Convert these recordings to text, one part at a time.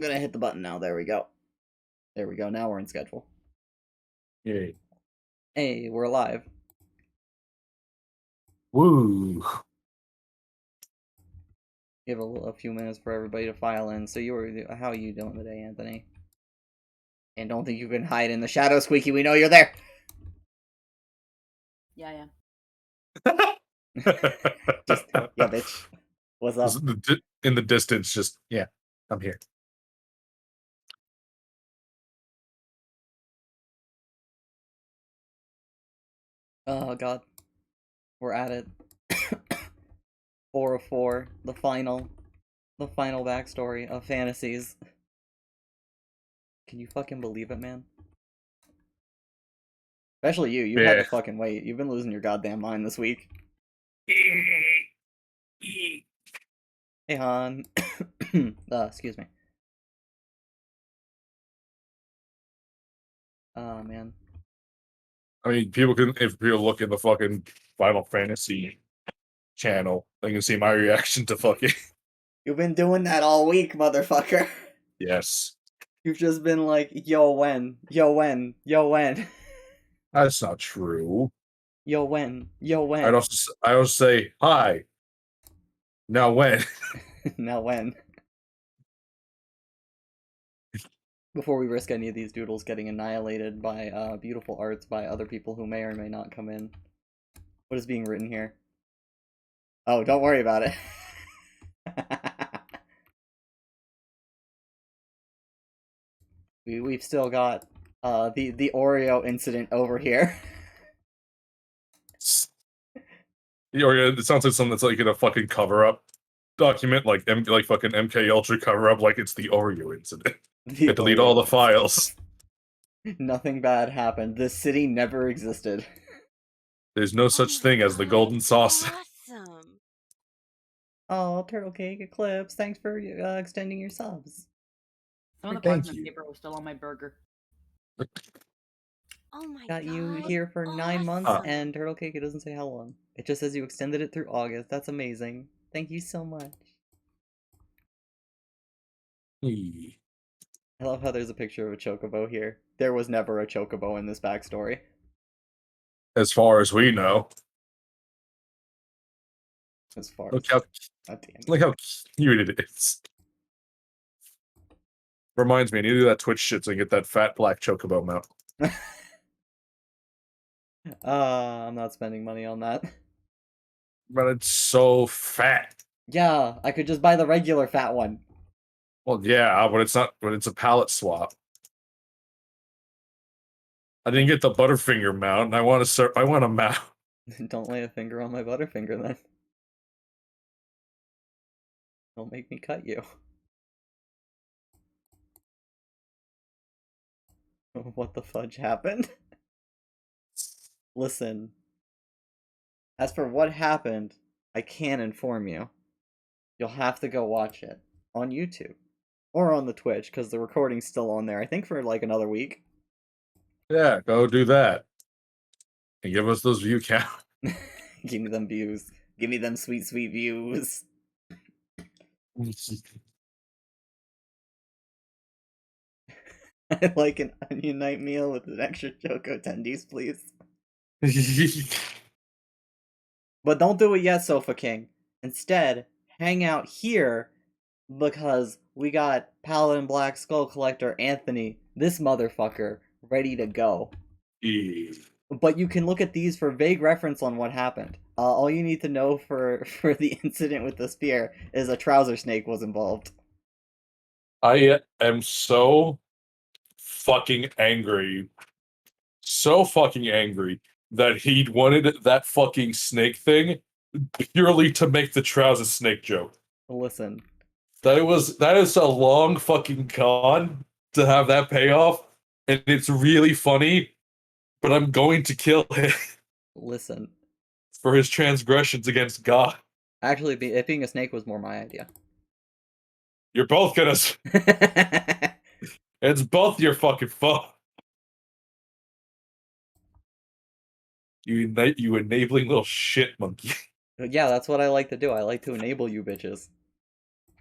I'm gonna hit the button now. There we go. There we go. Now we're in schedule. Yay. Hey, we're live. Woo. Give a few minutes for everybody to file in. So how are you doing today, Anthony? And don't think you can hide in the shadow, Squeaky. We know you're there. Yeah. Just yeah, bitch. What's up? In the distance, just yeah, I'm here. Oh god, we're at it. 4 of 4, the final backstory of Fantasies. Can you fucking believe it, man? Especially you. You've had to fucking wait. You've been losing your goddamn mind this week. Hey, Han. Excuse me. Oh, man. I mean, if people look in the fucking Final Fantasy channel, they can see my reaction to fucking. You've been doing that all week, motherfucker. Yes. You've just been like, yo, when? Yo, when? Yo, when? That's not true. Yo, when? Yo, when? I also say, hi. Now when? Now when? Before we risk any of these doodles getting annihilated by beautiful arts by other people who may or may not come in. What is being written here? Oh, don't worry about it. We've still got the Oreo incident over here. It sounds like something that's like in a fucking cover-up document, like fucking MK Ultra cover-up, like it's the Oreo incident. Delete all the files. Nothing bad happened. This city never existed. There's no such thing as the golden sauce. Awesome. Oh, Turtle Cake Eclipse, thanks for extending your subs. Some of the parchment paper was still on my burger. Oh my god. Got you here for 9 months, and Turtle Cake, it doesn't say how long. It just says you extended it through August. That's amazing. Thank you so much. I love how there's a picture of a chocobo here. There was never a chocobo in this backstory. As far as we know. Look how cute it is. Reminds me, I need to do that Twitch shit so I can get that fat black chocobo mount. I'm not spending money on that. But it's so fat. Yeah, I could just buy the regular fat one. Well, yeah, but it's not. But it's a palette swap. I didn't get the Butterfinger mount, and I want a mount. Don't lay a finger on my Butterfinger, then. Don't make me cut you. What the fudge happened? Listen. As for what happened, I can't inform you. You'll have to go watch it on YouTube. Or on the Twitch, because the recording's still on there, I think for like another week. Yeah, go do that. And give us those view count. Give me them views. Give me them sweet, sweet views. I'd like an onion night meal with an extra choco tendies, please. But don't do it yet, Sofa King. Instead, hang out here because we got Paladin Black Skull Collector Anthony, this motherfucker, ready to go. But you can look at these for vague reference on what happened. All you need to know for the incident with the spear is a trouser snake was involved. I am so fucking angry. So fucking angry that he wanted that fucking snake thing purely to make the trouser snake joke. Listen. That is a long fucking con to have that payoff, and it's really funny, but I'm going to kill him. Listen. For his transgressions against God. Actually, it being a snake was more my idea. You're both gonna... It's both your fucking fault. You enabling little shit monkey. Yeah, that's what I like to do. I like to enable you bitches.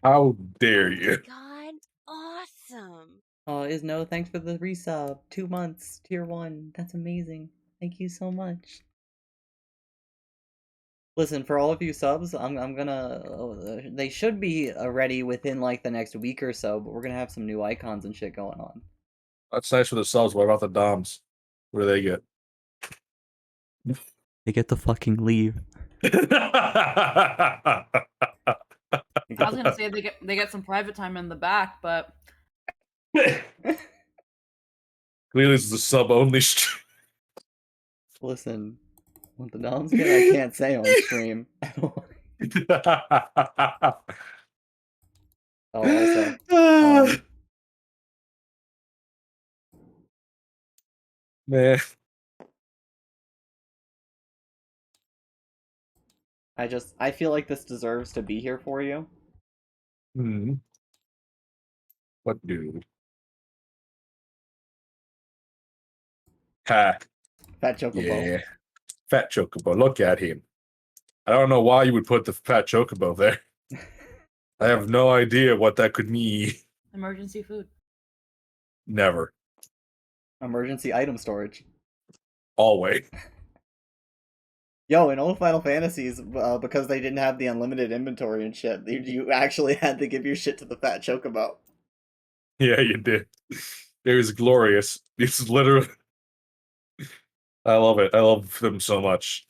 How dare you? God, awesome. Oh, Isno, thanks for the resub. 2 months, tier 1. That's amazing. Thank you so much. Listen, for all of you subs, I'm gonna. They should be ready within like the next week or so, but we're gonna have some new icons and shit going on. That's nice for the subs. What about the DOMs? What do they get? They get to fucking leave. I was gonna say they get some private time in the back, but Clearly, this is a sub only stream. Listen, what the noms get, I can't say on stream. Oh, also, Man. I feel like this deserves to be here for you. What dude? Ha. Fat Chocobo. Yeah. Fat Chocobo. Look at him. I don't know why you would put the Fat Chocobo there. I have no idea what that could mean. emergency food. Never. Emergency item storage. Always. Yo, in old Final Fantasies, because they didn't have the unlimited inventory and shit, you actually had to give your shit to the Fat Chocobo. Yeah, you did. It was glorious. It's literally... I love it. I love them so much.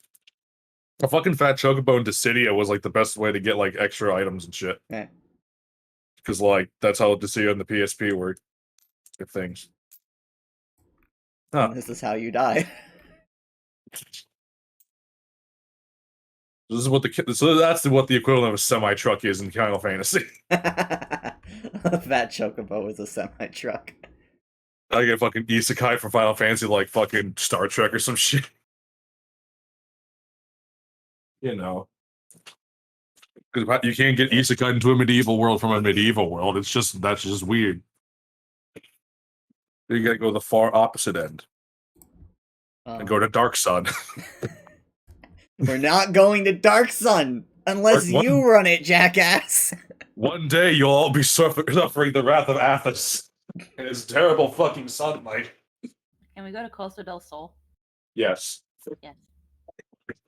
A fucking Fat Chocobo in Dissidia was like the best way to get like extra items and shit. Yeah. Because like that's how Dissidia and the PSP work. Good things. Huh. And this is how you die. This is what that's what the equivalent of a semi truck is in Final Fantasy. Fat Chocobo is a semi-truck. I get fucking isekai from Final Fantasy like fucking Star Trek or some shit. You know. Because you can't get isekai into a medieval world from a medieval world. That's just weird. You gotta go to the far opposite end. And go to Dark Sun. We're not going to Dark Sun unless you run it, jackass. One day you'll all be suffering the wrath of Athos and his terrible fucking sunlight. Can we go to Costa del Sol? Yes. Yes.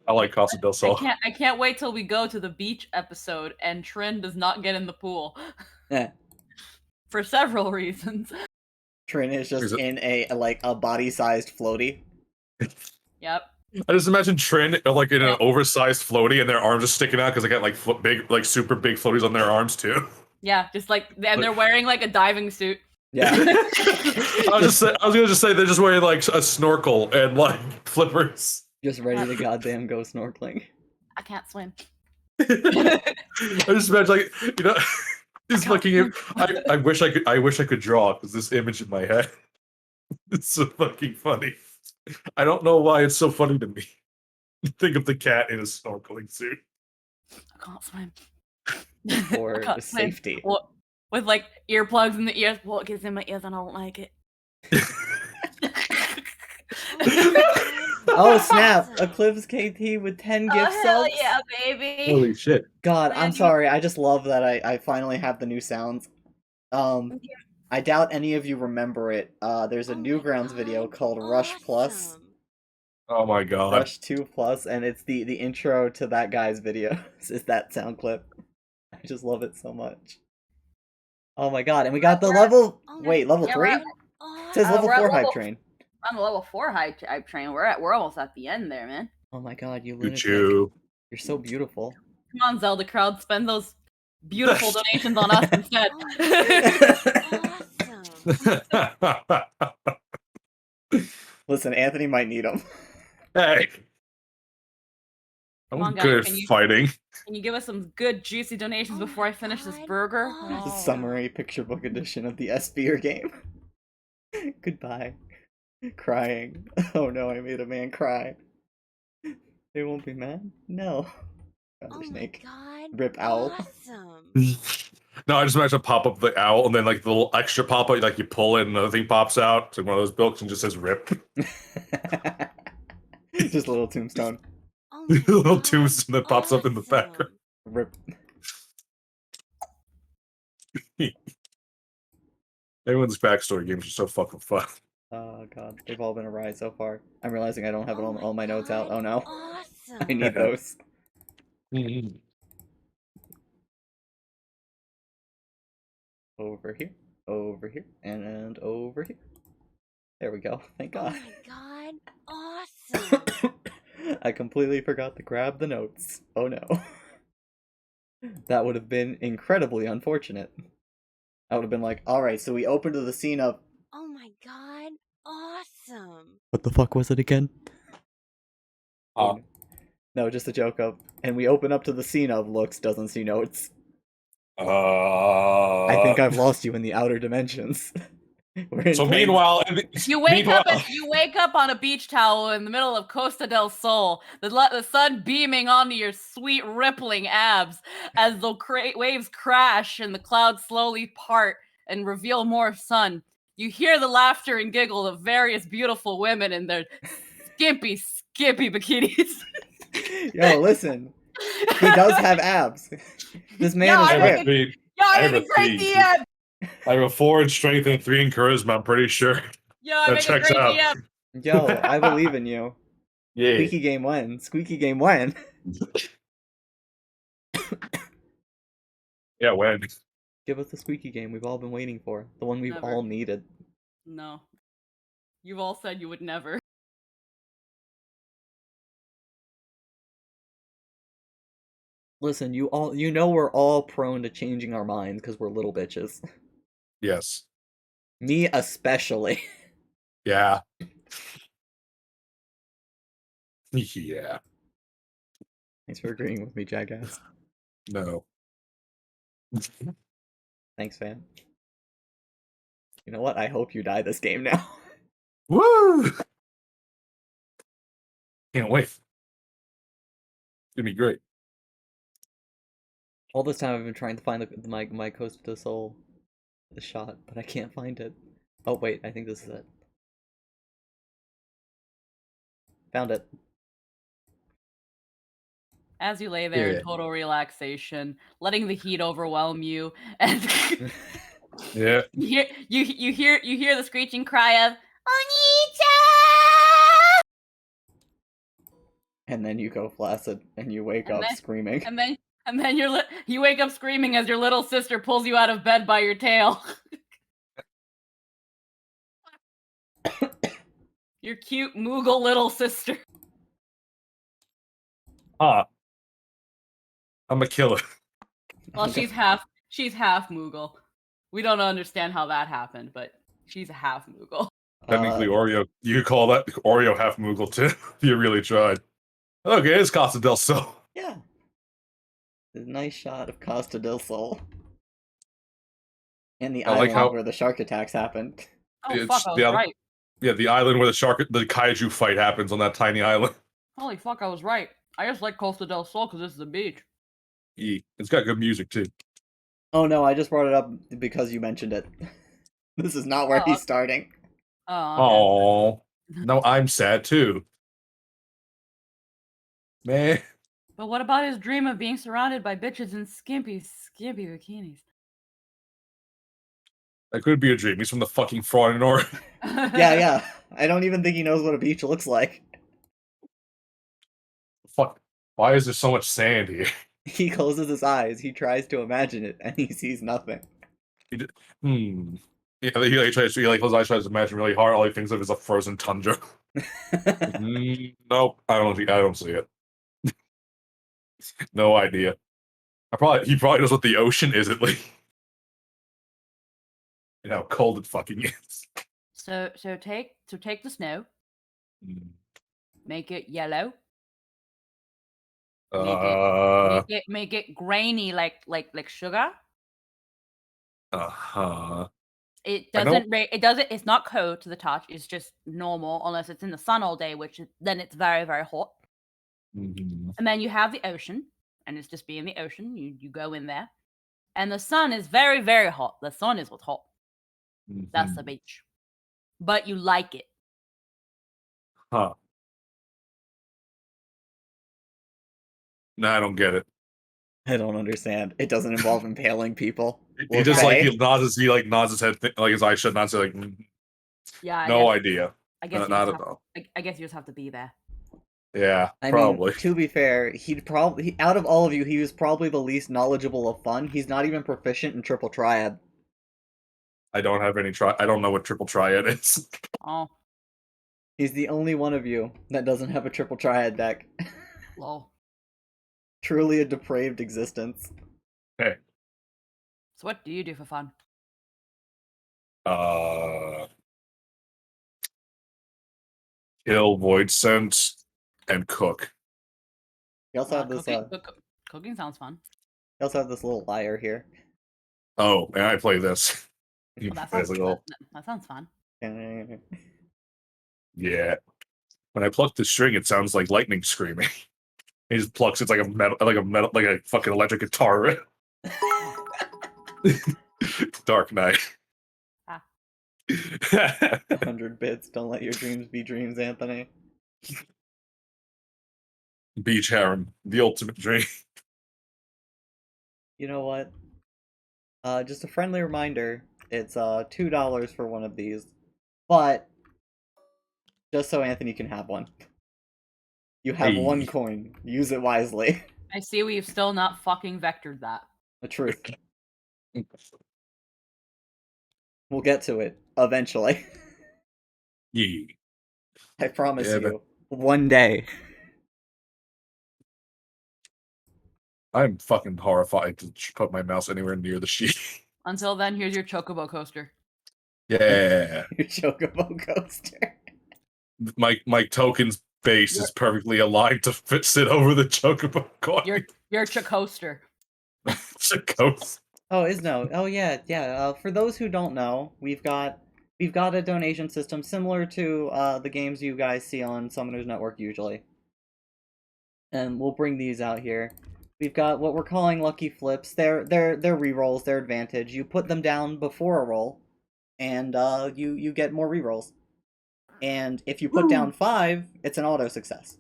I like Costa del Sol. I can't wait till we go to the beach episode and Trin does not get in the pool. Yeah. For several reasons. Trin is just in a body-sized floaty. Yep. I just imagine Trin like in an oversized floaty and their arms are sticking out because they got like super big floaties on their arms too. Yeah, just like, and they're wearing like a diving suit. Yeah. I was gonna just say they're just wearing like a snorkel and like flippers. Just ready to goddamn go snorkeling. I can't swim. I just imagine like, you know, just looking at. I wish I could draw because this image in my head. It's so fucking funny. I don't know why it's so funny to me. Think of the cat in a snorkeling suit. I can't swim. For safety. Well, with like earplugs in the ears. Well, it gets in my ears and I don't like it. Oh snap! Eclipse KT with 10 gift hell subs. Yeah, baby. Holy shit! God, I'm sorry. I just love that I finally have the new sounds. I doubt any of you remember it. There's a Newgrounds video called Rush Plus. Oh my god. Rush 2 Plus, and it's the intro to that guy's video. Is that sound clip. I just love it so much. Oh my god, and we got the level... Wait, level 3? It says level 4 hype train. I'm a level 4 hype train. We're almost at the end there, man. Oh my god, you lunatic. You're so beautiful. Come on, Zelda crowd, spend those beautiful donations on us instead. Listen, Anthony might need them. Hey. I'm good at fighting. Can you give us some good juicy donations before I finish this burger? The summary picture book edition of the S-Beer game. Goodbye. Crying. Oh no, I made a man cry. They won't be mad? No. Snake. Rip owl. Awesome. No, I just imagine a pop up the owl and then like the little extra pop up, like you pull it and another thing pops out. It's like one of those books and just says rip. Just a little tombstone. Oh Little tombstone that pops up in the background. Rip. Everyone's backstory games are so fucking fun. Oh god, they've all been a ride so far. I'm realizing I don't have all my notes out. God, Oh no, Awesome. I need those. Mhm. Over here, and over here. There we go. Thank Oh God. my God, awesome. I completely forgot to grab the notes. Oh no. That would have been incredibly unfortunate. I would have been like, alright, so we open to the scene of. Oh my God, awesome. What the fuck was it again? Uh, No, just a joke of. And we open up to the scene of looks, doesn't see notes. I think I've lost you in the outer dimensions. We're in So plain- meanwhile, You wake meanwhile, up you wake up on a beach towel in the middle of Costa del Sol, the sun beaming onto your sweet rippling abs as the waves crash and the clouds slowly part and reveal more sun. You hear the laughter and giggle of various beautiful women in their skimpy bikinis. Yo, listen. He does have abs. This man Yeah, is I I have make a ripped. three. Yeah, I I have make a a great three. DM. I have a 4 in strength and 3 in charisma. I'm pretty sure. Yeah, I That make a checks great out. DM. Yo, I believe in you. Yeah. Squeaky game when? Squeaky game when? Yeah. When? Give us the squeaky game we've all been waiting for. The one we've Never. all needed. No. You've all said you would never. Listen, you know we're all prone to changing our minds because we're little bitches. Yes. Me especially. Yeah. Yeah. Thanks for agreeing with me, jackass. No. Thanks, fan. You know what? I hope you die this game now. Woo! Can't wait. It's gonna be great. All this time I've been trying to find my Coast of the Soul the shot, but I can't find it. Oh wait, I think this is it. Found it. As you lay there Yeah. in total relaxation, letting the heat overwhelm you, and Yeah. you hear the screeching cry of Onita! And then you go flaccid and you wake And up then- screaming. And then you wake up screaming as your little sister pulls you out of bed by your tail. Your cute Moogle little sister. Ah. I'm a killer. Well, she's half Moogle. We don't understand how that happened, but she's a half Moogle. Technically, Oreo. You could call that Oreo half Moogle too. If you really tried. Okay, it's Costa del Sol. Yeah. A nice shot of Costa del Sol. And the I like island how- where the shark attacks happened. Oh It's fuck, I was the other- right. Yeah, the island where the kaiju fight happens on that tiny island. Holy fuck, I was right. I just like Costa del Sol because this is a beach. It's got good music too. Oh no, I just brought it up because you mentioned it. This is not where Oh, he's starting. Oh, okay. Oh, no, I'm sad too. Man, But what about his dream of being surrounded by bitches in skimpy bikinis? that could be a dream. He's from the fucking Frauenor. Yeah, yeah. I don't even think he knows what a beach looks like. Fuck. Why is there so much sand here? He closes his eyes, he tries to imagine it, and he sees nothing. Yeah, he tries to close his eyes, tries to imagine really hard. All he thinks of is a frozen tundra. Nope, I don't see it. No idea. He probably knows what the ocean is at least. And how cold it fucking is. So take the snow, Mm. make it yellow, Uh make it grainy like sugar. huh. It I know- doesn't it's not cold to the touch. It's just normal unless it's in the sun all day, then it's very very hot. Mhm. And then you have the ocean, and it's just being the ocean. You go in there, and the sun is very very hot. The sun is what's hot. That's the Mhm. beach, but you like it. Huh. Nah, I don't get it. I don't understand. It doesn't involve impaling people. He just Okay. he nods his head, like his eyes shut, nods like, Yeah, no idea, I guess you not just at have, all. I guess you just have to be there. Yeah, I probably. mean, to be fair, he'd probably out of all of you, he was probably the least knowledgeable of fun. He's not even proficient in triple triad. I don't have any I don't know what triple triad is. Oh, He's the only one of you that doesn't have a triple triad deck. lol. Truly a depraved existence. Hey, So what do you do for fun? kill void sense and cook. You also have this. Cooking sounds fun. You also have this little liar here. Oh, and I play this. Well, that As sounds a little- that sounds fun. Yeah. When I pluck the string, it sounds like lightning screaming. He just plucks. It's like a fucking electric guitar. Dark Knight. Ah. 100 bits. Don't let your dreams be dreams, Anthony. Beach Heron, the ultimate dream. You know what? Just a friendly reminder. It's $2 for one of these, but just so Anthony can have one. You have Hey. one coin. Use it wisely. I see we've still not fucking vectored that. The truth. We'll get to it eventually. Yeah. I promise Yeah, you. One day. I'm fucking horrified to put my mouse anywhere near the sheet. Until then, here's your chocobo coaster. Yeah. Your Chocobo coaster. My token's base is perfectly aligned to sit over the chocobo coin. Your chocoaster. Chocos. Oh, Isno. Oh yeah, yeah. For those who don't know, we've got a donation system similar to the games you guys see on Summoners Network usually. And we'll bring these out here. We've got what we're calling lucky flips. They're rerolls, they're advantage. You put them down before a roll, and you get more rerolls. And if you put down 5, it's an auto success.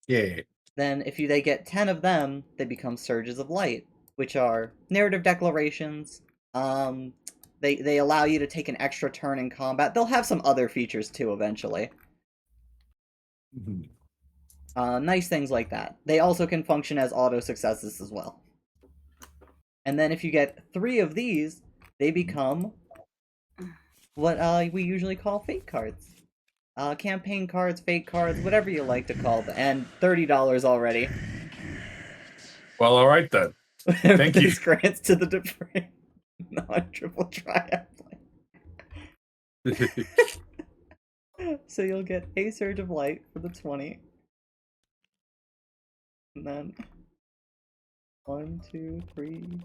Yeah. Then if they get 10 of them, they become Surges of Light, which are narrative declarations. They allow you to take an extra turn in combat. They'll have some other features too eventually. Mhm. Nice things like that. They also can function as auto successes as well. And then if you get 3 of these, they become what we usually call fate cards. Campaign cards, fate cards, whatever you like to call them. And $30 already. Well, all right then. Thank you. This grants to the depraved non-triple triad player. So you'll get a Surge of Light for the 20. And then 1, 2, 3.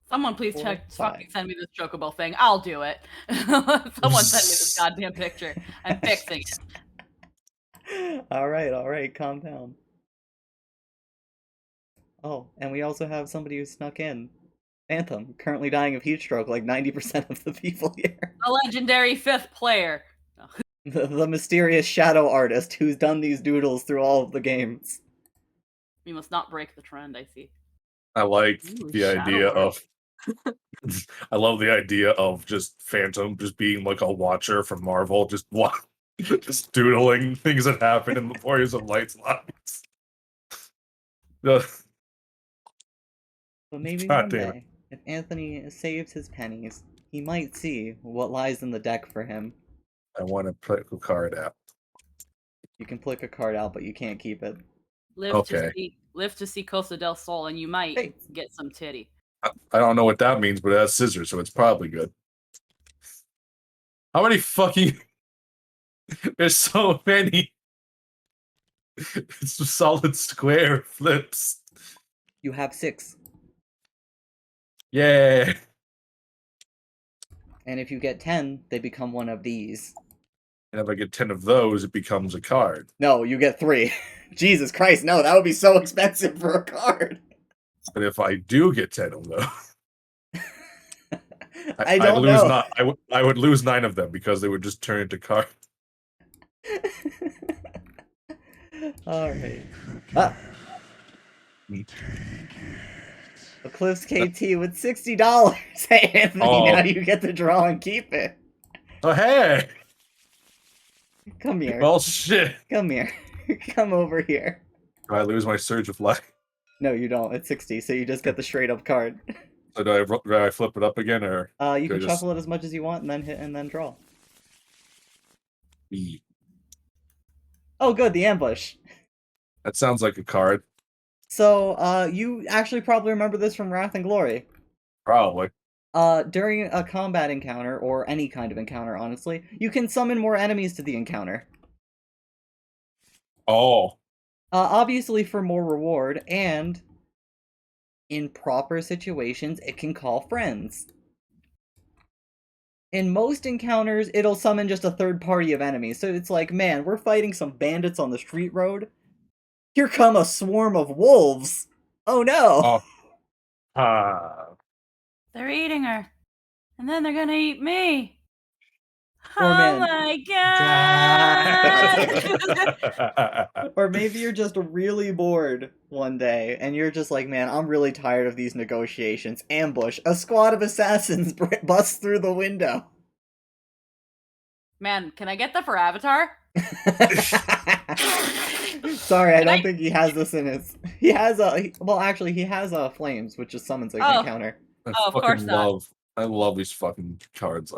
Someone please 4, fucking 5. send me this chocobo thing. I'll do it. Someone send me this goddamn picture. I'm fixing it. Alright, calm down. Oh, and we also have somebody who snuck in. Phantom, currently dying of heat stroke like 90% of the people here. The legendary 5th player. The mysterious shadow artist who's done these doodles through all of the games. We must not break the trend, I see. I like Ooh, the shadow idea art. of. I love the idea of just Phantom just being like a watcher from Marvel, just just doodling things that happen in the Warriors of Light's lives. But maybe God one damn it. day, if Anthony saves his pennies, he might see what lies in the deck for him. I want to pick a card out. You can pluck a card out, but you can't keep it. Live to Okay. see Costa del Sol, and you might Hey. get some titty. I don't know what that means, but it has scissors, so it's probably good. How many fucking? There's so many. It's a solid square flips. You have 6. Yeah. And if you get 10, they become one of these. And if I get 10 of those, it becomes a card. No, you get 3. Jesus Christ, no, that would be so expensive for a card. But if I do get 10 of those, I don't lose know. I would lose 9 of them because they would just turn into cards. Alright. Ah. Eclipse KT with $60. Hey, Anthony, Oh. now you get to draw and keep it. Oh, hey! Come here. Well, shit. Come here. Come over here. Do I lose my Surge of Life? No, you don't. It's 60, so you just get the straight up card. So do I flip it up again, or You Do I can just- shuffle it as much as you want and then hit and then draw. E? Oh, good, the ambush. That sounds like a card. So, you actually probably remember this from Wrath and Glory. Probably. During a combat encounter, or any kind of encounter, honestly, you can summon more enemies to the encounter. Oh. Obviously for more reward, and in proper situations, it can call friends. In most encounters, it'll summon just a third party of enemies, so it's like, man, we're fighting some bandits on the street road. Here come a swarm of wolves! Oh no! Oh. Ah. They're eating her. And then they're gonna eat me. Poor Oh man. my god! Or maybe you're just really bored one day, and you're just like, man, I'm really tired of these negotiations. Ambush. A squad of assassins busts through the window. Man, can I get that for Avatar? Sorry, I don't think he has this in his... He has well, actually, he has flames, which just summons an Oh. encounter. Oh, of course fucking not. I love these fucking cards.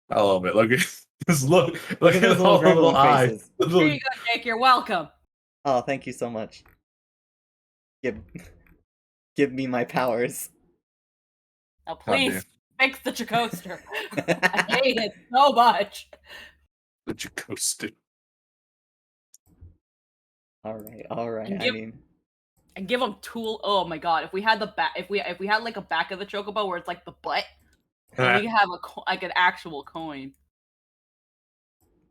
I love it. Look at just look Look at those little all the little gremlin eyes. faces. The Here little- you go, Jake. You're welcome. Oh, thank you so much. Give me my powers. Now, God please fix the Jacoaster. I hate it so much. The Jacosta. Alright, alright, And I give- mean... And give them tool. Oh my god! If we had the back, if we had like a back of the chocobo where it's like the butt, then we could have like an actual coin.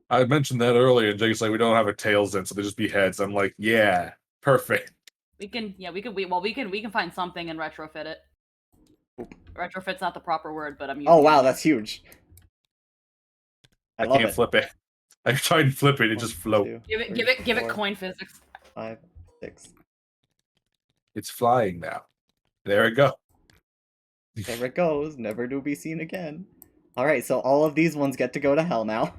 I mentioned that earlier, and Jake's like, we don't have our tails then, so they just be heads. I'm like, yeah, perfect. We can, yeah, we can find something and retrofit it. Retrofit's not the proper word, but I'm using Oh wow, it. that's huge. I I love can't it. flip it. I tried to flip it, it just float. 2, Give it, 3, give it 4, coin physics. 5, 6. It's flying now. There it go. There it goes, never to be seen again. Alright, so all of these ones get to go to hell now.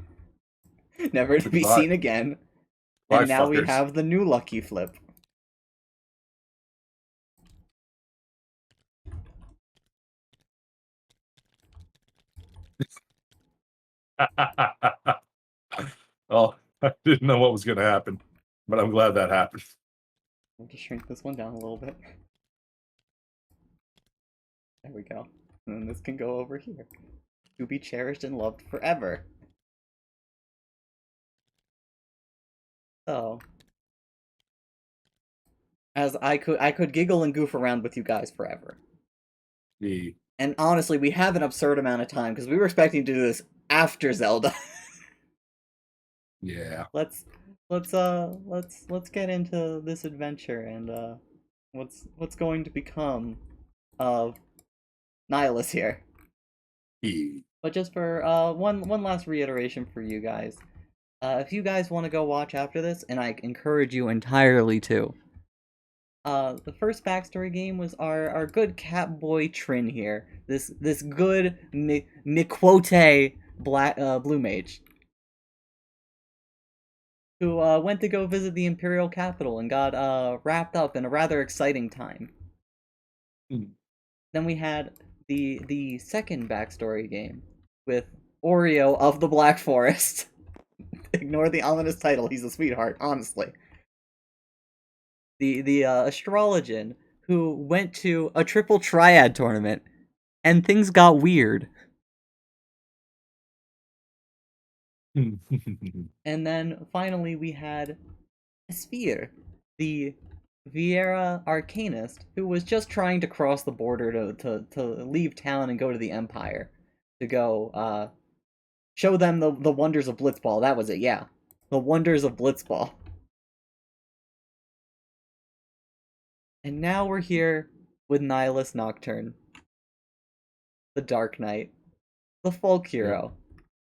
Never to be Goodbye. seen again. Bye, And now we fuckers. have the new lucky flip. Well, I didn't know what was going to happen, but I'm glad that happened. We'll just shrink this one down a little bit. There we go. And then this can go over here. To be cherished and loved forever. So, as I could giggle and goof around with you guys forever. The And honestly, we have an absurd amount of time because we were expecting to do this after Zelda. yeah. let's get into this adventure and what's going to become of Nihilus here. The But just for one last reiteration for you guys. If you guys want to go watch after this, and I encourage you entirely to. The first backstory game was our good Catboy Trin here. This good Miquote black blue mage. Who went to go visit the Imperial capital and got wrapped up in a rather exciting time. Hmm. Then we had the second backstory game with Oreo of the Black Forest. Ignore the ominous title, he's a sweetheart, honestly. The astrologian who went to a triple triad tournament and things got weird. And then finally we had Sphere, the Viera Arcanist, who was just trying to cross the border to leave town and go to the Empire. To go, show them the wonders of Blitzball. That was it, yeah. The wonders of Blitzball. And now we're here with Nihilus Nocturne. The Dark Knight. The Folk Hero.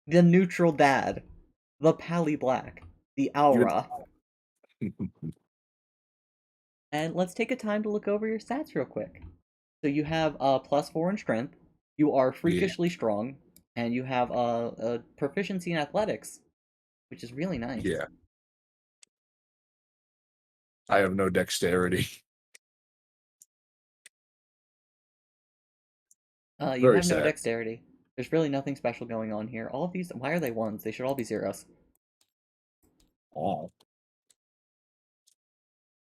The Neutral Dad. The Pally Black. The Aura. And let's take a time to look over your stats real quick. So you have +4 in strength. You are freakishly strong, and you have a proficiency in athletics, which is really nice. Yeah. I have no dexterity. You Very have no sad. dexterity. There's really nothing special going on here. All of these, why are they ones? They should all be zeros. Oh.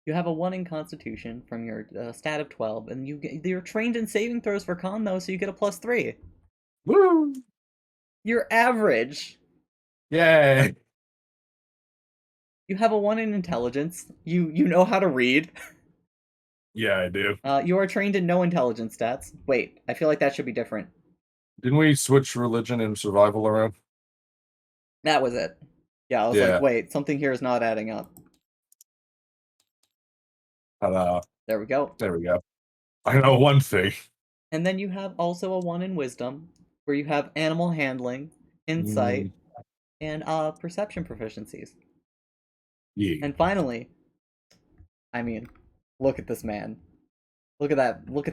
You have a 1 in Constitution from your stat of 12, and you're trained in saving throws for con though, so you get a +3. Woo! You're average. Yay! You have a 1 in Intelligence. You know how to read. Yeah, I do. You are trained in no intelligence stats. Wait, I feel like that should be different. Didn't we switch religion and survival around? That was it. Yeah, I was Yeah. like, wait, something here is not adding up. There we go. There we go. I know one thing. And then you have also a 1 in Wisdom, where you have animal handling, insight, and perception proficiencies. Yeah. And finally, I mean, look at this man. Look at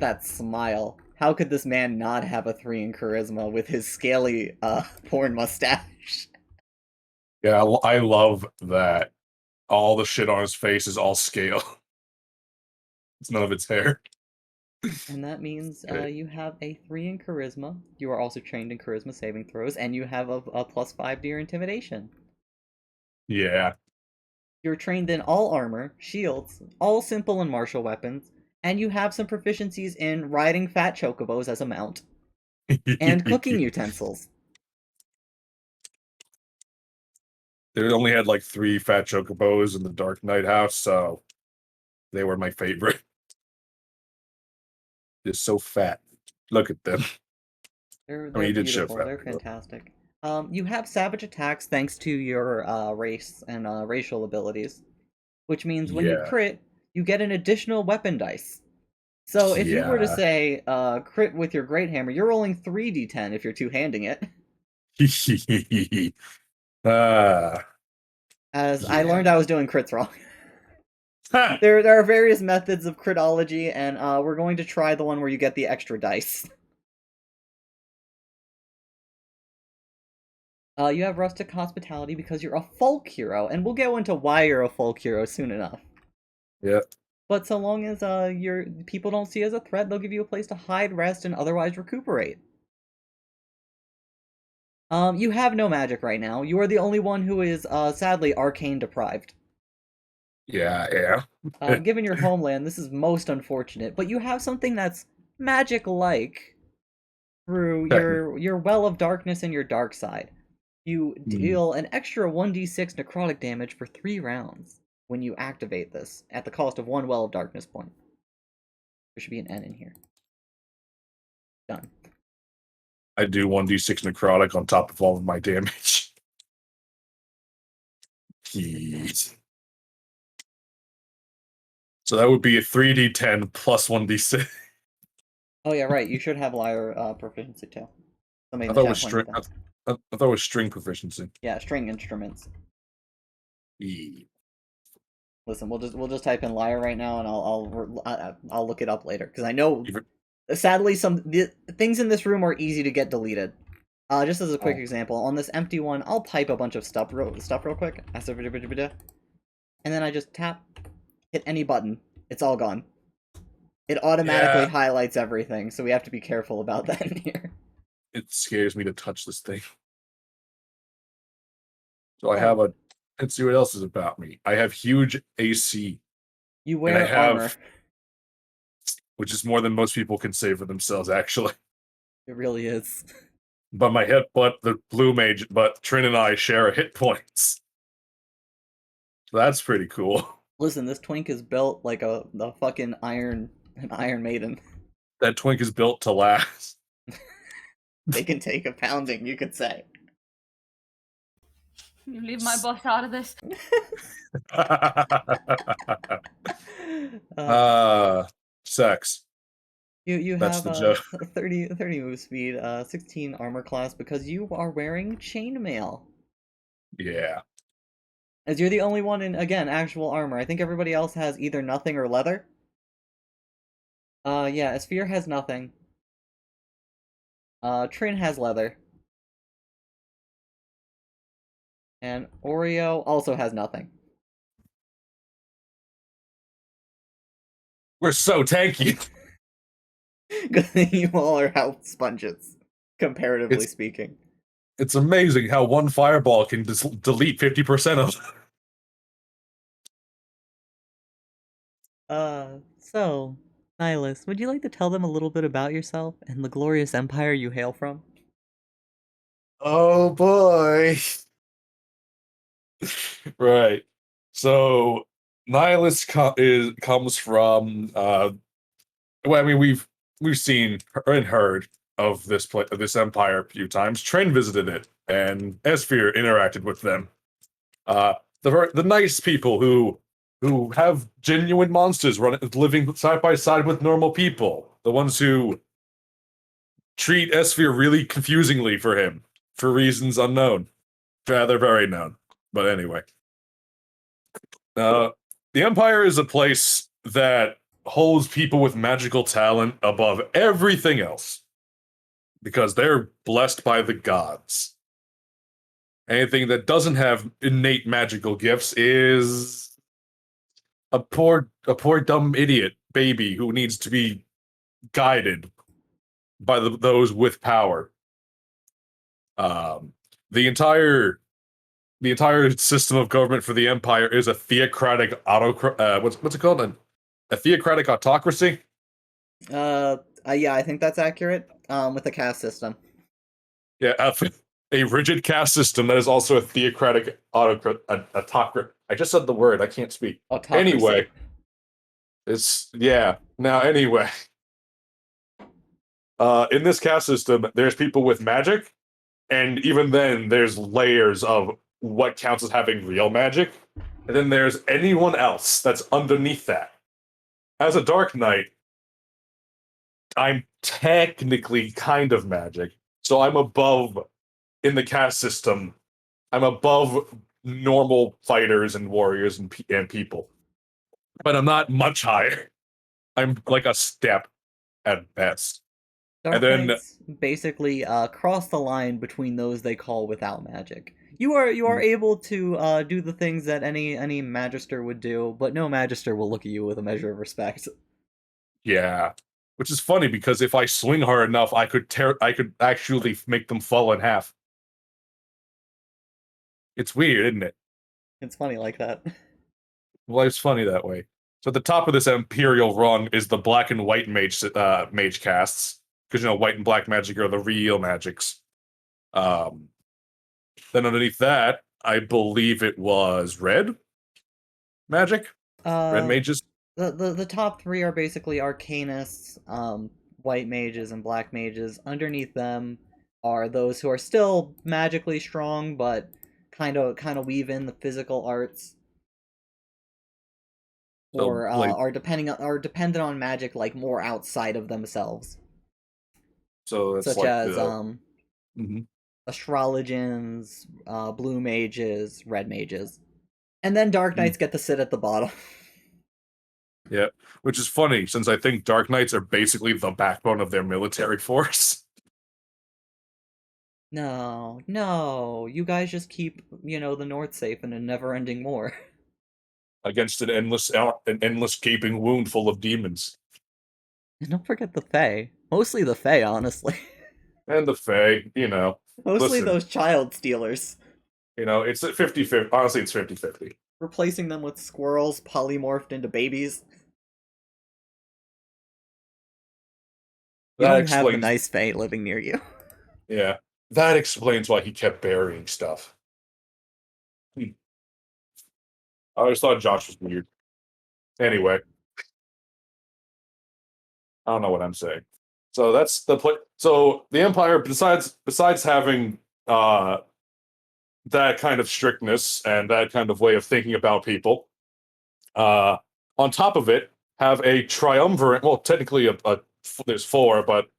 that smile. How could this man not have a 3 in charisma with his scaly porn mustache? Yeah, I love that. All the shit on his face is all scale. It's none of its hair. And that means Great. you have a 3 in charisma. You are also trained in charisma saving throws, and you have a +5 to your intimidation. Yeah. You're trained in all armor, shields, all simple and martial weapons, and you have some proficiencies in riding fat chocobos as a mount, and cooking utensils. They only had like 3 fat chocobos in the Dark Knight house, so they were my favorite. They're so fat. Look at them. They're you did show beautiful. fat They're people. fantastic. You have savage attacks thanks to your race and racial abilities, which means when you Yeah. crit, you get an additional weapon dice. So if you were to Yeah. say crit with your great hammer, you're rolling 3d10 if you're two-handing it. As I learned I was doing crits wrong. There are various methods of critology, and we're going to try the one where you get the extra dice. You have rustic hospitality because you're a folk hero, and we'll go into why you're a folk hero soon enough. Yeah. But so long as your people don't see you as a threat, they'll give you a place to hide, rest, and otherwise recuperate. You have no magic right now. You are the only one who is sadly arcane deprived. Yeah. Given your homeland, this is most unfortunate, but you have something that's magic-like through your Well of Darkness and your Dark Side. You deal an extra 1d6 necrotic damage for 3 rounds when you activate this, at the cost of 1 Well of Darkness point. There should be an N in here. Done. I do 1d6 necrotic on top of all of my damage. Jeez. So that would be a 3d10 plus 1d6. Oh yeah, right. You should have liar proficiency too. Somebody I in thought the it was chat string. pointed that. I thought it was string proficiency. Yeah, string instruments. Yeah. Listen, we'll just type in liar right now, and I'll look it up later because I know. Sadly, the things in this room are easy to get deleted. Just as a quick example, on this empty one, I'll type a bunch of stuff real quick, and then I just tap, hit any button. It's all gone. It automatically highlights everything, so we have to be careful about that in here. It scares me to touch this thing. So I have let's see what else is about me. I have huge AC. You wear armor. Which is more than most people can say for themselves, actually. It really is. But the blue mage, but Trin and I share a hit points. So that's pretty cool. Listen, this twink is built like a fucking Iron Maiden. That twink is built to last. They can take a pounding, you could say. You leave my boss out of this. Sex. You That's have the joke. 30 move speed, 16 armor class because you are wearing chainmail. Yeah. As you're the only one in, again, actual armor. I think everybody else has either nothing or leather. Yeah, Esphere has nothing. Trin has leather. And Oreo also has nothing. We're so tanky. Good thing you all are health sponges, comparatively It's- speaking. It's amazing how one fireball can delete 50% of. So, Nihilus, would you like to tell them a little bit about yourself and the glorious empire you hail from? Oh boy. Right. So Nihilus comes from well, I mean we've seen and heard of this empire a few times. Tren visited it, and Esphere interacted with them. The nice people who have genuine monsters living side by side with normal people. The ones who treat Esphere really confusingly for him, for reasons unknown. Rather very known. But anyway. The Empire is a place that holds people with magical talent above everything else. Because they're blessed by the gods. Anything that doesn't have innate magical gifts is a poor dumb idiot baby who needs to be guided by those with power. The entire system of government for the empire is a theocratic what's it called? A theocratic autocracy? Yeah, I think that's accurate. With the caste system. Yeah, a rigid caste system that is also a theocratic autocracy. I just said the word. I can't speak. Autocracy. Anyway, anyway, in this caste system, there's people with magic, and even then, there's layers of what counts as having real magic, and then there's anyone else that's underneath that. As a Dark Knight, I'm technically kind of magic, so I'm above in the caste system. I'm above normal fighters and warriors and people, but I'm not much higher. I'm like a step at best. Dark And then- Knights basically cross the line between those they call without magic. You are able to do the things that any magister would do, but no magister will look at you with a measure of respect. Yeah, which is funny because if I swing hard enough, I could actually make them fall in half. It's weird, isn't it? It's funny like that. Life's funny that way. So at the top of this imperial rung is the black and white mage casts, because white and black magic are the real magics. Then underneath that, I believe it was red magic, red mages. The top three are basically arcanists, white mages, and black mages. Underneath them are those who are still magically strong, but kind of weave in the physical arts, So, or like- are dependent on magic like more outside of themselves, So it's such like as Mhm. astrologians, blue mages, red mages, and then dark knights get to sit at the bottom. Yeah, which is funny since I think Dark Knights are basically the backbone of their military force. No, you guys just keep the North safe in a never-ending war. Against an endless gaping wound full of demons. And don't forget the Fae. Mostly the Fae, honestly. And the Fae, Mostly Listen. those child stealers. It's at 50-50. Honestly, it's 50-50. Replacing them with squirrels polymorphed into babies. You That don't have the explains. nice Fae living near you. Yeah, that explains why he kept burying stuff. I always thought Josh was weird. Anyway, I don't know what I'm saying. So that's the point. So the Empire, besides having that kind of strictness and that kind of way of thinking about people, on top of it, have a triumvirate. Well, technically, there's four, but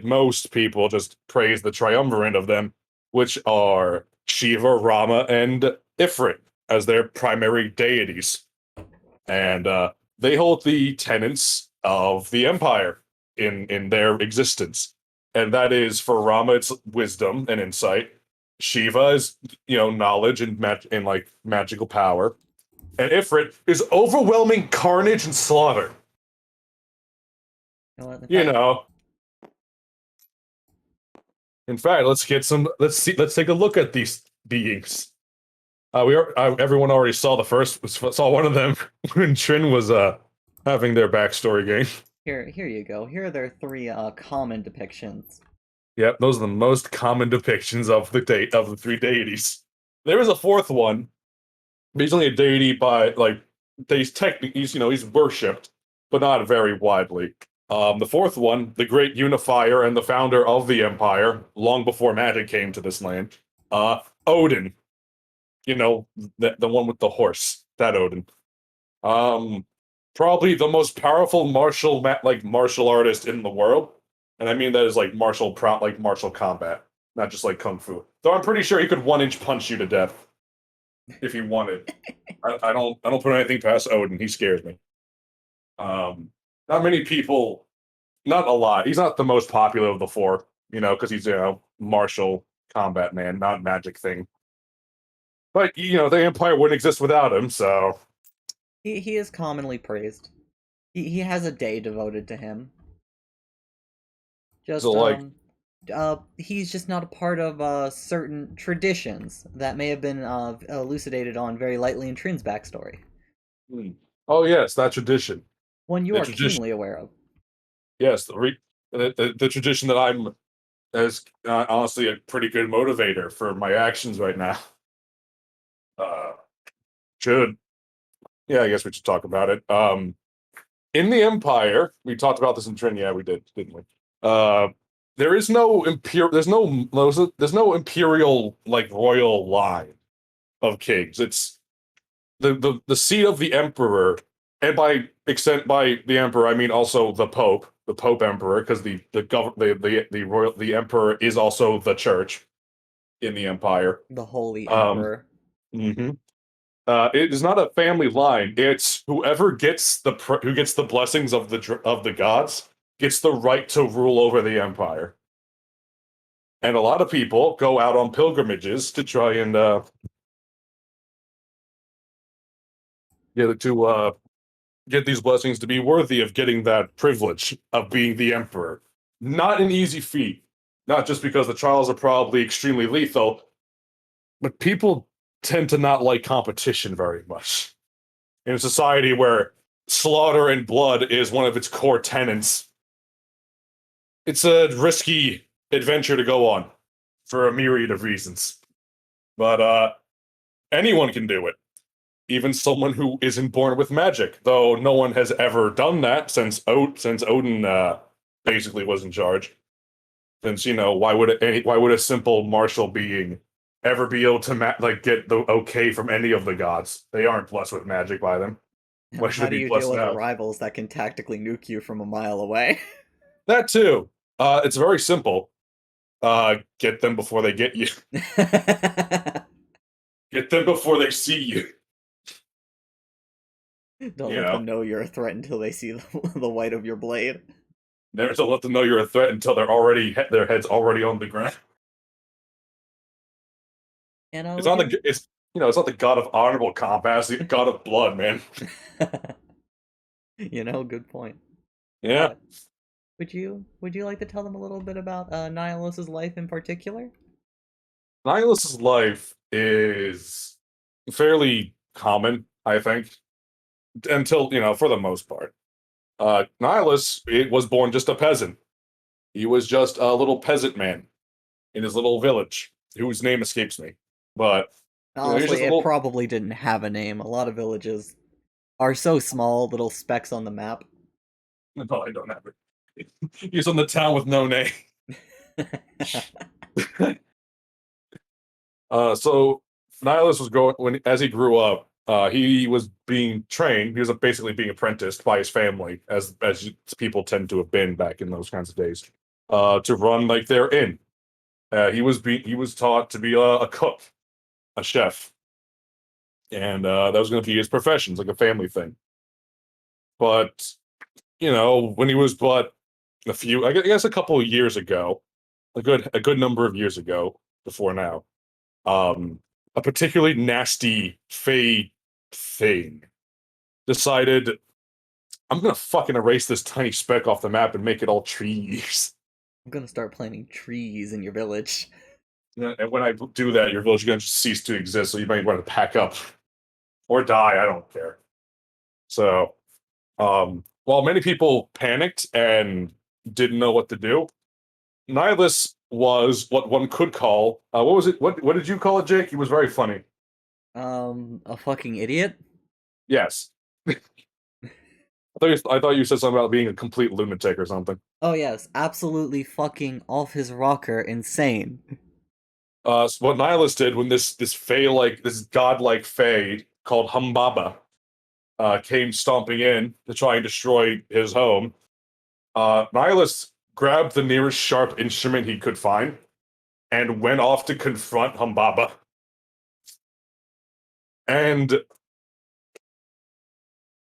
most people just praise the triumvirate of them, which are Shiva, Rama, and Ifrit. as their primary deities, and they hold the tenets of the empire in their existence, and that is for Rama, it's wisdom and insight. Shiva is knowledge and like magical power, and Ifrit is overwhelming carnage and slaughter. You know what, in You fact- know. In fact, let's take a look at these beings. Everyone already saw saw one of them when Trin was having their backstory game. Here you go. Here are their three common depictions. Yep, those are the most common depictions of the three deities. There is a fourth one. He's only a deity by he's worshipped, but not very widely. The fourth one, the great unifier and the founder of the empire, long before magic came to this land, Odin. The one with the horse, that Odin. Probably the most powerful martial artist in the world, and I mean that is like martial combat, not just like kung fu. Though I'm pretty sure he could 1-inch punch you to death if he wanted. I don't put anything past Odin. He scares me. Not many people, not a lot. He's not the most popular of the four, because he's martial combat man, not magic thing. But the Empire wouldn't exist without him, so He is commonly praised. He has a day devoted to him. Just So, he's just not a part of certain traditions that may have been elucidated on very lightly in Trin's backstory. oh yes, that tradition. One you The are tradition- keenly aware of. Yes, the tradition that I'm is honestly a pretty good motivator for my actions right now. Should I guess we should talk about it. In the Empire, we talked about this in Trin. Yeah, we did, didn't we? There is no there's no imperial like royal line of kings. It's the seat of the emperor, and by extent by the emperor, I mean also the Pope Emperor, because the emperor is also the church in the empire. The Holy Um, Emperor. It is not a family line. It's whoever gets who gets the blessings of the gods gets the right to rule over the empire. And a lot of people go out on pilgrimages to try and get these blessings, to be worthy of getting that privilege of being the emperor. Not an easy feat. Not just because the trials are probably extremely lethal, but people tend to not like competition very much. In a society where slaughter and blood is one of its core tenets, it's a risky adventure to go on for a myriad of reasons. But anyone can do it. Even someone who isn't born with magic, though no one has ever done that since Odin basically was in charge. Since why would a simple martial being ever be able to get the okay from any of the gods? They aren't blessed with magic by them. Why should How it do be you blessed deal with now? rivals that can tactically nuke you from a mile away? That too. It's very simple. Get them before they get you. Get them before they see you. Don't You let know. them know you're a threat until they see the white of your blade. Never to let them know you're a threat until their head's already on the ground. And It's not the god of honorable combat. It's the god of blood, man. Good point. Yeah. Would you like to tell them a little bit about Nihilus's life in particular? Nihilus's life is fairly common, I think, until for the most part. Nihilus was born just a peasant. He was just a little peasant man in his little village, whose name escapes me. But he's Honestly, just a it little- probably didn't have a name. A lot of villages are so small, little specks on the map. No, I don't have it. He's on the town with no name. So Nihilus was as he grew up, he was being trained. He was basically being apprenticed by his family, as people tend to have been back in those kinds of days, to run like their inn. He was taught to be a cook, a chef, and that was going to be his profession, it's like a family thing. But when he was I guess a couple of years ago, a good number of years ago, before now, a particularly nasty Fey thing decided, I'm gonna fucking erase this tiny speck off the map and make it all trees. I'm gonna start planting trees in your village. And when I do that, your village is gonna just cease to exist, so you might want to pack up or die. I don't care. So, while many people panicked and didn't know what to do, Nihilus was what one could call what was it? What did you call it, Jake? He was very funny. A fucking idiot? Yes. I thought you said something about being a complete lunatic or something. Oh yes, absolutely fucking off his rocker insane. So what Nihilus did when this godlike Fae called Humbaba came stomping in to try and destroy his home, Nihilus grabbed the nearest sharp instrument he could find and went off to confront Humbaba. And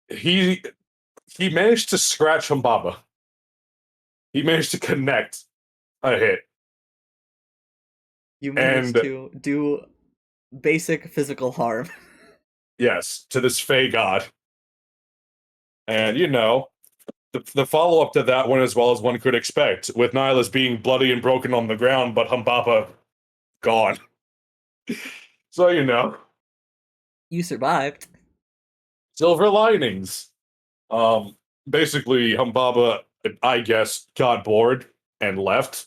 he managed to scratch Humbaba. He managed to connect a hit. You managed And- to do basic physical harm. Yes, to this Fey god. And the follow-up to that one, as well as one could expect, with Nihilus being bloody and broken on the ground, but Humbaba gone. So You survived. silver linings. Basically, Humbaba, I guess, got bored and left,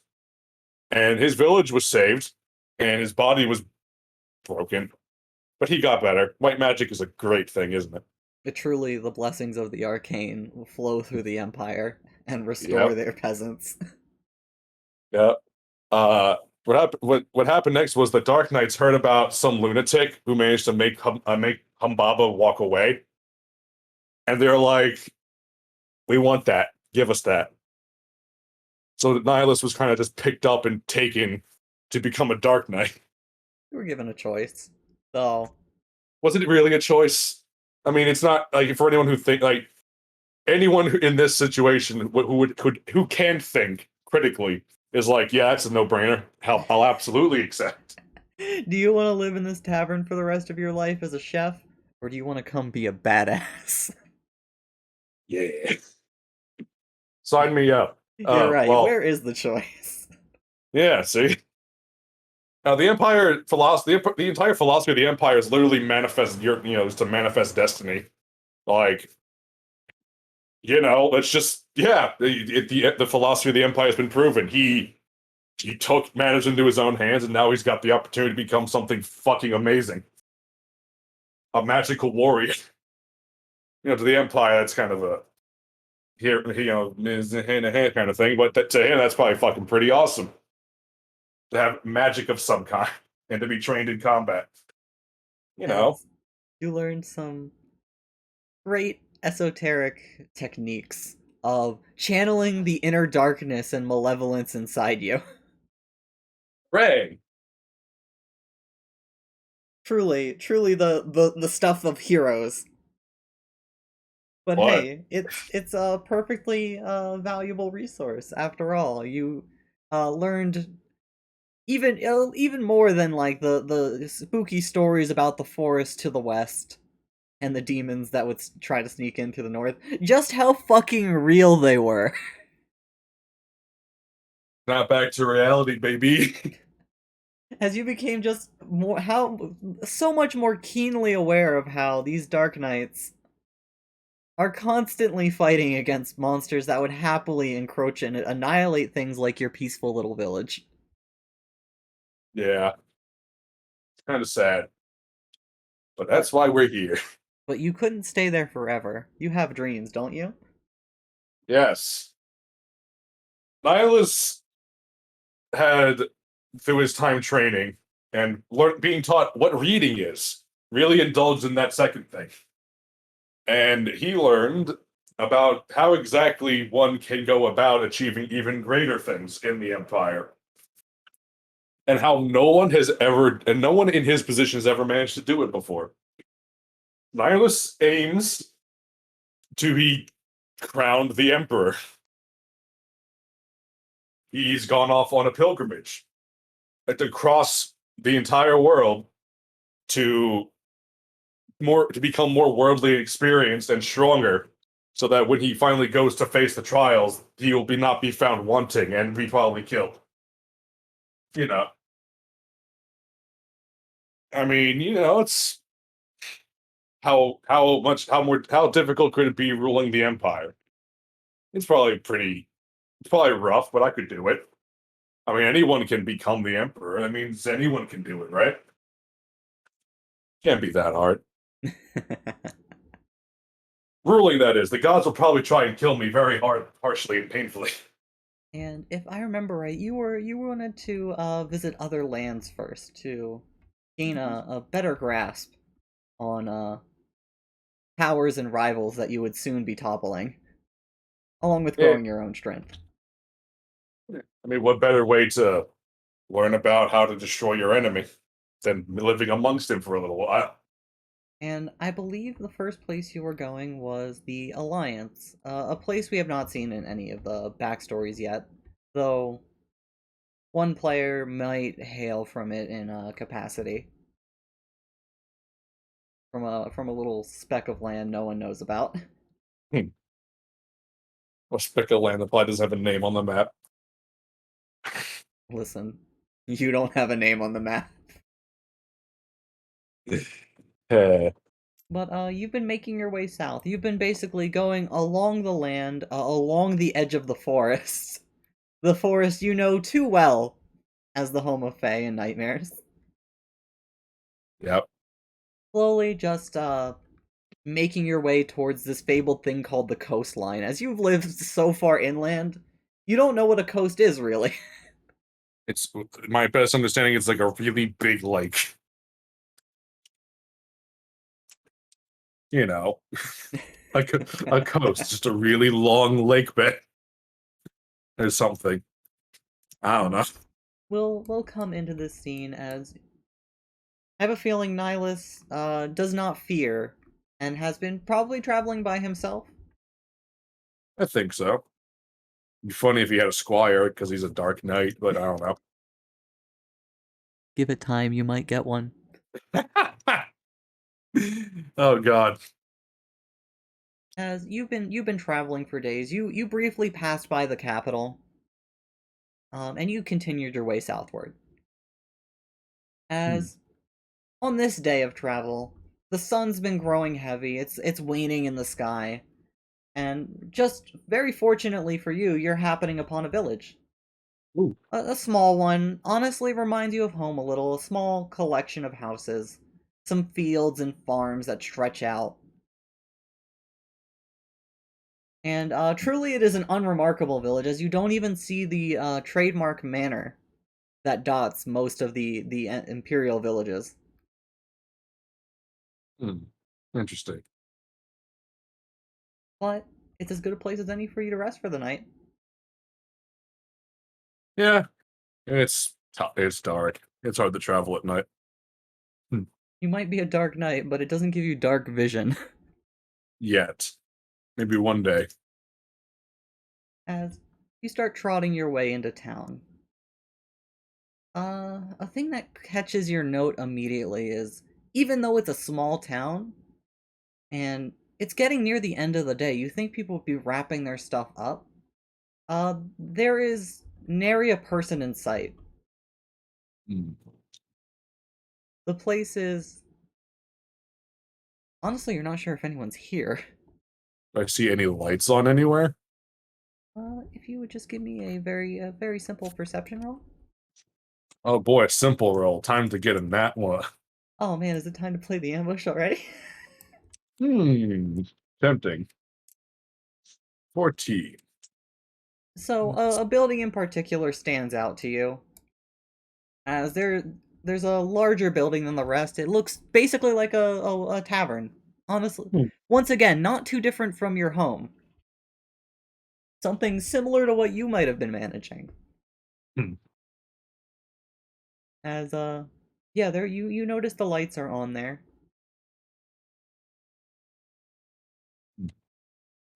and his village was saved, and his body was broken, but he got better. White magic is a great thing, isn't it? Truly, the blessings of the arcane will flow through the empire and restore Yep. their peasants. Yeah. What happened next was the Dark Knights heard about some lunatic who managed to make Humbaba walk away, and they're like, "We want that. Give us that." So Nihilus was kind of just picked up and taken to become a Dark Knight. You were given a choice. So, Wasn't it really a choice? I mean, it's not like for anyone anyone in this situation who can think critically is like, yeah, it's a no-brainer. I'll absolutely accept. do you want to live in this tavern for the rest of your life as a chef? Or do you want to come be a badass? Yeah. Sign me up. You're right. well- Where is the choice? Yeah, see? Now the Empire philosophy, the entire philosophy of the Empire is literally is to manifest destiny. Like, it's just, the philosophy of the Empire has been proven. He took matters into his own hands, and now he's got the opportunity to become something fucking amazing. A magical warrior. To the Empire, that's kind of a hand in hand kind of thing, but to him, that's probably fucking pretty awesome. To have magic of some kind and to be trained in combat. Yes. You learned some great esoteric techniques of channeling the inner darkness and malevolence inside you. Ray. Truly the stuff of heroes. But What? hey, it's a perfectly valuable resource after all. You learned even more than like the spooky stories about the forest to the west and the demons that would try to sneak in to the north. Just how fucking real they were. Not back to reality, baby. As you became just so much more keenly aware of how these Dark Knights are constantly fighting against monsters that would happily encroach and annihilate things like your peaceful little village. Yeah. It's kind of sad. But that's why we're here. But you couldn't stay there forever. You have dreams, don't you? Yes. Nihilus had, through his time training and being taught what reading is, really indulged in that second thing. And he learned about how exactly one can go about achieving even greater things in the Empire. And how no one in his position has ever managed to do it before. Nihilus aims to be crowned the emperor. He's gone off on a pilgrimage across the entire world to become more worldly experienced and stronger, so that when he finally goes to face the trials, he will not be found wanting and be probably killed. You know, I mean, it's how difficult could it be ruling the empire? It's probably rough, but I could do it. I mean, anyone can become the emperor. That means anyone can do it, right? Can't be that hard. Ruling, that is. The gods will probably try and kill me very harshly and painfully. And if I remember right, you wanted to visit other lands first to gain a better grasp on powers and rivals that you would soon be toppling, along with Yeah. growing your own strength. I mean, what better way to learn about how to destroy your enemy than living amongst him for a little while? And I believe the first place you were going was the Alliance, a place we have not seen in any of the backstories yet, though one player might hail from it in a capacity. From a little speck of land no one knows about. Hmm. Well, speck of land that probably doesn't have a name on the map. Listen, you don't have a name on the map. Eh. But you've been making your way south. You've been basically going along the land, along the edge of the forest. The forest you know too well as the home of Fae and nightmares. Yep. Slowly just making your way towards this fabled thing called the coastline. As you've lived so far inland, you don't know what a coast is really. It's my best understanding. It's like a really big lake. You know, like a coast, just a really long lake bed or something. I don't know. We'll come into this scene as I have a feeling Nihilus does not fear and has been probably traveling by himself. I think so. It'd be funny if he had a squire because he's a dark knight, but I don't know. Give it time, you might get one. Oh God. As you've been traveling for days, you briefly passed by the capital, and you continued your way southward. As on this day of travel, the sun's been growing heavy. It's waning in the sky, and just very fortunately for you, you're happening upon a village. Ooh. A small one, honestly reminds you of home a little. A small collection of houses, some fields and farms that stretch out. And truly, it is an unremarkable village, as you don't even see the trademark manor that dots most of the imperial villages. Interesting. But it's as good a place as any for you to rest for the night. Yeah, it's dark. It's hard to travel at night. You might be a dark knight, but it doesn't give you dark vision. Yet. Maybe one day. As you start trotting your way into town. A thing that catches your note immediately is, even though it's a small town, and it's getting near the end of the day, you think people would be wrapping their stuff up. There is nary a person in sight. The place is... Honestly, you're not sure if anyone's here. Do I see any lights on anywhere? If you would just give me a very simple perception roll. Oh boy, simple roll. Time to get a nat one. Oh man, is it time to play the ambush already? Tempting. 14. So, a building in particular stands out to you. As there's a larger building than the rest. It looks basically like a tavern. Honestly. Once again, not too different from your home. Something similar to what you might have been managing. As yeah, there you notice the lights are on there.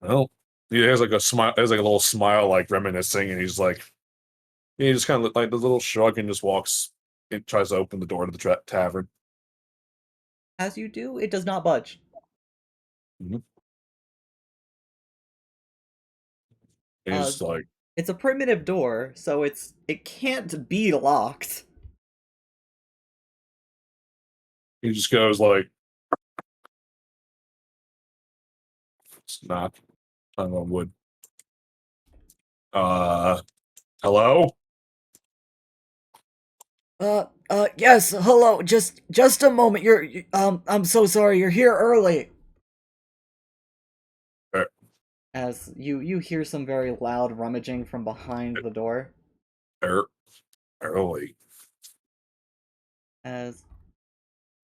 Well, he has like a smile, has like a little smile, like reminiscing, and he's like, he just kind of like the little shrug and just walks and tries to open the door to the tavern. As you do, it does not budge. Mhm. Uh, He's like, it's a primitive door, so it can't be locked. he just goes like, it's not, I'm on wood. Uh, hello? Yes, hello. Just a moment. I'm so sorry. You're here early. Er, As you hear some very loud rummaging from behind the door. er, early. As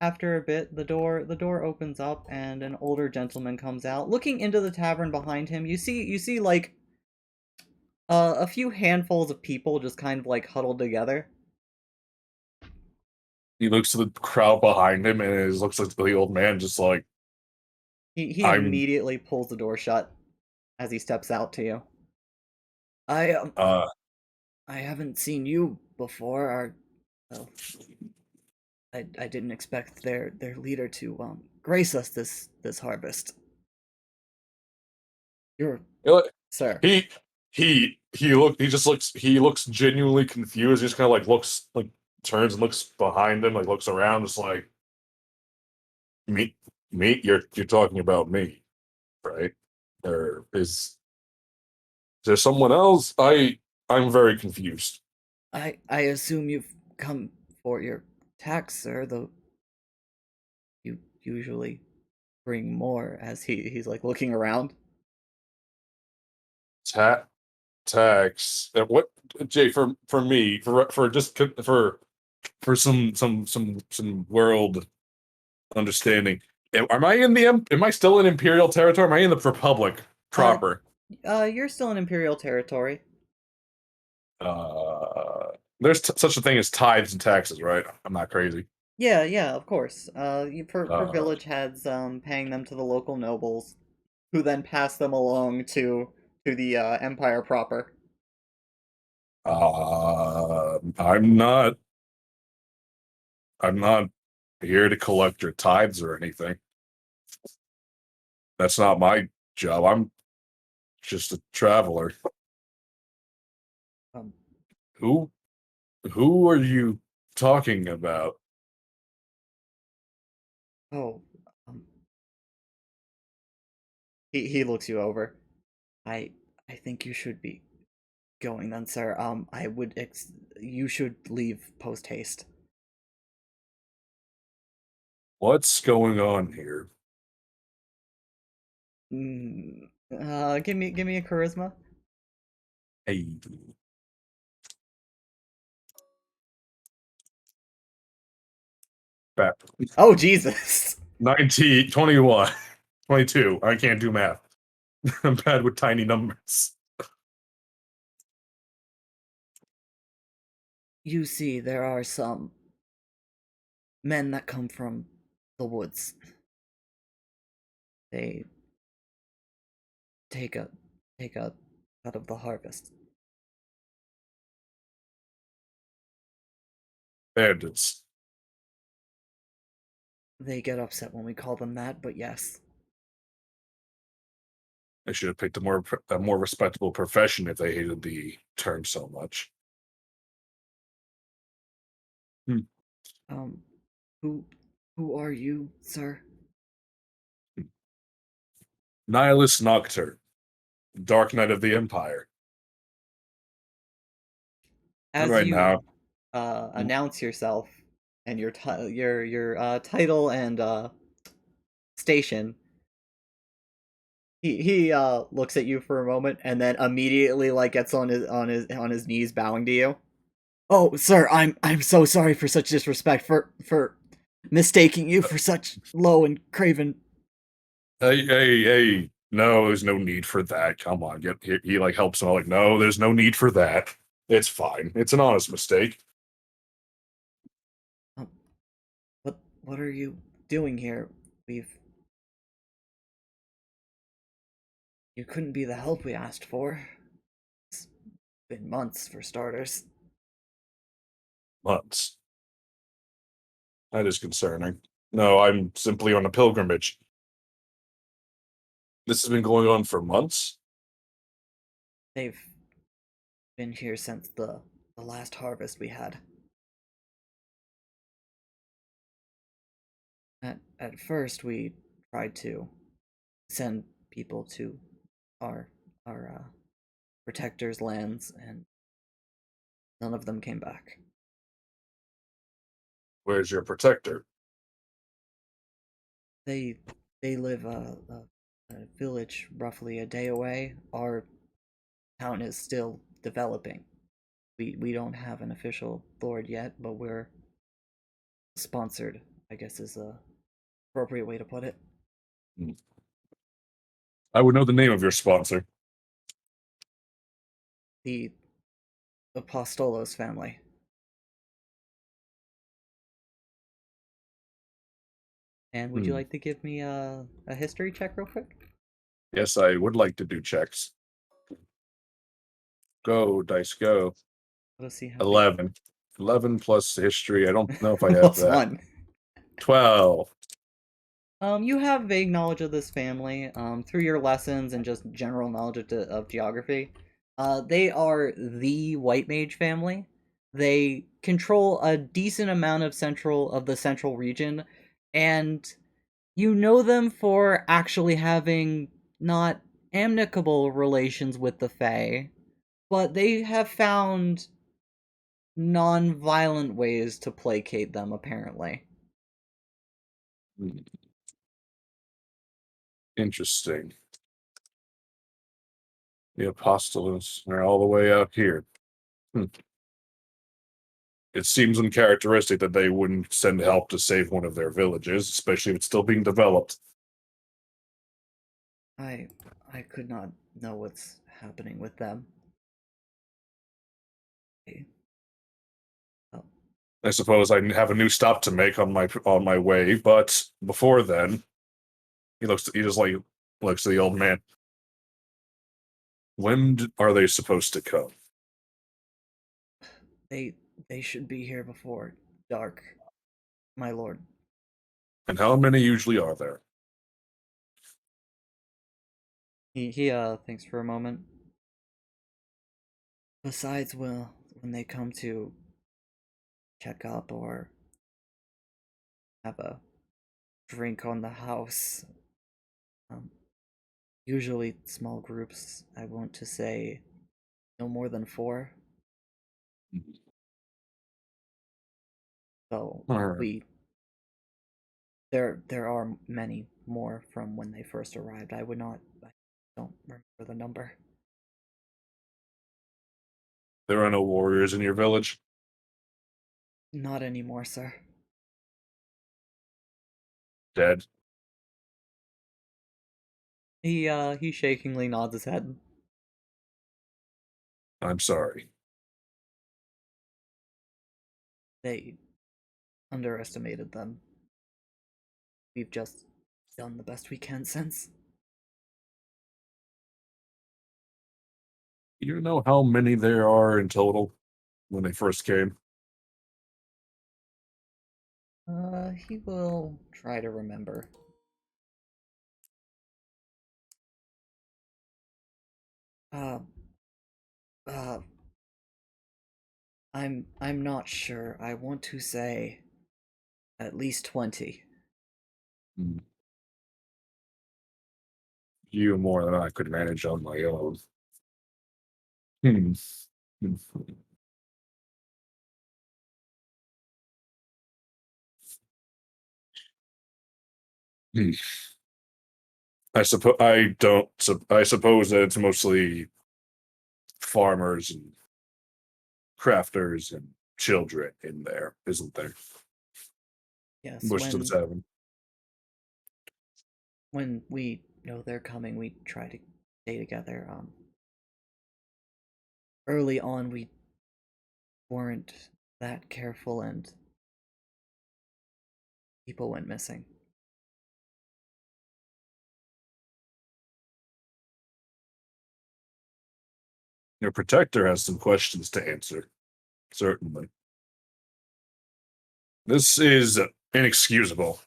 after a bit, the door opens up and an older gentleman comes out. Looking into the tavern behind him, you see like a few handfuls of people just kind of like huddled together. He looks to the crowd behind him and it looks like the old man just like, He I'm, immediately pulls the door shut as he steps out to you. I uh, I haven't seen you before. Well, I didn't expect their leader to grace us this harvest. You're sir. he, he looks genuinely confused. He just kind of like looks, like, turns and looks behind him, like looks around, just like, me, you're talking about me, right? Or is there someone else? I'm very confused. I assume you've come for your tax, sir, though you usually bring more as he's like looking around. Ta tax. What, Jay? For me, for just for some world understanding. Am I in the am I still in Imperial territory? Am I in the Republic Uh proper? you're still in Imperial territory. There's such a thing as tithes and taxes, right? I'm not crazy. Yeah, of course. For Uh, village heads, paying them to the local nobles, who then pass them along to the empire proper. I'm not. I'm not here to collect your tithes or anything. That's not my job. I'm just a traveler. Um, Who who are you talking about? oh, um, he looks you over. I I think you should be going then, sir. You should leave post haste. What's going on here? Give me a charisma. Hey, bat. Oh Jesus! 19, 21, 22. I can't do math. I'm bad with tiny numbers. You see, there are some men that come from the woods. They take a take a cut of the harvest. Bandits. They get upset when we call them that, but yes. They should have picked a more respectable profession if they hated the term so much. Hmm. Um, who who are you, sir? Nihilus Noctur, Dark Knight of the Empire. As Right you now, announce yourself and your title and station, he looks at you for a moment and then immediately like gets on his knees bowing to you. Oh, sir, I'm so sorry for such disrespect, for mistaking you for such low and craven. hey, no, there's no need for that. Come on, he like helps him. Like, no, there's no need for that. It's fine. It's an honest mistake. Um, what are you doing here? We've You couldn't be the help we asked for. It's been months, for starters. Months. That is concerning. No, I'm simply on a pilgrimage. This has been going on for months? They've been here since the last harvest we had. At first, we tried to send people to our protectors' lands, and none of them came back. Where's your protector? They live a village roughly a day away. Our town is still developing. We don't have an official lord yet, but we're sponsored, I guess is a appropriate way to put it. I would know the name of your sponsor. The Apostolos family. And would you like to give me a history check real quick? Yes, I would like to do checks. Go, dice, go. Let's see how 11. 11 plus history. I don't know if I have Plus that. 1. 12. You have vague knowledge of this family, through your lessons and just general knowledge of geography. They are the White Mage family. They control a decent amount of the central region, and you know them for actually having not amicable relations with the Fae, but they have found non-violent ways to placate them, apparently. Interesting. The Apostolos are all the way out here. It seems uncharacteristic that they wouldn't send help to save one of their villages, especially if it's still being developed. I could not know what's happening with them. Oh, I suppose I have a new stop to make on my way, but before then, he just like looks to the old man. When are they supposed to come? they should be here before dark, my lord. And how many usually are there? He thinks for a moment. Besides, well, when they come to check up or have a drink on the house, um, usually small groups. I want to say no more than 4. So Alright. there are many more from when they first arrived. I don't remember the number. There are no warriors in your village? Not anymore, sir. Dead? He shakingly nods his head. I'm sorry. They underestimated them. We've just done the best we can since. Do you know how many there are in total when they first came? He will try to remember. Uh, uh, I'm not sure. I want to say at least 20. You more than I could manage on my own. Hmm. Hmm. I suppose I don't. I suppose that it's mostly farmers and crafters and children in there, isn't there? Yes, Most of the time. when we know they're coming, we try to stay together. Early on, we weren't that careful, and people went missing. Your protector has some questions to answer. Certainly. This is inexcusable.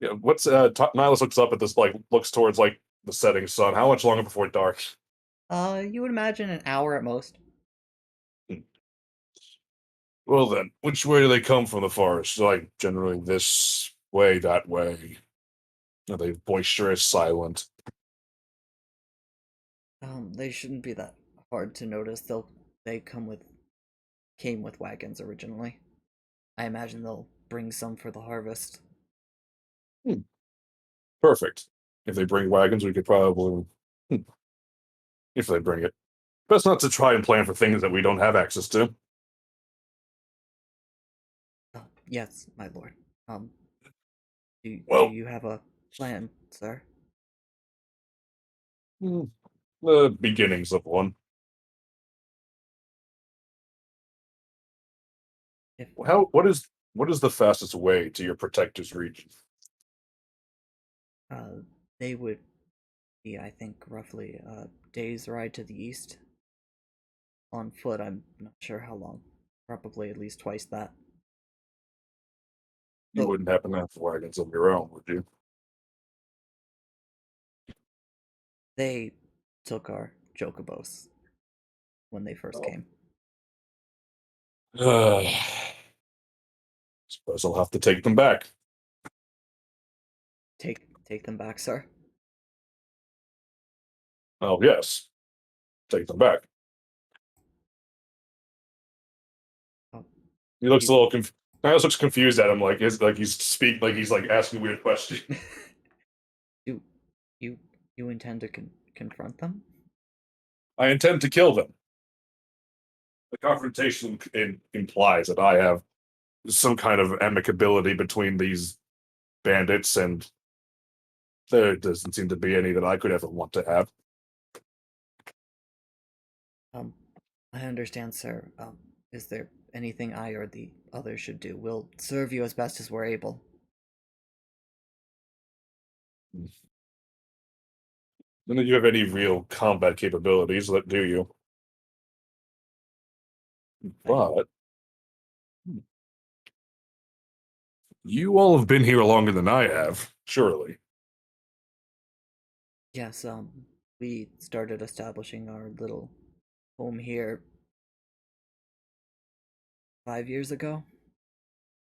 Yeah, what's Nihilus looks up at this, like looks towards like the setting sun. How much longer before dark? You would imagine an hour at most. Well then, which way do they come from the forest? Like generally this way, that way. Are they boisterous, silent? They shouldn't be that hard to notice. They came with wagons originally. I imagine they'll bring some for the harvest. Perfect. If they bring wagons, we could probably if they bring it. Best not to try and plan for things that we don't have access to. Yes, my lord. Do Well- you have a plan, sir? The beginnings of one. If What is the fastest way to your protector's region? they would be, I think, roughly a day's ride to the east. On foot, I'm not sure how long. Probably at least twice that. You Oh. wouldn't happen to have wagons of your own, would you? They took our chocobos when they first came. Suppose I'll have to take them back. Take them back, sir. Oh yes, take them back. Oh, He looks a you- little confused. Niles looks confused at him, like he's like asking a weird question. Do you intend to confront them? I intend to kill them. The confrontation implies that I have some kind of amicability between these bandits, and there doesn't seem to be any that I could ever want to have. I understand, sir. Is there anything I or the others should do? We'll serve you as best as we're able. None of you have any real combat capabilities, do you? But you all have been here longer than I have, surely. Yes, we started establishing our little home here 5 years ago.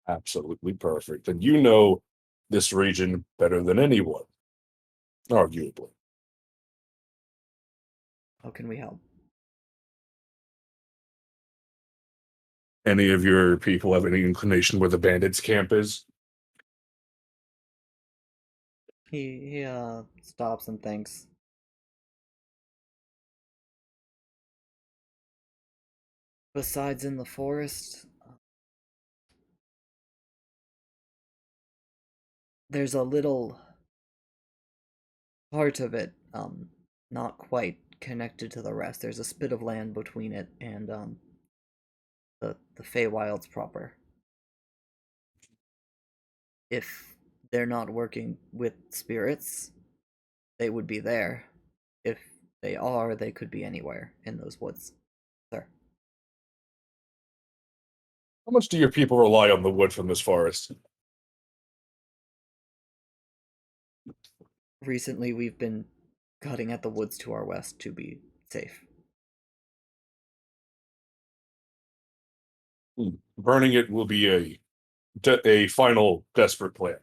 Absolutely perfect. And you know this region better than anyone, arguably. How can we help? Any of your people have any inclination where the bandits' camp is? He stops and thinks. Besides in the forest, there's a little part of it, not quite connected to the rest. There's a spit of land between it and the Feywilds proper. If they're not working with spirits, they would be there. If they are, they could be anywhere in those woods, sir. How much do your people rely on the wood from this forest? Recently, we've been cutting at the woods to our west to be safe. Burning it will be a final desperate plan.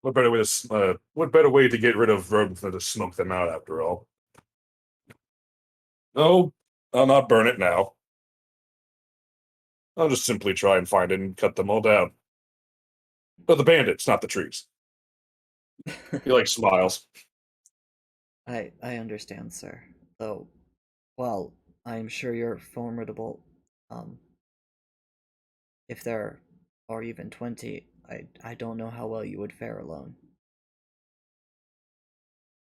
What better way to get rid of rodents than to smoke them out? After all, no, I'll not burn it now. I'll just simply try and find it and cut them all down. But the bandits, not the trees. He like smiles. I understand, sir. Though, well, I'm sure you're formidable. If there are even 20, I don't know how well you would fare alone.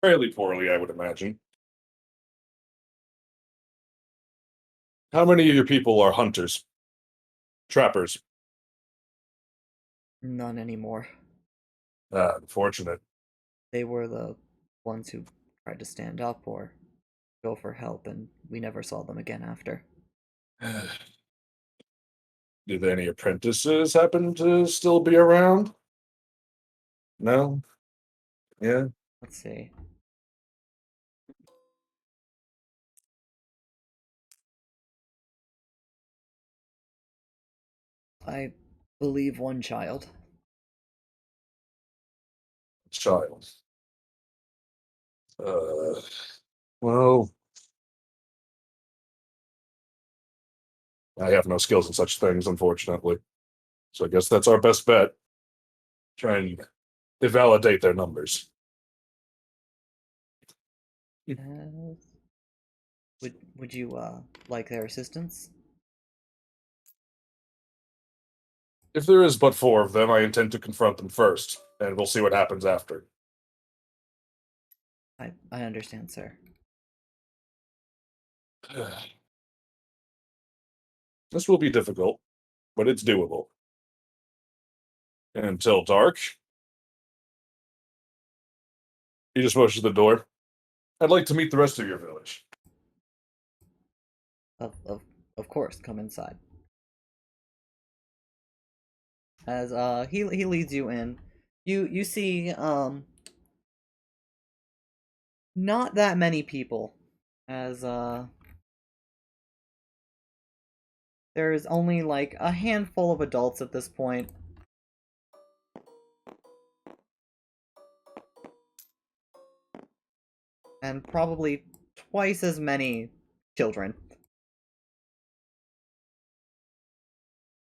Fairly poorly, I would imagine. How many of your people are hunters? Trappers? None anymore. Unfortunate. They were the ones who tried to stand up or go for help, and we never saw them again after. Did any apprentices happen to still be around? No? Yeah? Let's see. I believe one child. Child. Uh, well, I have no skills in such things, unfortunately. So I guess that's our best bet. Try and validate their numbers. Uh, would you like their assistance? If there is but 4 of them, I intend to confront them first, and we'll see what happens after. I understand, sir. This will be difficult, but it's doable. And until dark, he just motions to the door. I'd like to meet the rest of your village. Of course, come inside. As he leads you in, you see not that many people, as there's only like a handful of adults at this point. And probably twice as many children.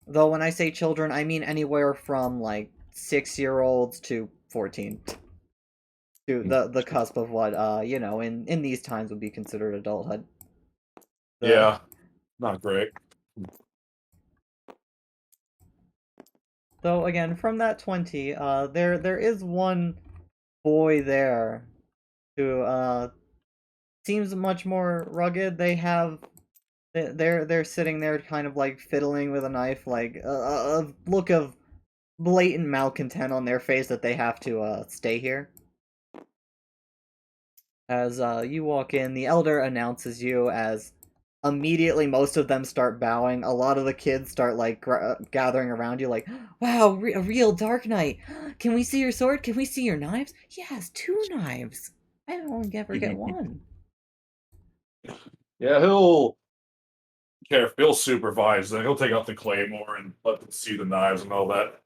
Though when I say children, I mean anywhere from like 6-year-olds to 14. To the cusp of what in these times would be considered adulthood. Yeah, not great. Though again, from that 20, there is one boy there who seems much more rugged. They're sitting there kind of like fiddling with a knife, like a look of blatant malcontent on their face that they have to stay here. As you walk in, the elder announces you as immediately most of them start bowing. A lot of the kids start like gathering around you like, wow, a real Dark Knight. Can we see your sword? Can we see your knives? Yes, 2 knives. I don't ever get one. Yeah, he'll supervise them. He'll take out the claymore and let them see the knives and all that.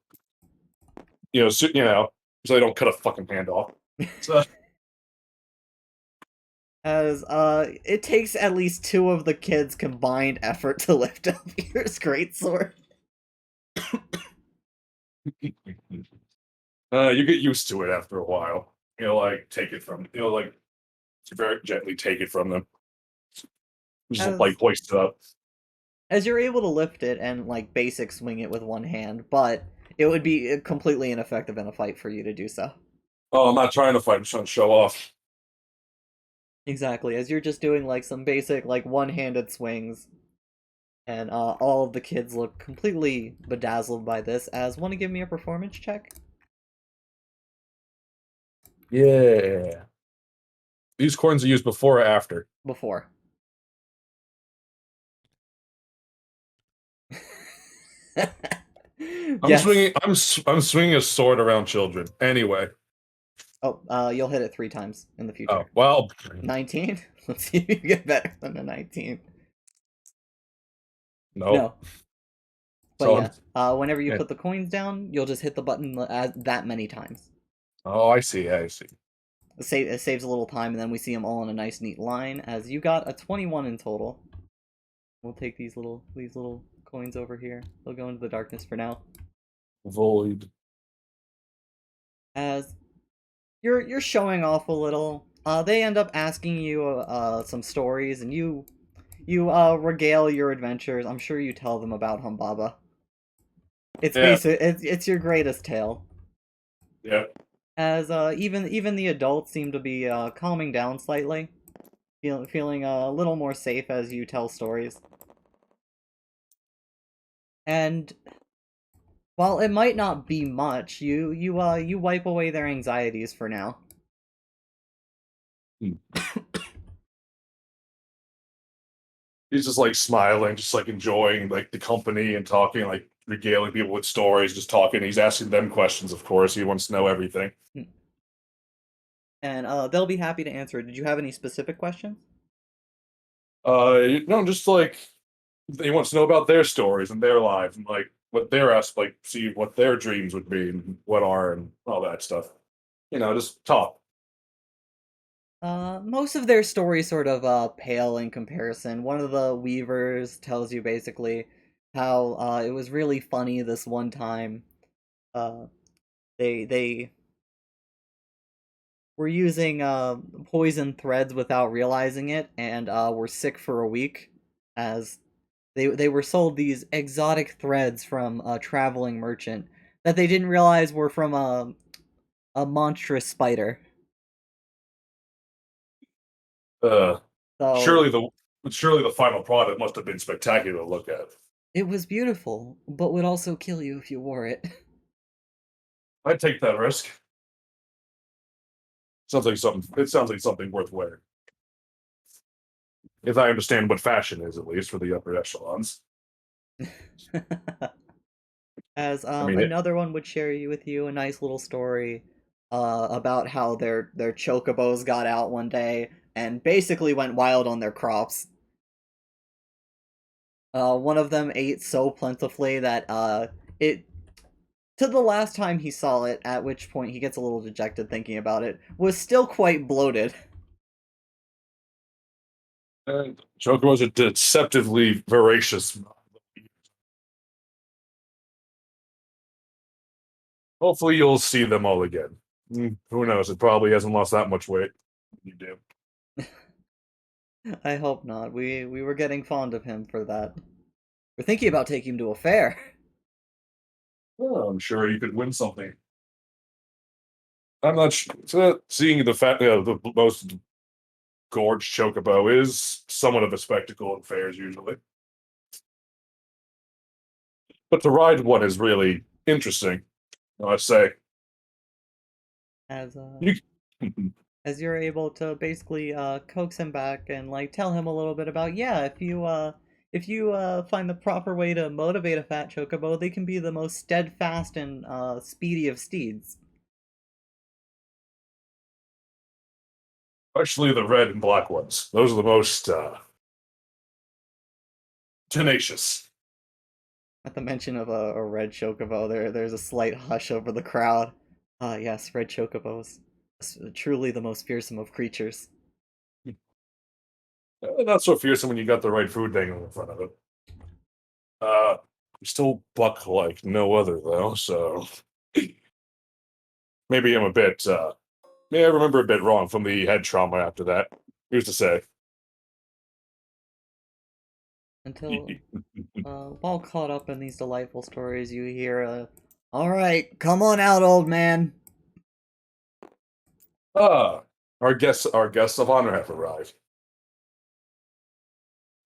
So they don't cut a fucking hand off. So, As it takes at least 2 of the kids' combined effort to lift up your greatsword. you get used to it after a while. Take it from very gently take it from them. Just As- hoist it up. As you're able to lift it and like basic swing it with one hand, but it would be completely ineffective in a fight for you to do so. Oh, I'm not trying to fight. I'm trying to show off. Exactly, as you're just doing like some basic like one-handed swings, and all of the kids look completely bedazzled by this. As want to give me a performance check? Yeah. These coins are used before or after? Before. I'm Yes. swinging. I'm swinging a sword around children. Anyway. Oh, you'll hit it 3 times in the future. Oh well. 19? Let's see if you get better than a 19. No. No. But So yeah, whenever you yeah. put the coins down, you'll just hit the button that many times. Oh, I see. I see. It saves a little time, and then we see them all in a nice, neat line. As you got a 21 in total. We'll take these little coins over here. They'll go into the darkness for now. Void. As you're showing off a little, they end up asking you some stories, and you regale your adventures. I'm sure you tell them about Humbaba. It's it's your greatest tale. Yeah. As even the adults seem to be calming down slightly, feeling a little more safe as you tell stories. And While it might not be much, you wipe away their anxieties for now. He's just like smiling, just like enjoying like the company and talking, like regaling people with stories, just talking. He's asking them questions, of course. He wants to know everything. And they'll be happy to answer. Did you have any specific questions? No, just like he wants to know about their stories and their lives and like what their like see what their dreams would be and what are and all that stuff. Just talk. Most of their stories sort of pale in comparison. One of the weavers tells you basically how it was really funny this one time. Uh, they were using poison threads without realizing it, and were sick for a week, as they were sold these exotic threads from a traveling merchant that they didn't realize were from a monstrous spider. Uh, So surely the final product must have been spectacular to look at. it was beautiful, but would also kill you if you wore it. I'd take that risk. Sounds like something. It sounds like something worth wearing. If I understand what fashion is, at least for the upper echelons. As I mean, another one would share with you a nice little story about how their chocobos got out one day and basically went wild on their crops. One of them ate so plentifully that it to the last time he saw it, at which point he gets a little dejected thinking about it, was still quite bloated. Chocobos are deceptively voracious. Hopefully, you'll see them all again. Who knows? It probably hasn't lost that much weight. You do. I hope not. We were getting fond of him for that. We're thinking about taking him to a fair. Well, I'm sure you could win something. I'm not seeing the fact the most gorged chocobo is somewhat of a spectacle at fairs usually, but to ride one is really interesting. I'd say. As You, as you're able to basically coax him back and like tell him a little bit about, yeah, if you find the proper way to motivate a fat chocobo, they can be the most steadfast and speedy of steeds. Especially the red and black ones. Those are the most tenacious. At the mention of a red chocobo, there's a slight hush over the crowd. Ah, yes, red chocobos, truly the most fearsome of creatures. Not so fearsome when you got the right food dangling in front of it. Still buck like no other though, so maybe I'm a bit maybe I remember a bit wrong from the head trauma after that. Who's to say? Until all caught up in these delightful stories, you hear, all right, come on out, old man. Ah, our guests of honor have arrived.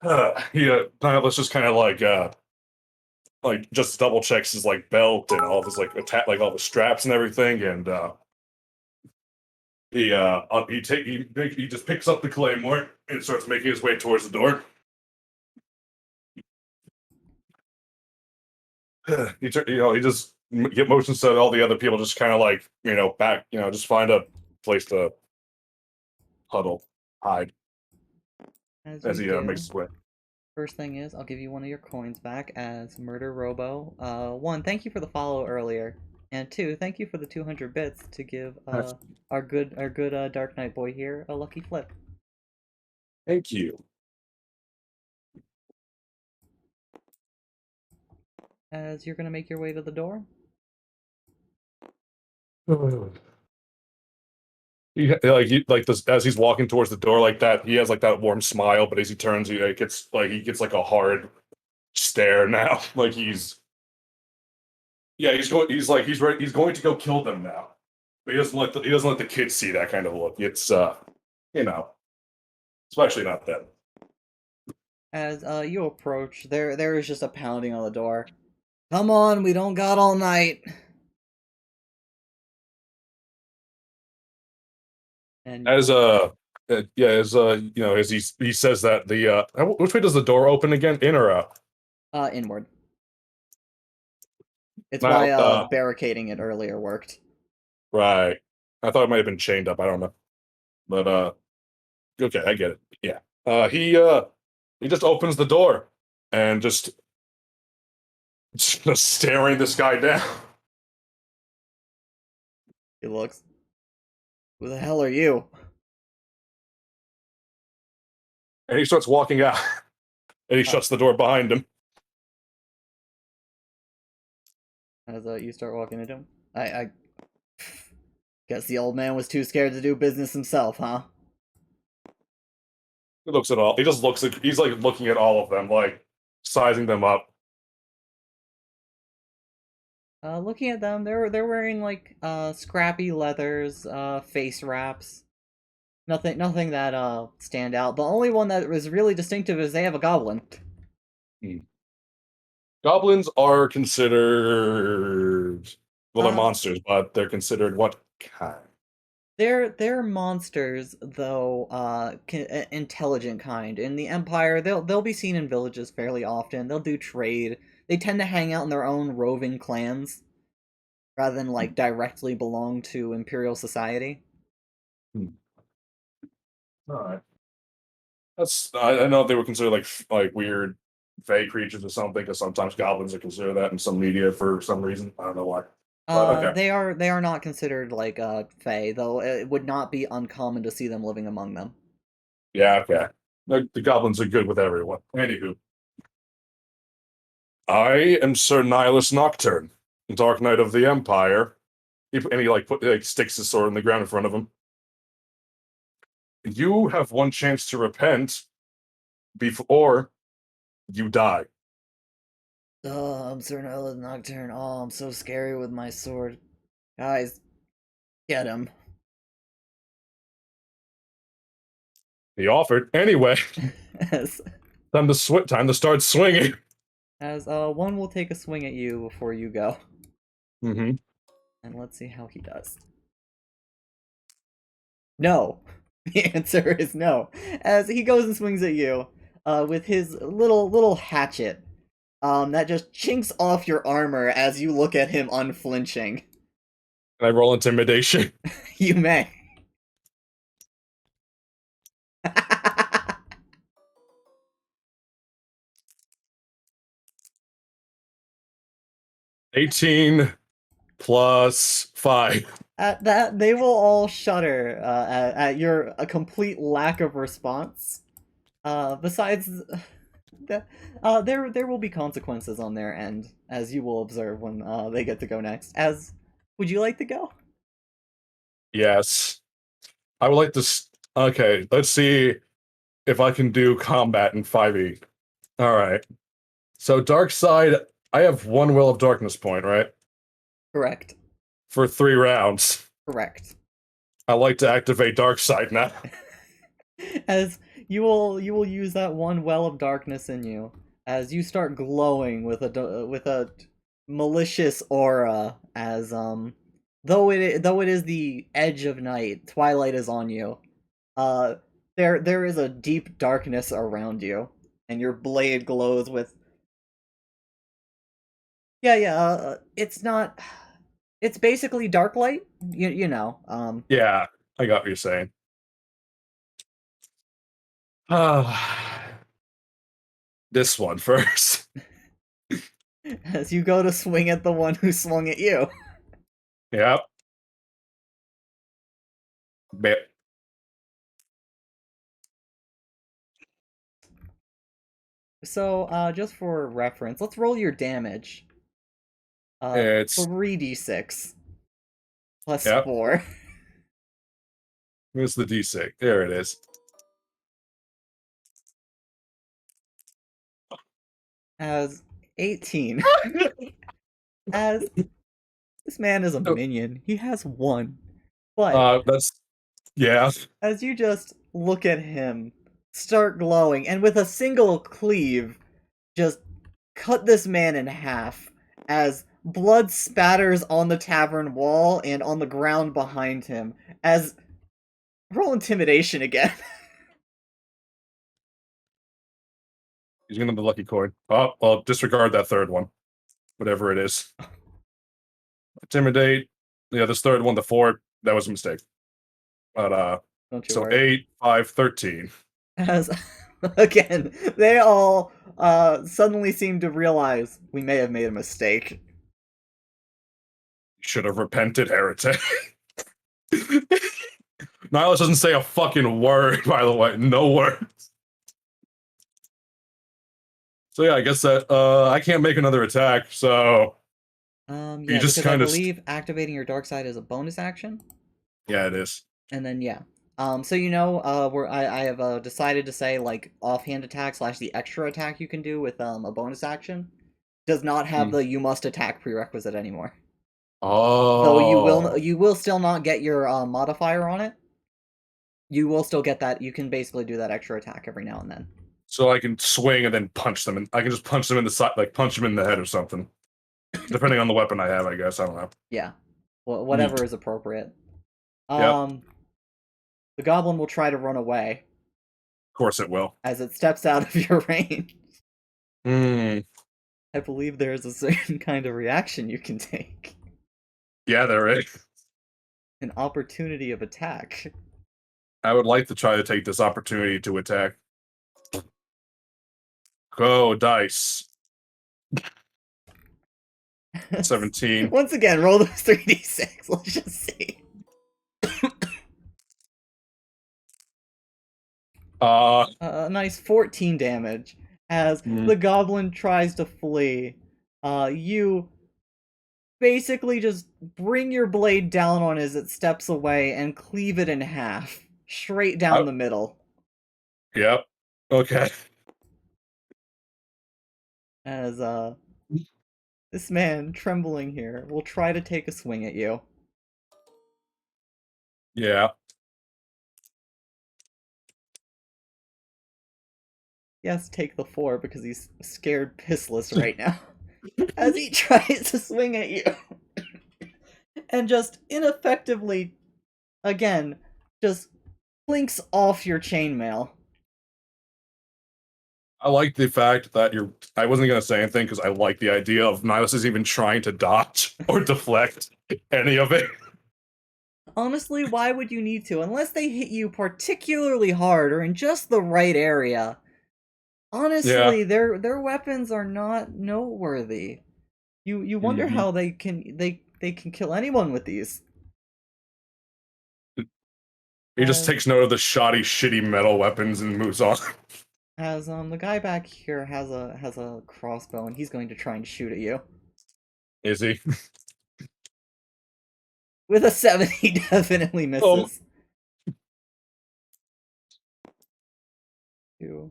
Nihilus just kind of like just double checks his like belt and all of his like like all the straps and everything, and he just picks up the claymore and starts making his way towards the door. He just get motions so all the other people just kind of like back just find a place to huddle, hide as you he do, makes his way. first thing is, I'll give you one of your coins back as Murder Robo. One, thank you for the follow earlier, and two, thank you for the 200 bits to give our good Dark Knight boy here a lucky flip. Thank you. As you're gonna make your way to the door. He this as he's walking towards the door like that. He has like that warm smile, but as he turns, he gets like a hard stare now. Like he's ready. He's going to go kill them now. But he doesn't let the kids see that kind of look. It's especially not them. As you approach, there is just a pounding on the door. Come on, we don't got all night. And As yeah, as you know, as he says that which way does the door open again? In or out? inward. It's Now, why barricading it earlier worked. right. I thought it might have been chained up. I don't know, but okay, I get it. Yeah. He just opens the door and just staring this guy down. He looks. Who the hell are you? And he starts walking out. And he shuts the door behind him. As you start walking into him, I guess the old man was too scared to do business himself, huh? He looks at all. He just looks at. He's like looking at all of them, like sizing them up. Looking at them, they're wearing like scrappy leathers, face wraps. Nothing that stand out. The only one that was really distinctive is they have a goblin. Goblins are considered they're Uh, monsters, but they're considered what kind? They're monsters, though intelligent kind. In the Empire, they'll be seen in villages fairly often. They'll do trade. They tend to hang out in their own roving clans, rather than like directly belong to Imperial society. All right. I know they were considered like weird fey creatures or something, because sometimes goblins are considered that in some media for some reason. I don't know why. But, okay. They are not considered like fey, though it would not be uncommon to see them living among them. Yeah, okay. The goblins are good with everyone. Anywho. I am Sir Nihilus Nocturne, Dark Knight of the Empire. And he sticks his sword in the ground in front of him. You have one chance to repent before you die. I'm Sir Nihilus Nocturne. Oh, I'm so scary with my sword. Guys, get him. He offered anyway. as Time to start swinging. as one will take a swing at you before you go. Mm-hmm. And let's see how he does. No. The answer is no. As he goes and swings at you, with his little hatchet, that just chinks off your armor as you look at him unflinching. And I roll intimidation. You may. 18 plus 5. At that, they will all shudder at your a complete lack of response. Besides, there will be consequences on their end, as you will observe when they get to go next. Would you like to go? Yes. I would like to. Okay, let's see if I can do combat in 5e. All right. So, Dark Side, I have one Will of Darkness point, right? Correct. For 3 rounds. Correct. I like to activate Dark Side now. As you will use that one well of darkness in you as you start glowing with a malicious aura. As though it is the edge of night, twilight is on you. There is a deep darkness around you, and your blade glows with. Yeah. It's not. It's basically dark light. You know. Yeah, I got what you're saying. This one first. As you go to swing at the one who swung at you. Yep. Bit. So, just for reference, let's roll your damage. It's 3d6 plus Yep. 4. Where's the d6? There it is. As 18. As this man is a minion. He has 1. But yeah. as you just look at him, start glowing, and with a single cleave, just cut this man in half, as blood spatters on the tavern wall and on the ground behind him. As roll intimidation again. He's gonna have the lucky coin. Oh, well, disregard that third one. Whatever it is. Intimidate. Yeah, this third one, the 4, that was a mistake. But Don't you so worry. 8, 5, 13. As again, they all suddenly seem to realize we may have made a mistake. Should have repented, heretic. Nihilus doesn't say a fucking word, by the way. No words. So yeah, I guess that I can't make another attack, so Yeah, You just because I kinda believe activating your dark side is a bonus action. yeah, it is. And then yeah. So you know, I have decided to say like offhand attack / the extra attack you can do with a bonus action does not have Hmm. the you must attack prerequisite anymore. Oh. Though you will still not get your modifier on it. You will still get that. You can basically do that extra attack every now and then. So I can swing and then punch them, and I can just punch them in the side, like punch them in the head or something. Depending on the weapon I have, I guess. I don't know. Yeah, whatever is appropriate. Yep. The goblin will try to run away Of course it will. as it steps out of your range. Hmm. I believe there is a certain kind of reaction you can take. Yeah, there is. An opportunity of attack. I would like to try to take this opportunity to attack. Go, dice. 17. Once again, roll those 3d6. Let's just see. A nice 14 damage as the goblin tries to flee. You basically just bring your blade down on as it steps away and cleave it in half, straight down the middle. Yep. Okay. As this man, trembling here, will try to take a swing at you. Yeah. Yes, take the 4 because he's scared pissless right now. As he tries to swing at you. And just ineffectively, again, just clinks off your chainmail. I like the fact that I wasn't going to say anything because I like the idea of Nihilus is even trying to dodge or deflect any of it. Honestly, why would you need to? Unless they hit you particularly hard or in just the right area. Honestly, their weapons are not noteworthy. You wonder how they can kill anyone with these. He just takes note of the shoddy, shitty metal weapons and moves on. As the guy back here has a crossbow and he's going to try and shoot at you. Is he? With a 7, he definitely misses. 2,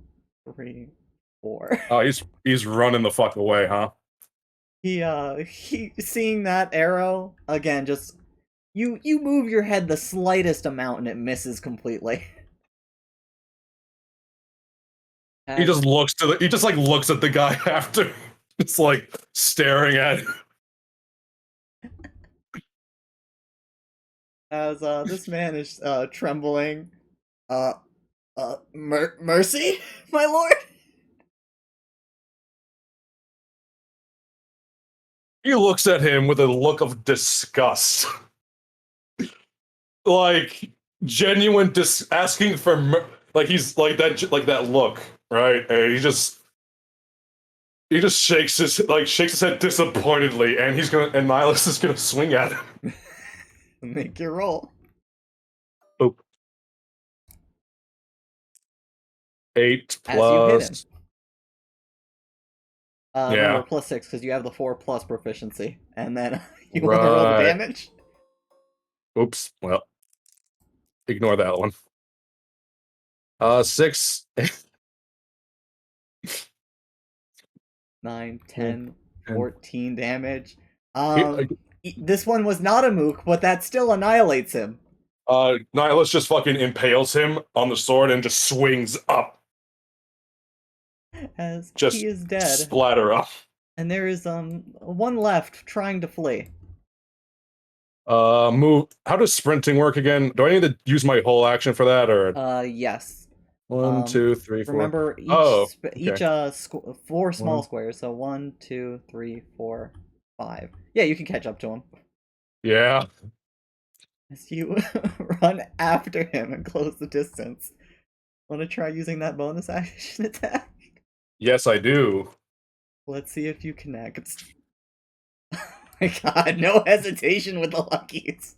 3, 4. Oh, he's running the fuck away, huh? He seeing that arrow again, just you move your head the slightest amount and it misses completely. He just looks at the guy after, just like staring at him. As this man is trembling. Mercy, my lord. He looks at him with a look of disgust. Like genuine asking for like he's like that look, right? And he just shakes his head disappointedly, and Nihilus is gonna swing at him. Make your roll. Boop. 8 As you hit him. plus. Remember, +6 because you have the 4 plus proficiency, and then you want to roll the damage. Oops. Well, ignore that one. 6. 9, 10, 14 damage. This one was not a mook, but that still annihilates him. Nihilus just fucking impales him on the sword and just swings up. As Just he is dead. splatter up. And there is one left trying to flee. Move. How does sprinting work again? Do I need to use my whole action for that, or Yes. 1, 2, 3, 4? Remember Oh, each okay. four small One. squares. So 1, 2, 3, 4, 5. Yeah, you can catch up to him Yeah. as you run after him and close the distance. Want to try using that bonus action attack? Yes, I do. Let's see if you connect. Oh my god, no hesitation with the luckies.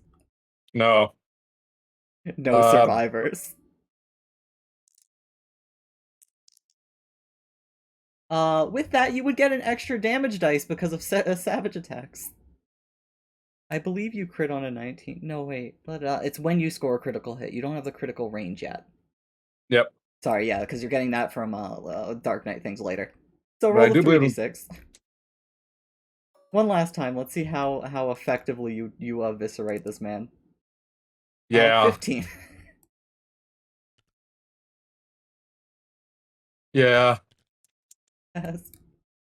No. No Uh, survivors. With that, you would get an extra damage dice because of savage attacks. I believe you crit on a 19. No, wait. But it's when you score a critical hit. You don't have the critical range yet. Yep. Sorry, yeah, because you're getting that from Dark Knight things later. So But I roll the do believe 3d6. One last time. Let's see how effectively you eviscerate this man. Yeah. 15. Yeah. As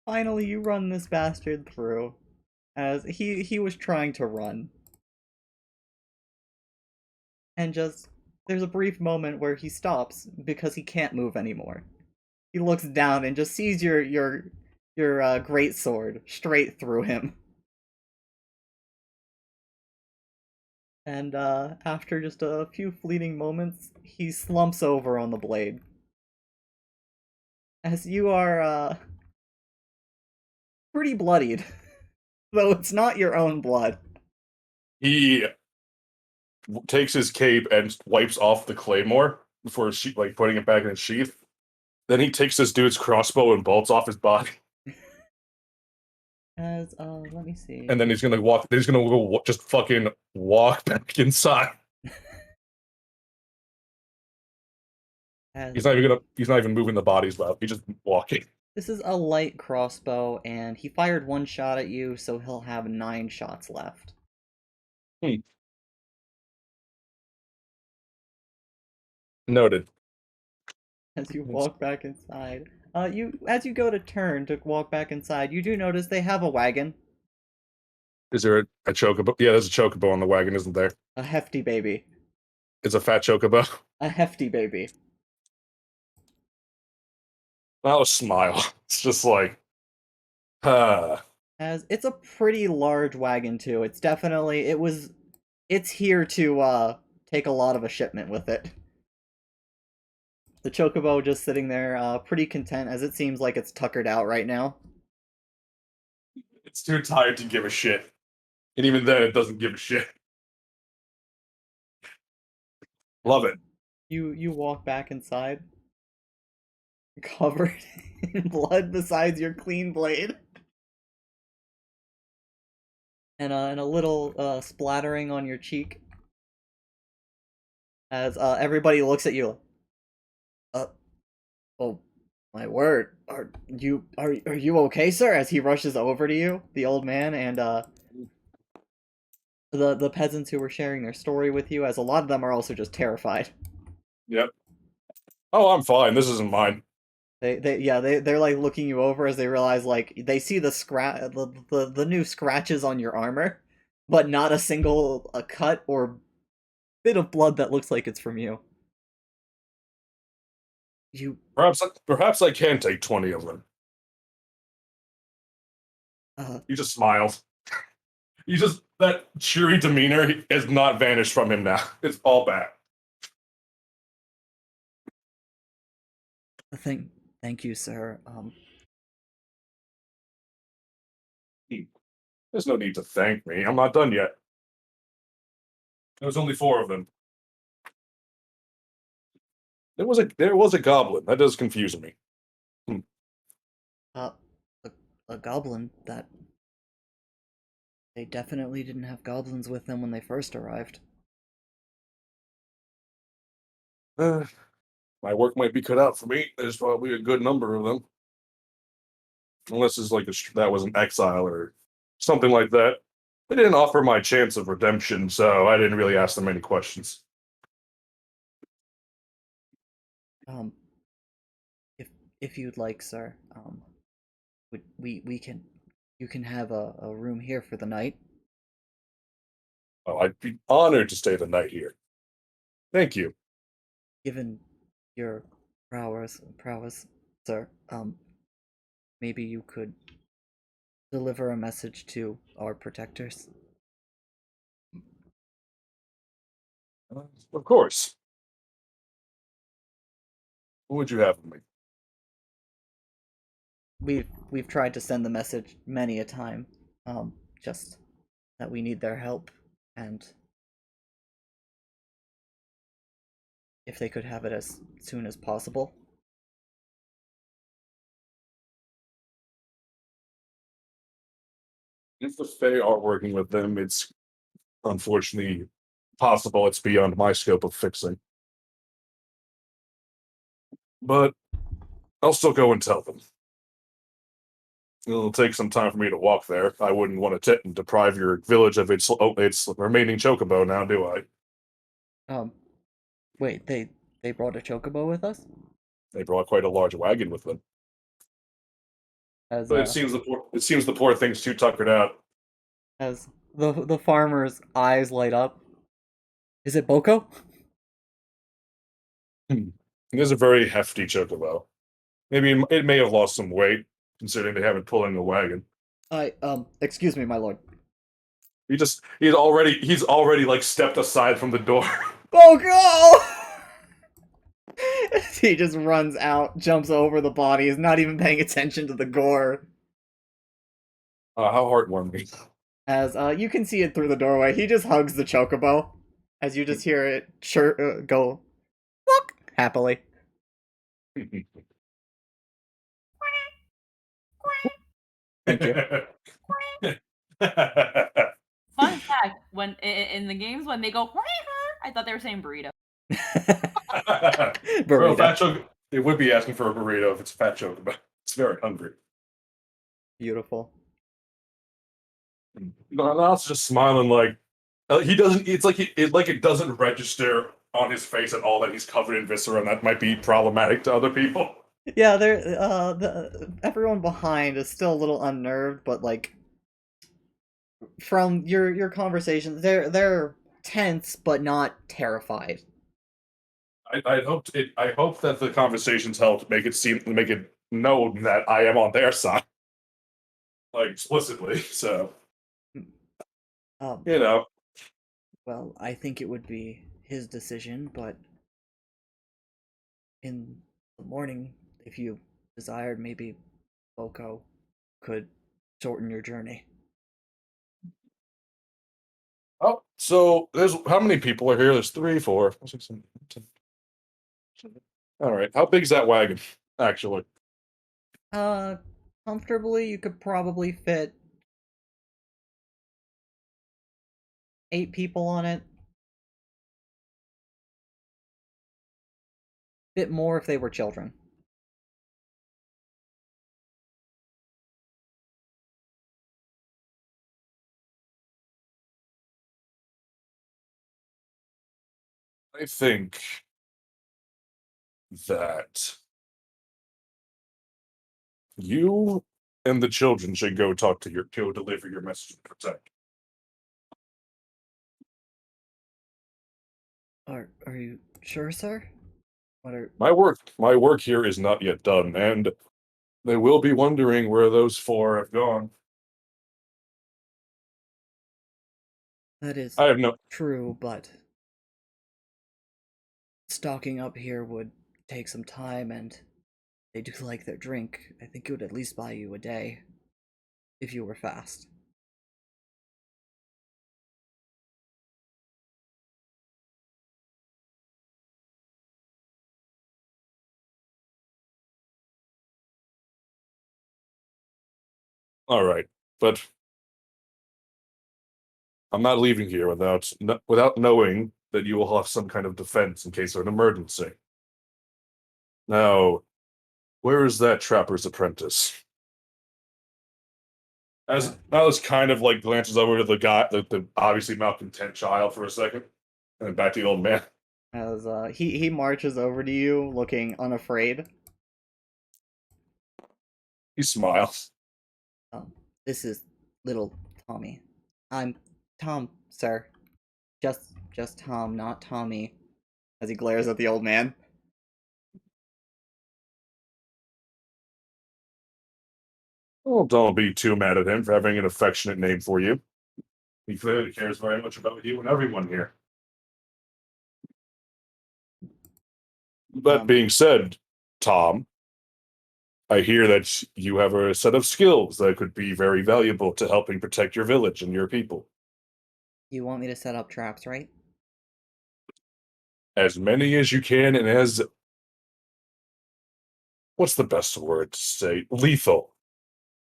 finally you run this bastard through, as he was trying to run, and just there's a brief moment where he stops because he can't move anymore. He looks down and just sees your great sword straight through him. And after just a few fleeting moments, he slumps over on the blade. As you are pretty bloodied, though it's not your own blood. He takes his cape and wipes off the claymore before like putting it back in its sheath. Then he takes this dude's crossbow and bolts off his body. As let me see. And then he's gonna walk. He's gonna go just fucking walk back inside. As He's not even gonna. He's not even moving the bodies well. He's just walking. this is a light crossbow, and he fired one shot at you, so he'll have 9 shots left. Noted. As you walk back inside, as you go to turn to walk back inside, you do notice they have a wagon, Is there a chocobo? Yeah, there's a chocobo on the wagon, isn't there? a hefty baby, It's a fat chocobo. a hefty baby. Not a smile. It's just like, ah. As it's a pretty large wagon too. It's here to take a lot of a shipment with it. The chocobo just sitting there, pretty content, as it seems like it's tuckered out right now. It's too tired to give a shit. And even then, it doesn't give a shit. Love it. You walk back inside, covered in blood besides your clean blade. And a little splattering on your cheek. As everybody looks at you. Oh my word. Are you okay, sir? As he rushes over to you, the old man, and the peasants who were sharing their story with you, as a lot of them are also just terrified. Yep. Oh, I'm fine. This isn't mine. They're like looking you over as they realize, like, they see the new scratches on your armor, but not a single cut or bit of blood that looks like it's from you. You Perhaps I can take 20 of them. He just smiled. That cheery demeanor has not vanished from him now. It's all back. thank you, sir. There's no need to thank me. I'm not done yet. There was only 4 of them. There was a goblin. That does confuse me. A, a goblin that they definitely didn't have goblins with them when they first arrived. My work might be cut out for me. There's probably a good number of them. Unless it's like that was an exile or something like that. They didn't offer my chance of redemption, so I didn't really ask them any questions. If you'd like, sir, we you can have a room here for the night. Oh, I'd be honored to stay the night here. Thank you. Given your prowess, sir, maybe you could deliver a message to our protectors. Of course. What would you have of me? We've tried to send the message many a time, just that we need their help, and if they could have it as soon as possible. If the Fae are working with them, it's unfortunately possible it's beyond my scope of fixing. But I'll still go and tell them. It'll take some time for me to walk there. I wouldn't want to deprive your village of its remaining chocobo now, do I? Wait, they brought a chocobo with us? They brought quite a large wagon with them. As But it seems the poor thing's too tuckered out. as the farmer's eyes light up. Is it Boko? It is a very hefty chocobo. Maybe it may have lost some weight, considering they haven't pulling a wagon. Excuse me, my lord. He's already like stepped aside from the door. Boko! He just runs out, jumps over the body, is not even paying attention to the gore. How heartwarming. As you can see it through the doorway, he just hugs the chocobo. As you just hear it go, walk happily. Thank you. Fun fact: when in the games when they go, I thought they were saying burrito. Well, Burrito. Fat Chocobo, it would be asking for a burrito if it's Fat Chocobo. It's very hungry. Beautiful. Nal's just smiling like he doesn't. It's like it doesn't register on his face at all that he's covered in viscera, and that might be problematic to other people. Yeah, everyone behind is still a little unnerved, but like from your conversations, they're tense but not terrified. I hope that the conversations helped make it known that I am on their side, like explicitly. So Um, you know, well, I think it would be his decision, but in the morning, if you desired, maybe Boko could shorten your journey. oh, so there's how many people are here? There's 3, 4, 5, 6, 7, 8, 10. All right, how big is that wagon? Actually, Comfortably, you could probably fit 8 people on it. Bit more if they were children. I think that you and the children should go deliver your message and protect. Are you sure, sir? What are My work here is not yet done, and they will be wondering where those 4 have gone. that is I have no. true, but stocking up here would take some time, and they do like their drink. I think it would at least buy you a day if you were fast. All right, but I'm not leaving here without knowing that you will have some kind of defense in case of an emergency. Now, where is that trapper's apprentice? As Alice kind of like glances over to the guy, the obviously malcontent child for a second, and then back to the old man. As he marches over to you, looking unafraid. He smiles. This is little Tommy. I'm Tom, sir. Just Tom, not Tommy. As he glares at the old man. Well, don't be too mad at him for having an affectionate name for you. He clearly cares very much about you and everyone here. That being said, Tom, I hear that you have a set of skills that could be very valuable to helping protect your village and your people. You want me to set up traps, right? As many as you can and as what's the best word to say? Lethal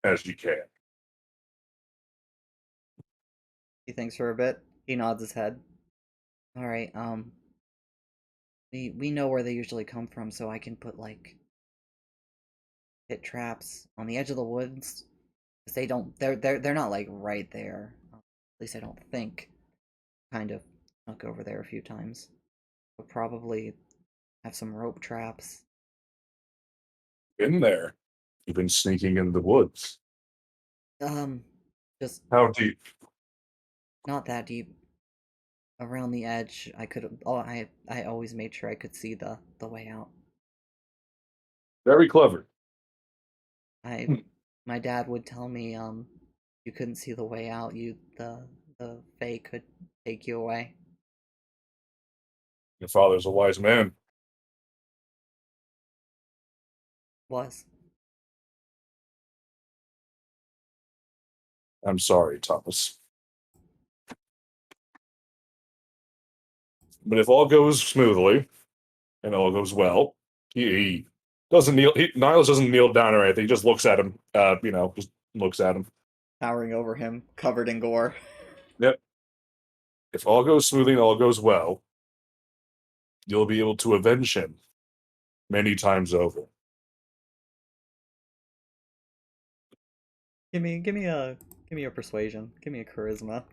as you can. He thinks for a bit. He nods his head. Alright, we know where they usually come from, so I can put like pit traps on the edge of the woods. 'Cause they're not like right there. At least I don't think. Kind of snuck over there a few times. But probably have some rope traps. In there. You've been sneaking in the woods. Just How deep? not that deep. Around the edge, I could. Oh, I always made sure I could see the way out. Very clever. Hmm. My dad would tell me, you couldn't see the way out. The Fae could take you away. Your father's a wise man. Was. I'm sorry, Thomas. But if all goes smoothly and all goes well, he doesn't kneel. Niles doesn't kneel down or anything. He just looks at him. Just looks at him. Towering over him, covered in gore. Yep. If all goes smoothly and all goes well, you'll be able to avenge him many times over. Give me a persuasion. Give me a charisma.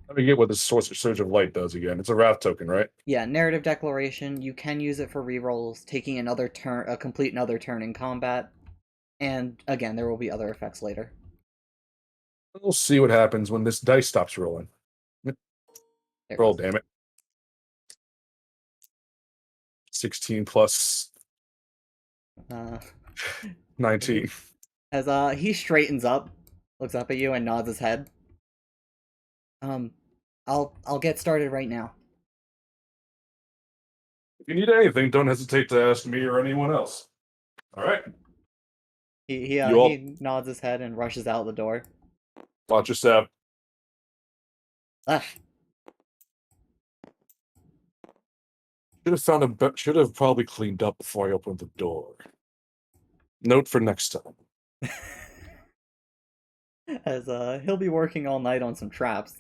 Let me get what the Surge of Light does again. It's a wrath token, right? Yeah, narrative declaration. You can use it for rerolls, taking another turn, complete another turn in combat, and again, there will be other effects later. We'll see what happens when this dice stops rolling. There Roll, goes. damn it. 16 plus Uh, 19. as he straightens up, looks up at you, and nods his head. I'll get started right now. If you need anything, don't hesitate to ask me or anyone else. All right? He nods his head and rushes out the door. Watch your step. Ah, Should have probably cleaned up before I opened the door. Note for next time. as he'll be working all night on some traps.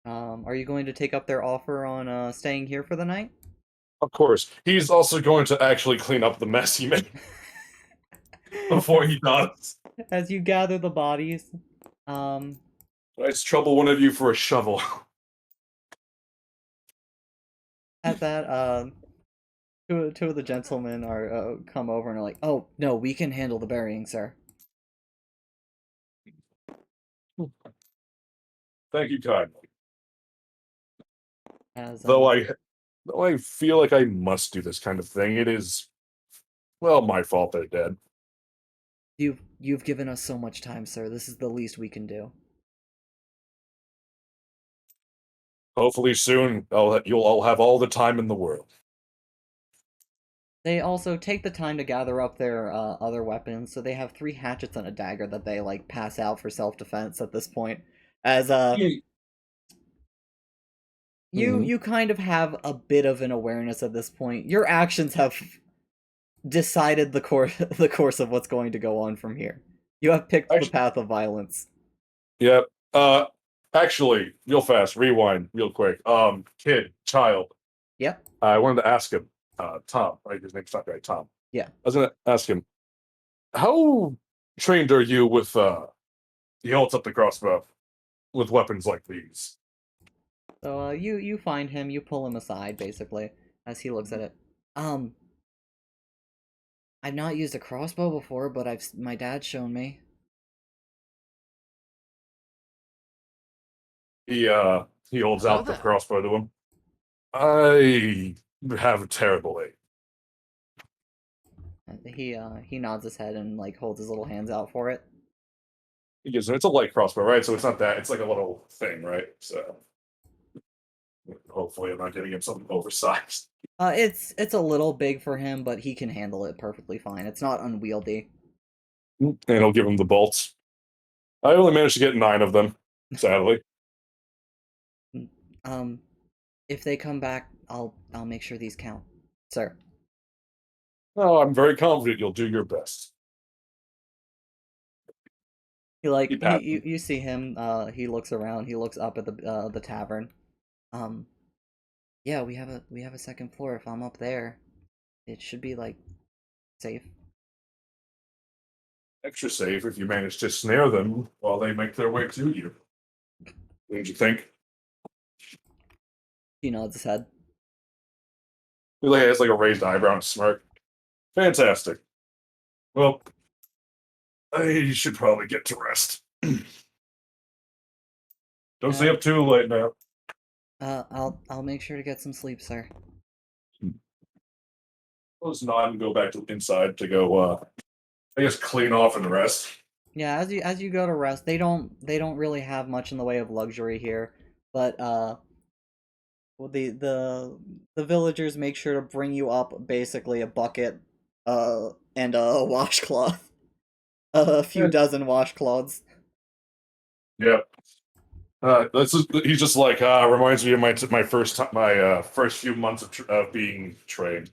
Are you going to take up their offer on staying here for the night? Of course. He's also going to actually clean up the mess he made before he does. As you gather the bodies, Let's trouble one of you for a shovel. at that, two of the gentlemen are come over and are like, "Oh no, we can handle the burying, sir." Thank you kindly. As Though I feel like I must do this kind of thing, it is, well, my fault they're dead. you've given us so much time, sir. This is the least we can do. Hopefully soon you'll all have all the time in the world. They also take the time to gather up their other weapons, so they have 3 hatchets and a dagger that they like pass out for self-defense at this point. As you kind of have a bit of an awareness at this point. Your actions have decided the course of what's going to go on from here. You have picked the path of violence. Yep. Actually, real fast, rewind, real quick. Child. Yep. I wanted to ask him, Tom, right? His name's not right, Tom. Yeah. I was gonna ask him, how trained are you with he holds up the crossbow with weapons like these? So you find him, you pull him aside basically as he looks at it. I've not used a crossbow before, but my dad's shown me. He holds So out the then. crossbow to him. I have a terrible aim. He nods his head and like holds his little hands out for it. He gives him, it's a light crossbow, right? So it's not that. It's like a little thing, right? So hopefully, I'm not getting him something oversized. It's a little big for him, but he can handle it perfectly fine. It's not unwieldy. And he'll give him the bolts. I only managed to get 9 of them, sadly. If they come back, I'll make sure these count, sir. Oh, I'm very confident you'll do your best. He like Keep at you see him. He looks around. He looks up at the tavern. Yeah, we have a second floor. If I'm up there, it should be like safe. Extra safe if you manage to snare them while they make their way to you. Wouldn't you think? He nods his head. He has like a raised eyebrow and a smirk. Fantastic. Well, I should probably get to rest. Don't stay up too late now. I'll make sure to get some sleep, sir. Let's nod and go back to inside to go. I guess clean off and rest. Yeah, as you go to rest, they don't really have much in the way of luxury here, but well, the villagers make sure to bring you up basically a bucket, and a washcloth, a few Yeah. dozen washcloths. Yep. He's just like reminds me of my first time, my first few months of being trained,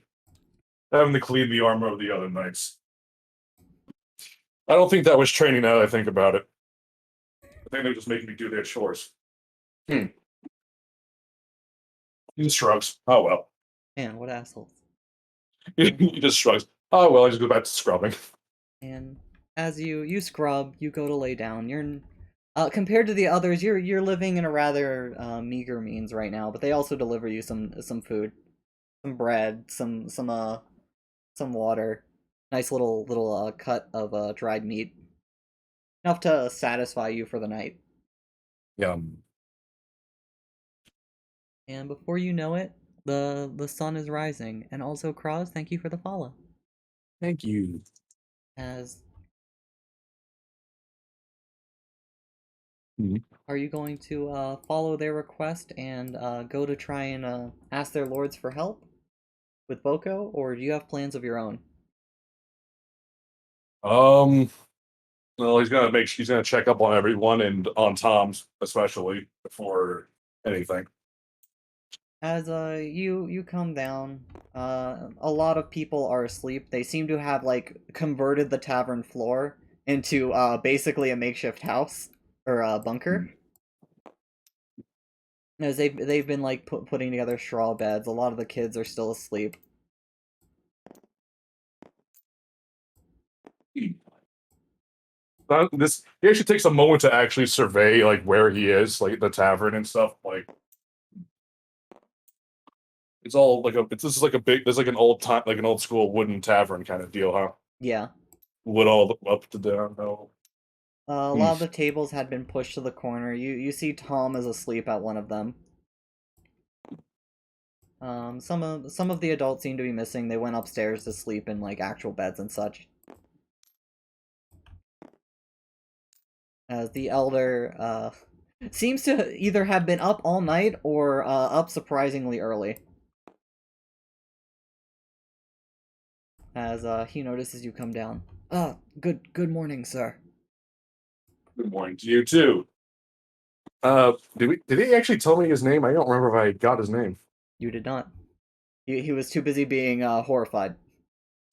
having to clean the armor of the other knights. I don't think that was training. Now that I think about it, I think they're just making me do their chores. He just shrugs. Oh well. Man, what assholes. He just shrugs. Oh well, I just go back to scrubbing. And as you scrub, you go to lay down. You're compared to the others, you're living in a rather meager means right now, but they also deliver you some food, some bread, some water, nice little cut of dried meat, enough to satisfy you for the night. Yum. And before you know it, the sun is rising. And also, Cross, thank you for the follow. Thank you. As Mhm. are you going to follow their request and go to try and ask their lords for help with Boko, or do you have plans of your own? Well, he's gonna check up on everyone and on Tom's especially before anything. As you come down, a lot of people are asleep. They seem to have like converted the tavern floor into basically a makeshift house or a bunker. As they've been like putting together straw beds. A lot of the kids are still asleep. He actually takes a moment to actually survey like where he is, like the tavern and stuff. Like it's all like this is like a big, there's like an old time, like an old school wooden tavern kind of deal, huh? Yeah. Wood all up to down. No. A lot of the tables had been pushed to the corner. You see Tom is asleep at one of them. Some of the adults seem to be missing. They went upstairs to sleep in like actual beds and such. As the elder seems to either have been up all night or up surprisingly early. As he notices you come down. Good morning, sir. Good morning to you too. Did he actually tell me his name? I don't remember if I got his name. You did not. He was too busy being horrified.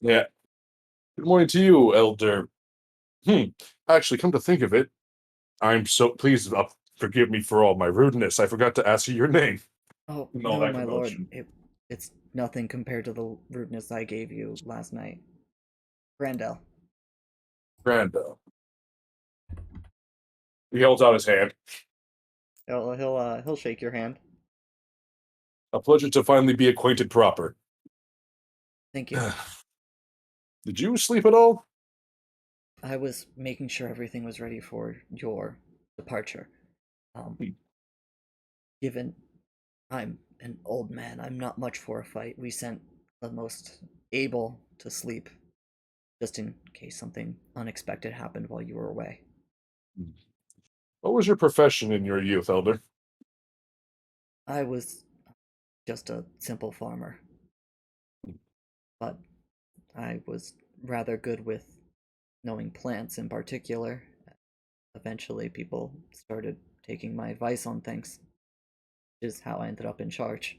Yeah. Good morning to you, Elder. Actually, come to think of it, I'm so pleased. Forgive me for all my rudeness. I forgot to ask you your name. Oh, And all no, that my lord. commotion. It's nothing compared to the rudeness I gave you last night. Grandel. Brando. He holds out his hand. He'll shake your hand. A pleasure to finally be acquainted proper. Thank you. Did you sleep at all? I was making sure everything was ready for your departure. Um, Hmm. Given I'm an old man, I'm not much for a fight. We sent the most able to sleep, just in case something unexpected happened while you were away. What was your profession in your youth, Elder? I was just a simple farmer, but I was rather good with knowing plants in particular. Eventually, people started taking my advice on things, which is how I ended up in charge.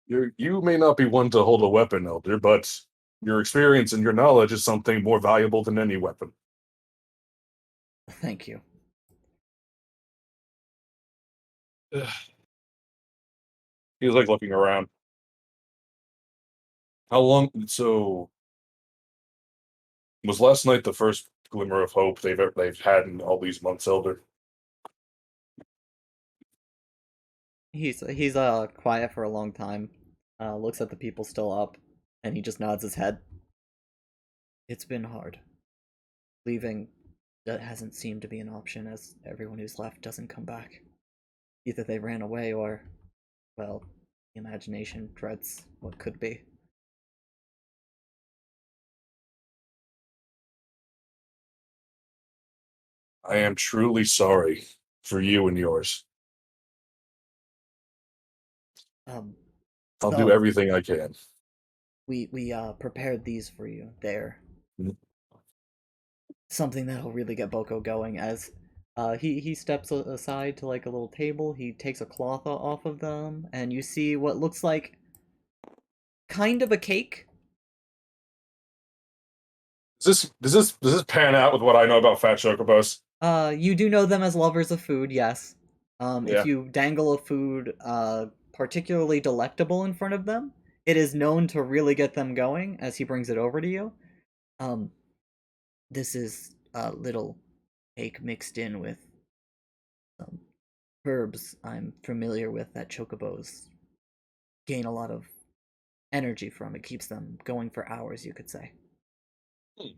You may not be one to hold a weapon, Elder, but your experience and your knowledge is something more valuable than any weapon. Thank you. He's like looking around. How long? So was last night the first glimmer of hope they've had in all these months, Elder? He's quiet for a long time. Looks at the people still up, and he just nods his head. It's been hard. Leaving that hasn't seemed to be an option, as everyone who's left doesn't come back. Either they ran away or, well, the imagination dreads what could be. I am truly sorry for you and yours. Um, I'll do so everything I can. we prepared these for you. They're Mm. something that'll really get Boko going. As he steps aside to like a little table, he takes a cloth off of them, and you see what looks like kind of a cake. Does this pan out with what I know about fat chocobos? You do know them as lovers of food, yes. If Yeah. you dangle a food, particularly delectable in front of them, it is known to really get them going as he brings it over to you. Um, this is a little cake mixed in with some herbs I'm familiar with that chocobos gain a lot of energy from. It keeps them going for hours, you could say. Hmm.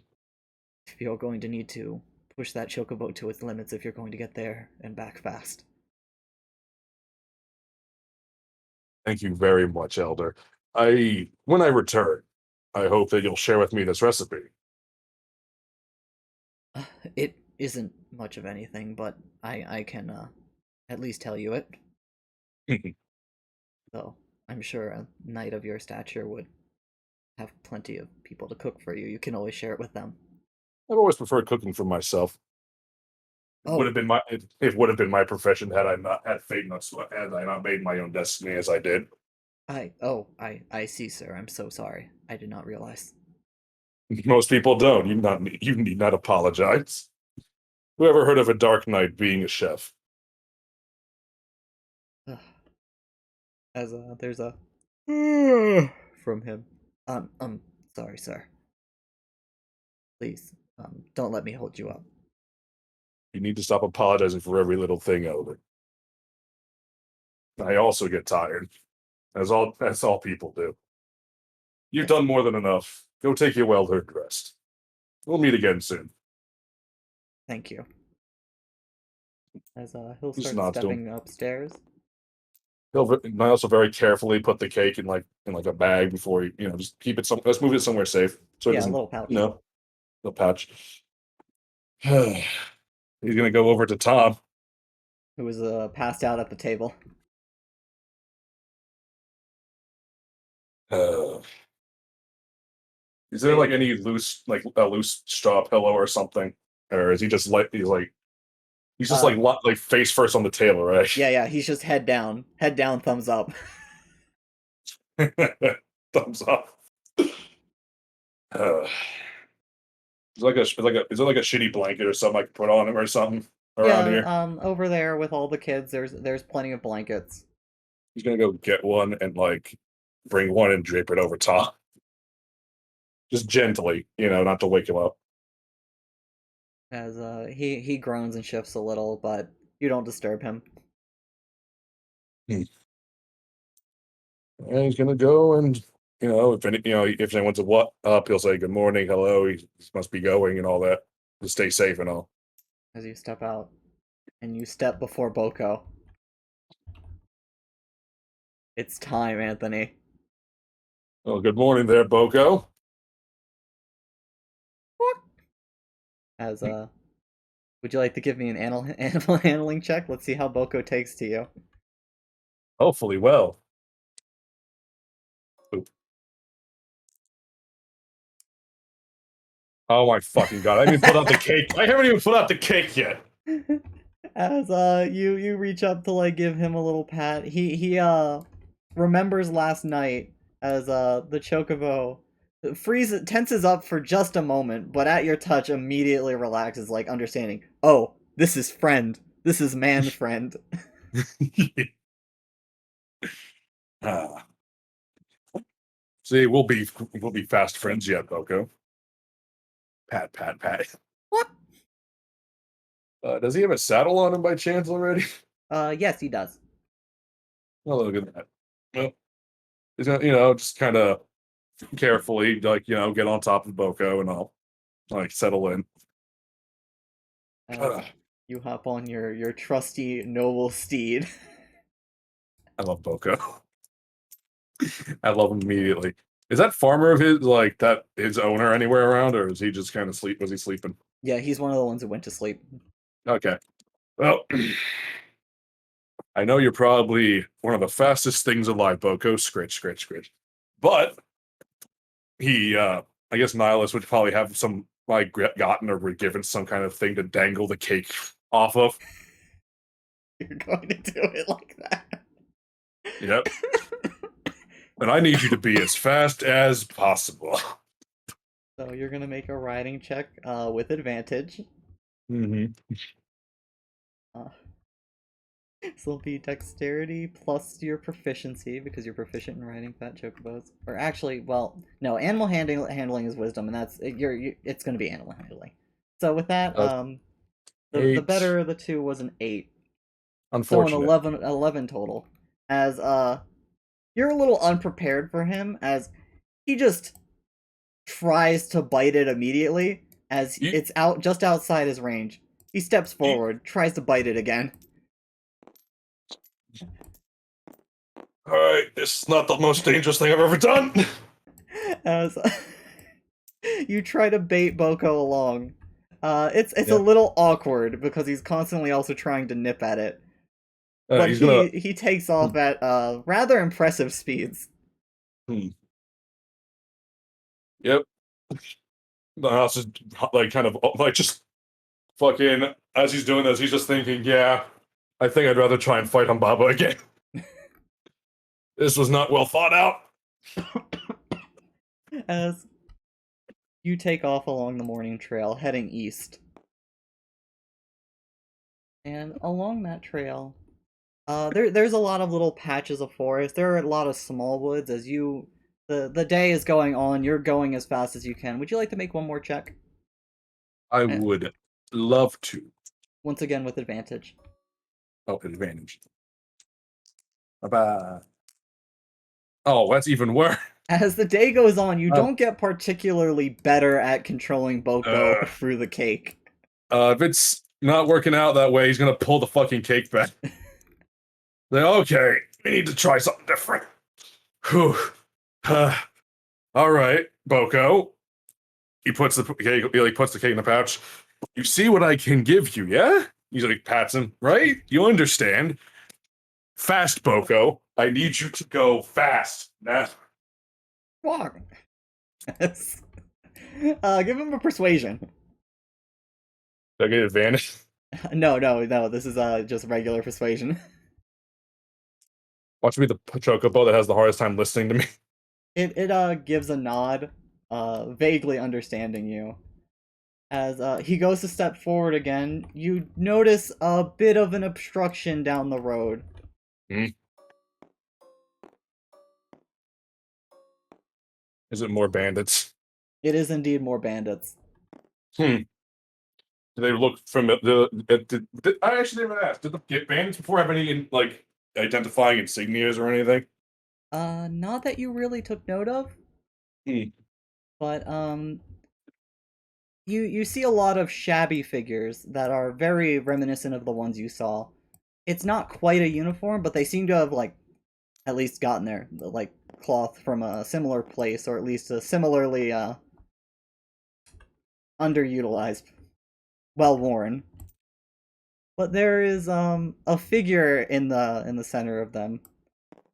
You're going to need to push that chocobo to its limits if you're going to get there and back fast. Thank you very much, Elder. When I return, I hope that you'll share with me this recipe. It isn't much of anything, but I can at least tell you it. I've Though I'm sure a knight of your stature would have plenty of people to cook for you. You can always share it with them. always preferred cooking for myself. Oh, It would have been my profession had I not had fate not had I not made my own destiny as I did. I see, sir. I'm so sorry. I did not realize. Most people don't. You need not apologize. Who ever heard of a dark knight being a chef? As there's a from him. Sorry, sir. Please, don't let me hold you up. You need to stop apologizing for every little thing, Elder. I also get tired. That's all people do. You've done more than enough. Go take your well-earned rest. We'll meet again soon. Thank you. As he'll Just start nods to him. stepping upstairs. And I also very carefully put the cake in like a bag before just keep it let's move it somewhere safe so it Yeah, a doesn't little pouch. the patch. He's gonna go over to Tom. Who was passed out at the table. Uh, is there like any loose like a loose straw pillow or something, or is he just like he's just like face first on the table, right? Yeah. He's just head down, thumbs up. Thumbs up. Uh, is there like a shitty blanket or something I can put on him or something around Yeah, here? over there with all the kids, there's plenty of blankets. He's gonna go get one and like bring one and drape it over top, just gently, not to wake him up. As he groans and shifts a little, but you don't disturb him. Hmm. And he's gonna go and if anyone's up, he'll say good morning, hello. He must be going and all that to stay safe and all. As you step out, and you step before Boko. It's time, Anthony. Well, good morning there, Boko. As would you like to give me an animal handling check? Let's see how Boko takes to you. Hopefully, well. Oop. Oh my fucking god! I haven't even put out the cake. I haven't even put out the cake yet. As you reach up to like give him a little pat. He remembers last night as the chocobo tenses up for just a moment, but at your touch immediately relaxes, like understanding. Oh, this is friend. This is man friend. Ah. See, we'll be fast friends yet, Boko. Pat, pat, pat. What? Does he have a saddle on him by chance already? Yes, he does. Oh, look at that. Well, he's gonna, just kind of carefully, like, get on top of Boko and all, like, settle in. As you hop on your trusty noble steed. I love Boko. I love him immediately. Is that farmer of his, like, that his owner anywhere around, or is he just kind of was he sleeping? Yeah, he's one of the ones who went to sleep. Okay. Well, I know you're probably one of the fastest things alive, Boko. Scritch, scritch, scritch. But he, I guess Nihilus would probably have some, like, gotten or were given some kind of thing to dangle the cake off of. You're going to do it like that. Yep. And I need you to be as fast as possible. So you're gonna make a riding check with advantage. Mm-hmm. This will be dexterity plus your proficiency because you're proficient in riding fat chocobos. Or actually, well, no, animal handling is wisdom, and that's it's going to be animal handling. So with that, the better of the two was an 8. So an Unfortunate. 11 total. As you're a little unprepared for him, as he just tries to bite it immediately, as it's out just outside his range. He steps forward, tries to bite it again. Alright, this is not the most dangerous thing I've ever done. As you try to bait Boko along. It's a little awkward because he's constantly also trying to nip at it. But he takes off at rather impressive speeds. Yep. The house is like kind of like just fucking as he's doing this, he's just thinking, yeah, I think I'd rather try and fight Humbaba again. This was not well thought out. As you take off along the morning trail, heading east. And along that trail, there's a lot of little patches of forest. There are a lot of small woods. As the day is going on, you're going as fast as you can. Would you like to make one more check? I would love to. Once again with advantage. Oh, advantage. Bye-bye. Oh, that's even worse. As the day goes on, you don't get particularly better at controlling Boko through the cake. If it's not working out that way, he's gonna pull the fucking cake back. Like, okay, we need to try something different. Whew. All right, Boko. He puts the cake. He puts the cake in the pouch. You see what I can give you, yeah? He's like pats him, right? You understand? Fast, Boko. I need you to go fast now. Walk. Give him a persuasion. Do I get advantage? No. This is just regular persuasion. Watch me the chocobo that has the hardest time listening to me. It gives a nod, vaguely understanding you. As he goes to step forward again, you notice a bit of an obstruction down the road. Is it more bandits? It is indeed more bandits. Do they look familiar? I actually never asked. Did the bandits before have any like identifying insignias or anything? Not that you really took note of, Hmm. but you see a lot of shabby figures that are very reminiscent of the ones you saw. It's not quite a uniform, but they seem to have like at least gotten there, like cloth from a similar place, or at least a similarly underutilized, well worn. But there is a figure in the center of them.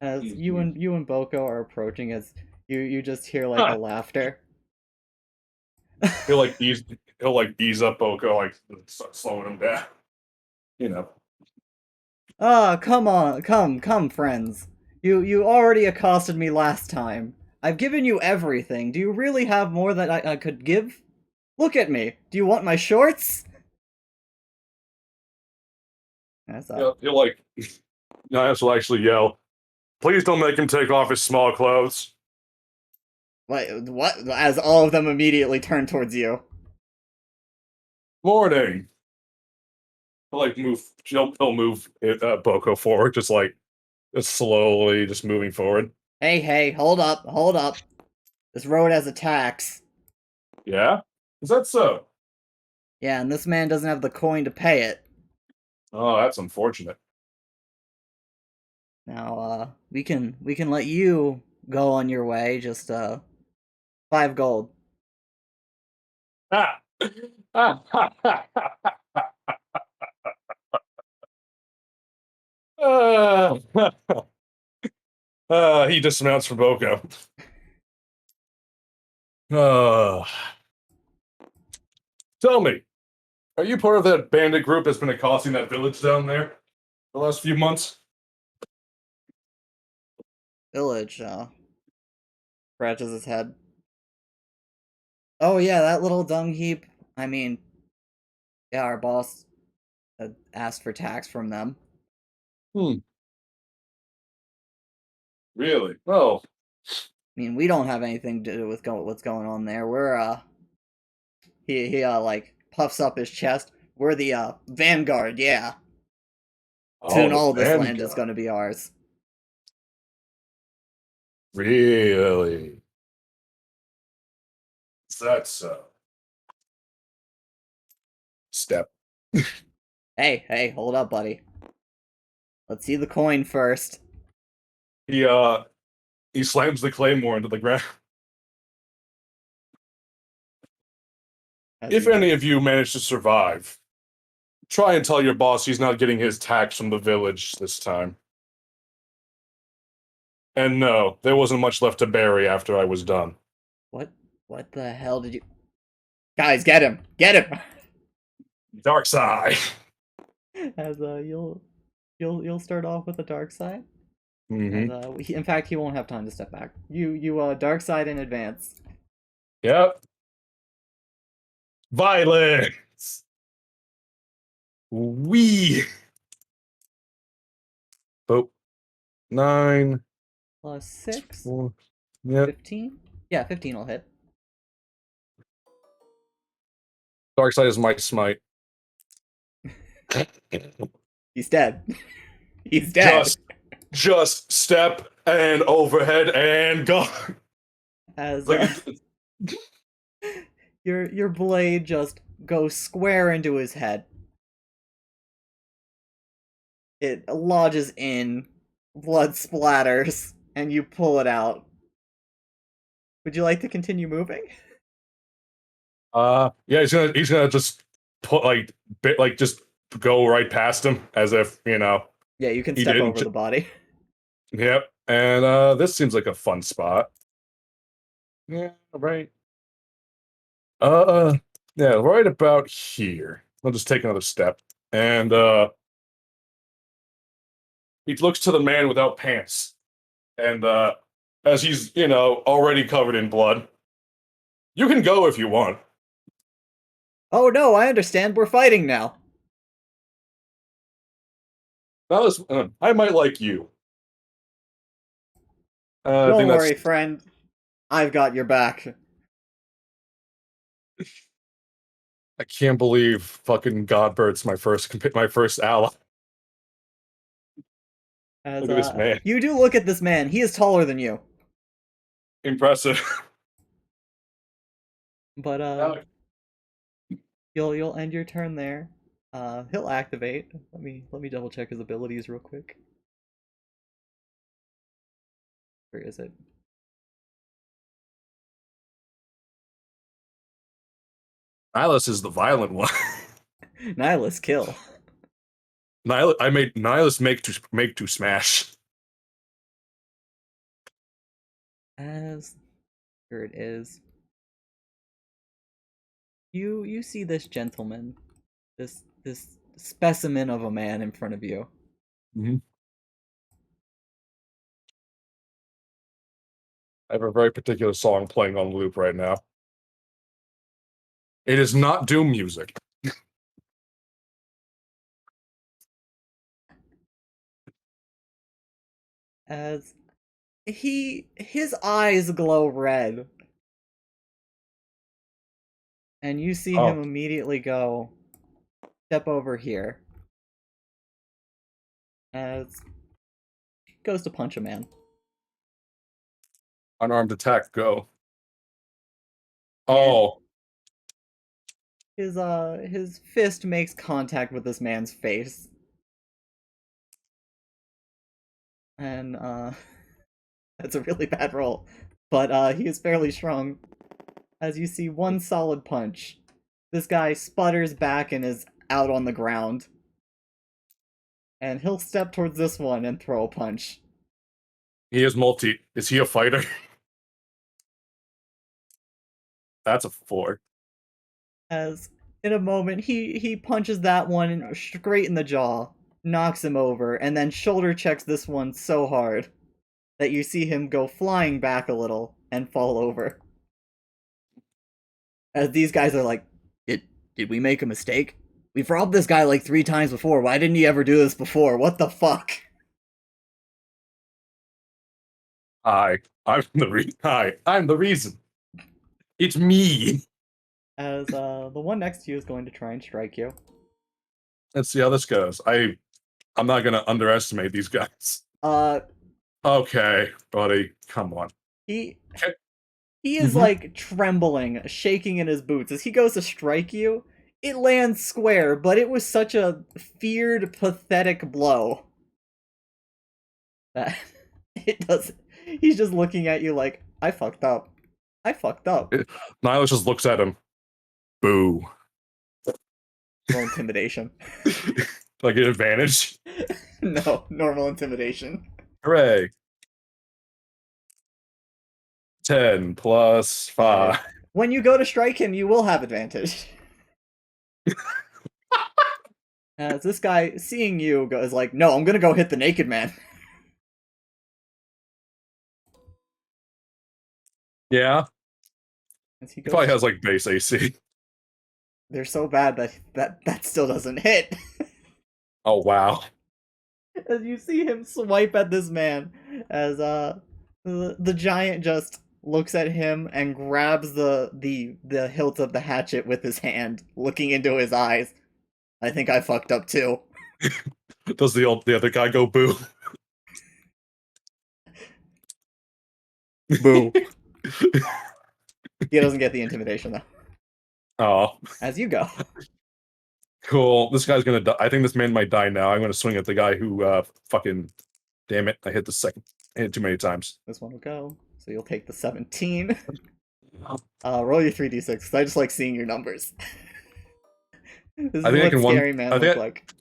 As Mhm. you and Boko are approaching, as you just hear like a laughter. He'll like ease up Boko, like start slowing him down. You know. Ah, come on, come, friends. You already accosted me last time. I've given you everything. Do you really have more that I could give? Look at me. Do you want my shorts? That's He'll like Niles will actually yell, "Please don't make him take off his small clothes." Wait, what? As all of them immediately turn towards you. Morning. He'll like he'll move Boko forward, just slowly just moving forward. Hey, hold up, hold up. This road has a tax. Yeah? Is that so? Yeah, and this man doesn't have the coin to pay it. Oh, that's unfortunate. Now, we can let you go on your way. Just 5 gold. Ah. uh, he dismounts from Boko. Uh, tell me, are you part of that bandit group that's been accosting that village down there the last few months? Village. Scratches his head. Oh yeah, that little dung heap. I mean, yeah, our boss asked for tax from them. Hmm. Really? Oh, I mean, we don't have anything to do with what's going on there. We're he like puffs up his chest. We're the vanguard. Yeah. oh, Soon the all this land is vanguard. going to be ours. Really? Is that so? Step. Hey, hold up, buddy. Let's see the coin first. He uh he slams the claymore into the ground. As If you any of you manage to survive, try and tell your boss he's not getting his tax from the village this time. And no, there wasn't much left to bury after I was done. what the hell did you guys get him? Get him! Dark side. As you'll start off with the dark side. Hmm. As in fact, he won't have time to step back. You dark side in advance. Yep. Violence. We. Boop. 9. Plus 6, Yep. 15. Yeah, 15 will hit. Dark side is my smite. He's dead. He's dead. Just step and overhead and go. As Like, your blade just goes square into his head. It lodges in, blood splatters, and you pull it out. Would you like to continue moving? yeah, he's gonna just put just go right past him as if Yeah, you can he step didn't. over the body. Yep. And this seems like a fun spot. Yeah, right. Uh, yeah, right about here. I'll just take another step, and he looks to the man without pants, and as he's already covered in blood. You can go if you want. Oh no, I understand. We're fighting now. Now, I might like you. I Don't think that's. worry, friend. I've got your back. I can't believe fucking Godbird's my first ally. As, Look at this man. You do look at this man. He is taller than you. Impressive. But Now- you'll end your turn there. He'll activate. Let me double check his abilities real quick. Where is it? Nihilus is the violent one. Nihilus kill. I made Nihilus make to smash. As here it is. You see this gentleman, this specimen of a man in front of you. I have a very particular song playing on loop right now. It is not Doom music. As his eyes glow red. And you see him immediately go, step over here. As he goes to punch a man. Unarmed attack, go. Oh. His fist makes contact with this man's face. And that's a really bad roll. But he is fairly strong. As you see one solid punch. This guy sputters back and is out on the ground. And he'll step towards this one and throw a punch. He is multi. Is he a fighter? That's a 4. As in a moment he punches that one straight in the jaw, knocks him over, and then shoulder checks this one so hard that you see him go flying back a little and fall over. As these guys are like, did we make a mistake? We've robbed this guy like 3 times before. Why didn't he ever do this before? What the fuck? I'm the reason. It's me. As the one next to you is going to try and strike you. Let's see how this goes. I'm not gonna underestimate these guys. Okay, buddy, come on. He is like trembling, shaking in his boots. As he goes to strike you, it lands square, but it was such a feared, pathetic blow that it doesn't. He's just looking at you like, I fucked up. I fucked up. Nihilus just looks at him. Boo. Roll intimidation. Like an advantage. No, normal intimidation. Hooray. 10 plus 5. When you go to strike him, you will have advantage. As this guy, seeing you, is like, no, I'm gonna go hit the naked man. Yeah. As he He goes, probably has like base AC. they're so bad that still doesn't hit. Oh wow. As you see him swipe at this man, as the giant just looks at him and grabs the hilt of the hatchet with his hand, looking into his eyes. I think I fucked up too. Does the other guy go boo? Boo. He doesn't get the intimidation though. Oh, As you go. cool. This guy's gonna die. I think this man might die now. I'm gonna swing at the guy who fucking damn it. I hit the second. I hit too many times. This one will go. So you'll take the 17. Roll your 3d6, because I just like seeing your numbers. This is I think I what can scary man look like.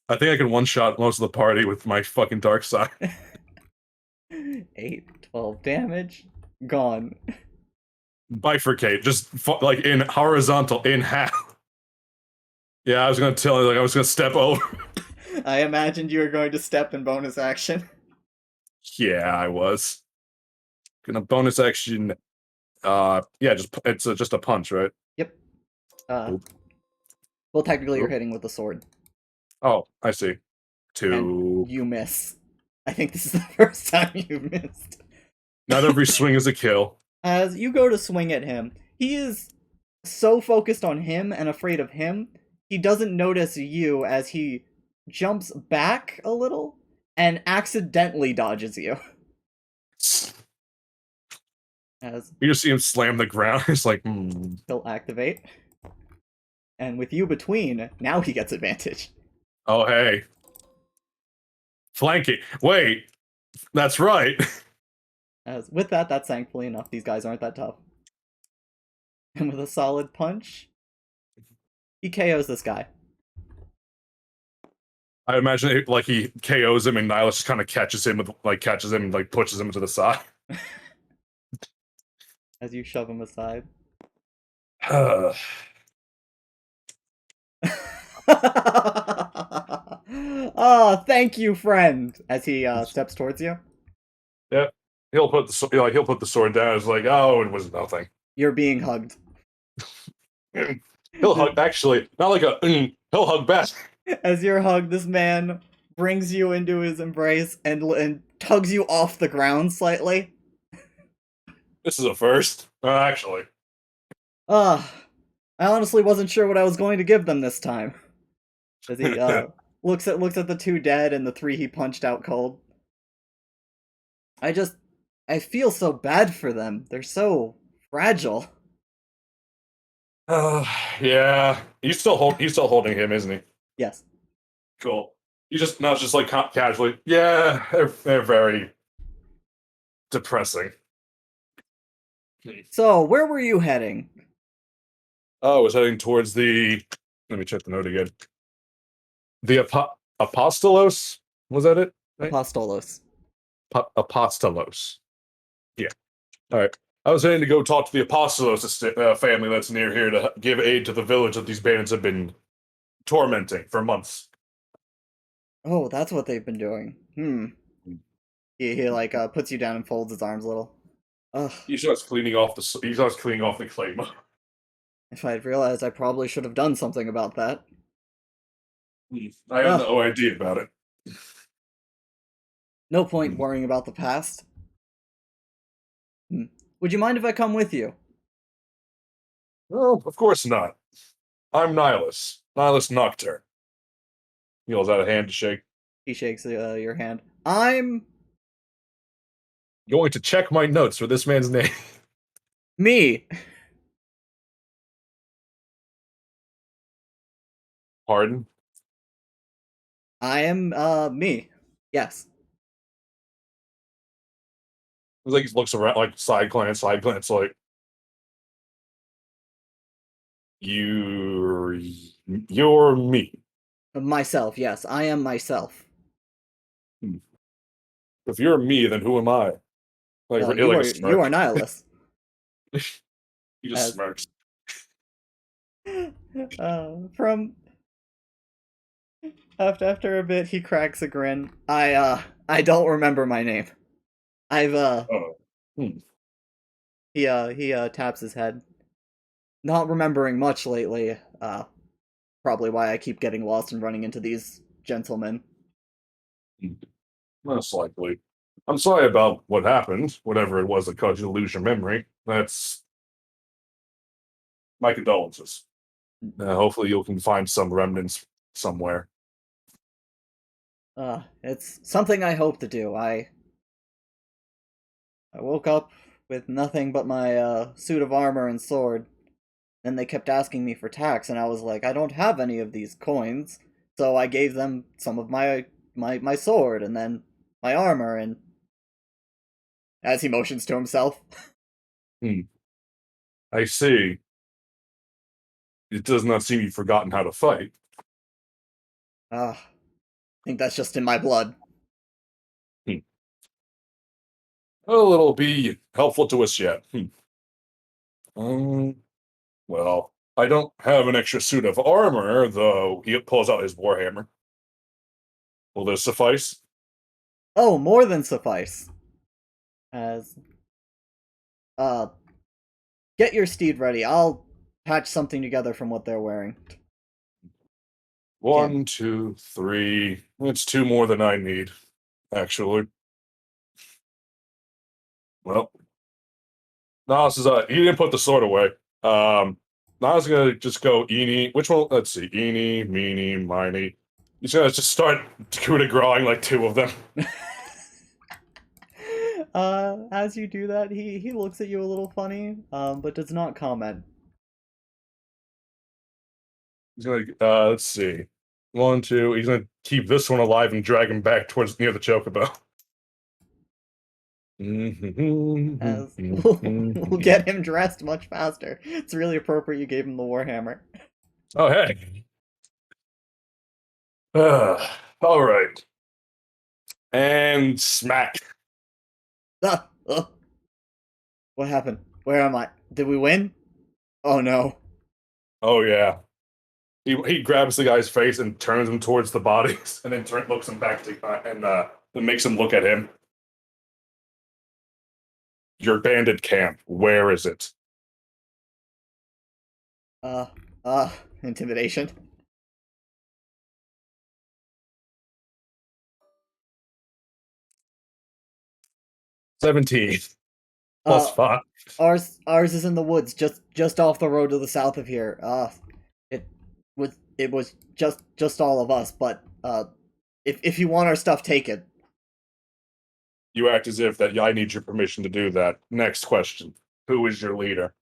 I think I can one-shot most of the party with my fucking dark side. 8, 12 damage. Gone. Bifurcate, just like in horizontal, in half. Yeah, I was gonna tell you, like I was gonna step over. I imagined you were going to step in bonus action. Yeah, I was. Gonna bonus action. Yeah, it's just a punch, right? Yep. Oop. Well, technically you're Oop. hitting with the sword. Oh, I see. 2. You miss. I think this is the first time you missed. Not every swing is a kill. As you go to swing at him, he is so focused on him and afraid of him, he doesn't notice you as he jumps back a little and accidentally dodges you. As You just see him slam the ground. It's like, he'll activate. And with you between, now he gets advantage. oh, hey. Flanking. Wait, that's right. As with that, that's thankfully enough. These guys aren't that tough. And with a solid punch, he KOs this guy. I imagine it, like he KOs him and Nihilus just kind of catches him and like pushes him to the side. As you shove him aside. Oh, thank you, friend. As he steps towards you. Yep. He'll put the sword down. It's like, oh, it was nothing. You're being hugged. He'll hug. Actually, not like a. He'll hug back. As you're hugged, this man brings you into his embrace and tugs you off the ground slightly. This is a first. Actually. I honestly wasn't sure what I was going to give them this time. As he looks at the 2 dead and the 3 he punched out cold. I feel so bad for them. They're so fragile. Yeah. He's still holding him, isn't he? Yes. Cool. It's just like casually. Yeah, they're very depressing. So, where were you heading? Oh, I was heading towards the. Let me check the note again. The Apostolos? Was that it? Right? Apostolos. Apostolos. Yeah. All right. I was heading to go talk to the Apostolos family that's near here to give aid to the village that these bandits have been tormenting for months. Oh, that's what they've been doing. He like puts you down and folds his arms a little. Ugh. He starts cleaning off the claim. If I'd realized, I probably should have done something about that. I have no idea about it. No point worrying about the past. Would you mind if I come with you? Oh, of course not. I'm Nihilus. Nihilus Nocturne. He holds out a hand to shake. He shakes your hand. I'm Going to check my notes for this man's name. me. Pardon? I am me. Yes. It's like he looks around, like side glance, like you're me. Myself, yes. I am myself. If you're me, then who am I? Like, You are Nihilus. He just smirks. From after a bit, he cracks a grin. I don't remember my name. I've He taps his head. Not remembering much lately. Probably why I keep getting lost and running into these gentlemen. Most likely. I'm sorry about what happened, whatever it was that caused you to lose your memory. That's my condolences. Hopefully you can find some remnants somewhere. It's something I hope to do. I woke up with nothing but my suit of armor and sword. And they kept asking me for tax, and I was like, I don't have any of these coins. So I gave them some of my sword and then my armor, and as he motions to himself. I see. It does not seem you've forgotten how to fight. I think that's just in my blood. Well, it'll be helpful to us yet. Well, I don't have an extra suit of armor, though. He pulls out his warhammer. Will this suffice? Oh, more than suffice. As get your steed ready. I'll patch something together from what they're wearing. 1, 2, 3. It's 2 more than I need, actually. Well, Nas is he didn't put the sword away. Nas is gonna just go eeny. Which one? Let's see. Eeny, meeny, miny. He's gonna just start coup de growing like 2 of them. As you do that, he looks at you a little funny, but does not comment. He's gonna let's see. 1, 2. He's gonna keep this one alive and drag him back towards near the chocobo. As we'll get him dressed much faster. It's really appropriate you gave him the warhammer. Oh hey. All right. And smack. Ah, ugh. What happened? Where am I? Did we win? Oh no. Oh yeah. He grabs the guy's face and turns him towards the bodies, and then looks him back to and then makes him look at him. Your bandit camp. Where is it? Intimidation. +17. +5. Ours is in the woods, just off the road to the south of here. It was just all of us, but if you want our stuff, take it. You act as if that I need your permission to do that. Next question. Who is your leader?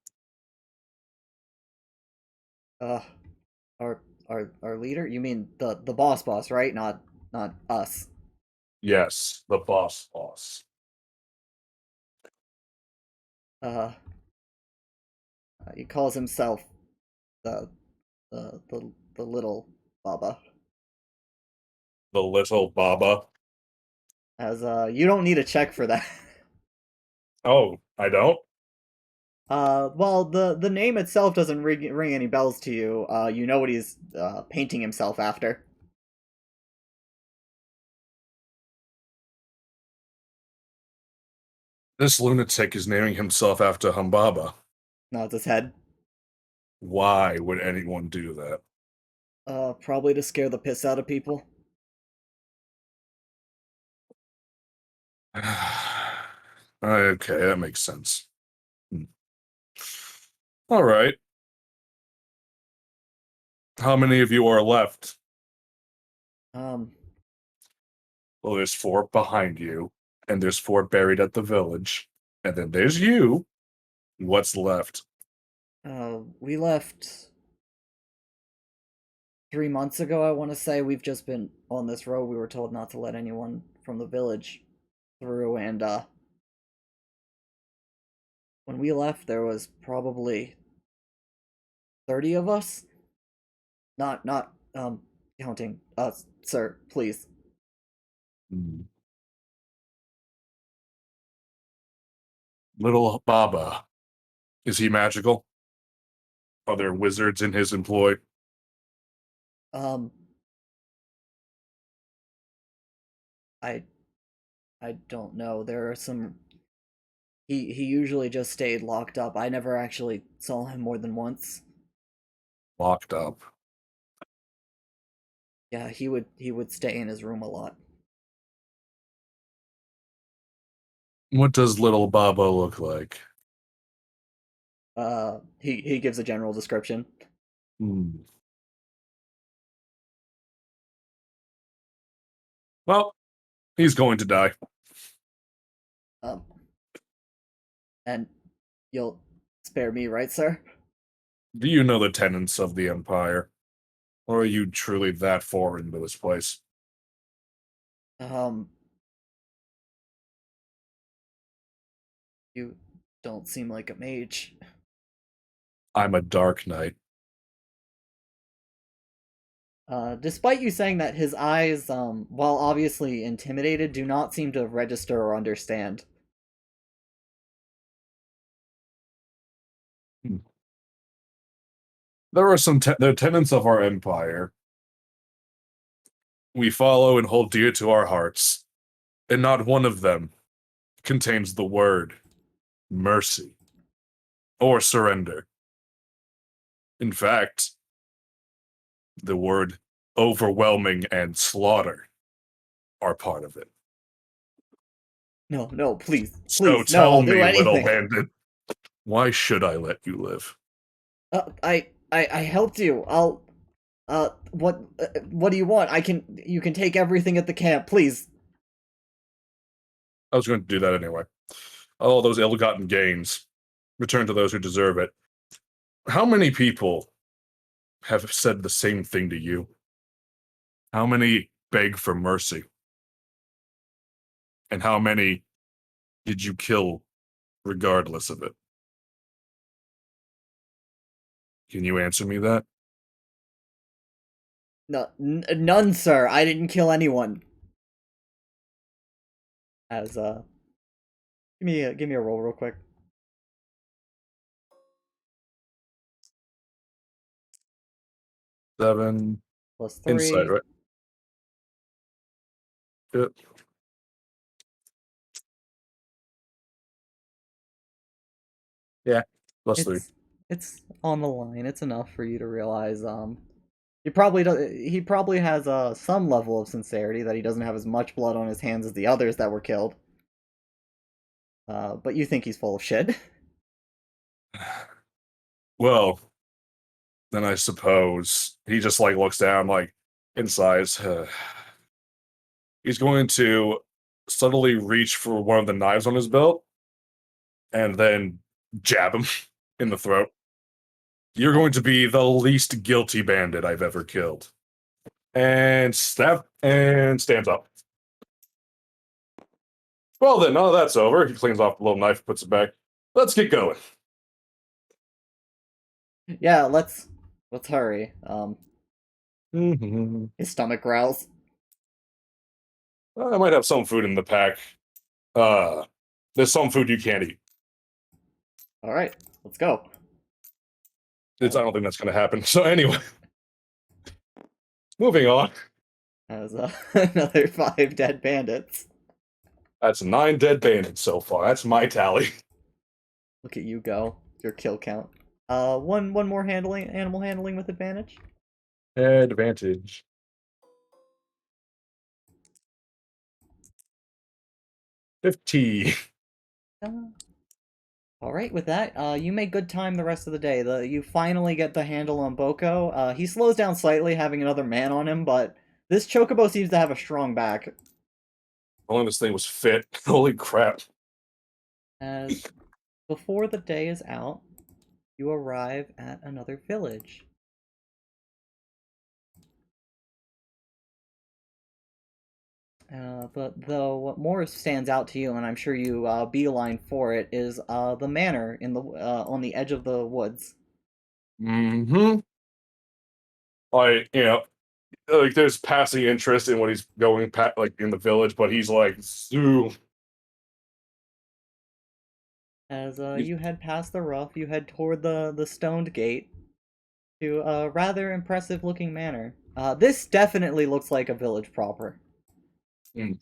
Our leader? You mean the boss, right? Not us. Yes, the boss. He calls himself the little Baba. The little Baba. As you don't need a check for that. Oh, I don't? Well, the name itself doesn't ring any bells to you. You know what he's painting himself after. This lunatic is naming himself after Humbaba. Nods his head. Why would anyone do that? Probably to scare the piss out of people. Okay, that makes sense. All right. How many of you are left? Um, Well, there's 4 behind you, and there's 4 buried at the village, and then there's you. What's left? we left 3 months ago, I want to say. We've just been on this road. We were told not to let anyone from the village through, and when we left, there was probably 30 of us. Not counting us, sir, please. Little Baba. Is he magical? Are there wizards in his employ? I don't know. There are some. He usually just stayed locked up. I never actually saw him more than once. Locked up. Yeah, he would stay in his room a lot. What does little Baba look like? He gives a general description. Well, he's going to die. And you'll spare me, right, sir? Do you know the tenets of the Empire? Or are you truly that foreign to this place? You don't seem like a mage. I'm a Dark Knight. Despite you saying that, his eyes, while obviously intimidated, do not seem to register or understand. There are some the tenets of our empire we follow and hold dear to our hearts, and not one of them contains the word mercy or surrender. In fact, the word overwhelming and slaughter are part of it. No, please, So no, tell I'll me, do little anything. bandit, why should I let you live? I helped you. What do you want? You can take everything at the camp, please. I was going to do that anyway. All those ill-gotten gains. Return to those who deserve it. How many people have said the same thing to you? How many beg for mercy? And how many did you kill regardless of it? Can you answer me that? No, none, sir. I didn't kill anyone. As give me a roll real quick. Seven. Plus 3. Inside, right? Yep. Yeah. Plus 3. It's on the line. It's enough for you to realize he probably has some level of sincerity that he doesn't have as much blood on his hands as the others that were killed. But you think he's full of shit. Well, then I suppose he just like looks down like and sighs. He's going to subtly reach for one of the knives on his belt and then jab him in the throat. You're going to be the least guilty bandit I've ever killed. And stands up. Well then, now that's over. He cleans off the little knife, puts it back. Let's get going. Yeah, let's hurry. Mm-hmm. His stomach growls. I might have some food in the pack. There's some food you can't eat. All right, let's go. I don't think that's going to happen. So anyway, moving on. As another 5 dead bandits. That's 9 dead bandits so far. That's my tally. Look at you go. Your kill count. One more animal handling with advantage. Advantage. 50. All right, with that, you make good time the rest of the day. You finally get the handle on Boko. He slows down slightly, having another man on him, but this chocobo seems to have a strong back. Only this thing was fit. Holy crap. As before the day is out, you arrive at another village. But though what more stands out to you, and I'm sure you beeline for it, is the manor in the on the edge of the woods. Mm-hmm. Like, like there's passing interest in what he's going like in the village, but he's like, ooh. As you head past the rough, you head toward the stoned gate to a rather impressive looking manor. This definitely looks like a village proper. Mm.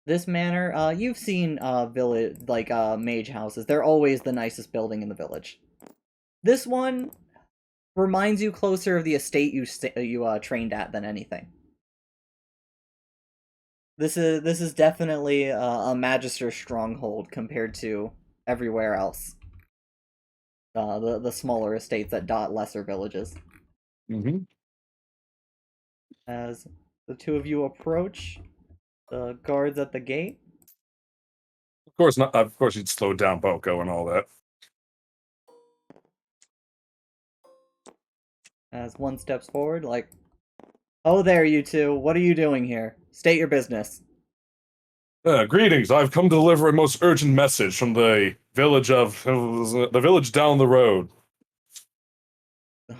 This manor, you've seen village like mage houses. They're always the nicest building in the village. This one reminds you closer of the estate you trained at than anything. This is definitely a magister stronghold compared to everywhere else. The smaller estates that dot lesser villages. Mm-hmm. As the two of you approach, the guards at the gate. Of course not. Of course, you'd slow down Boko and all that. As one steps forward, like, "Oh there, you two. What are you doing here? State your business." Greetings. I've come to deliver a most urgent message from the village down the road.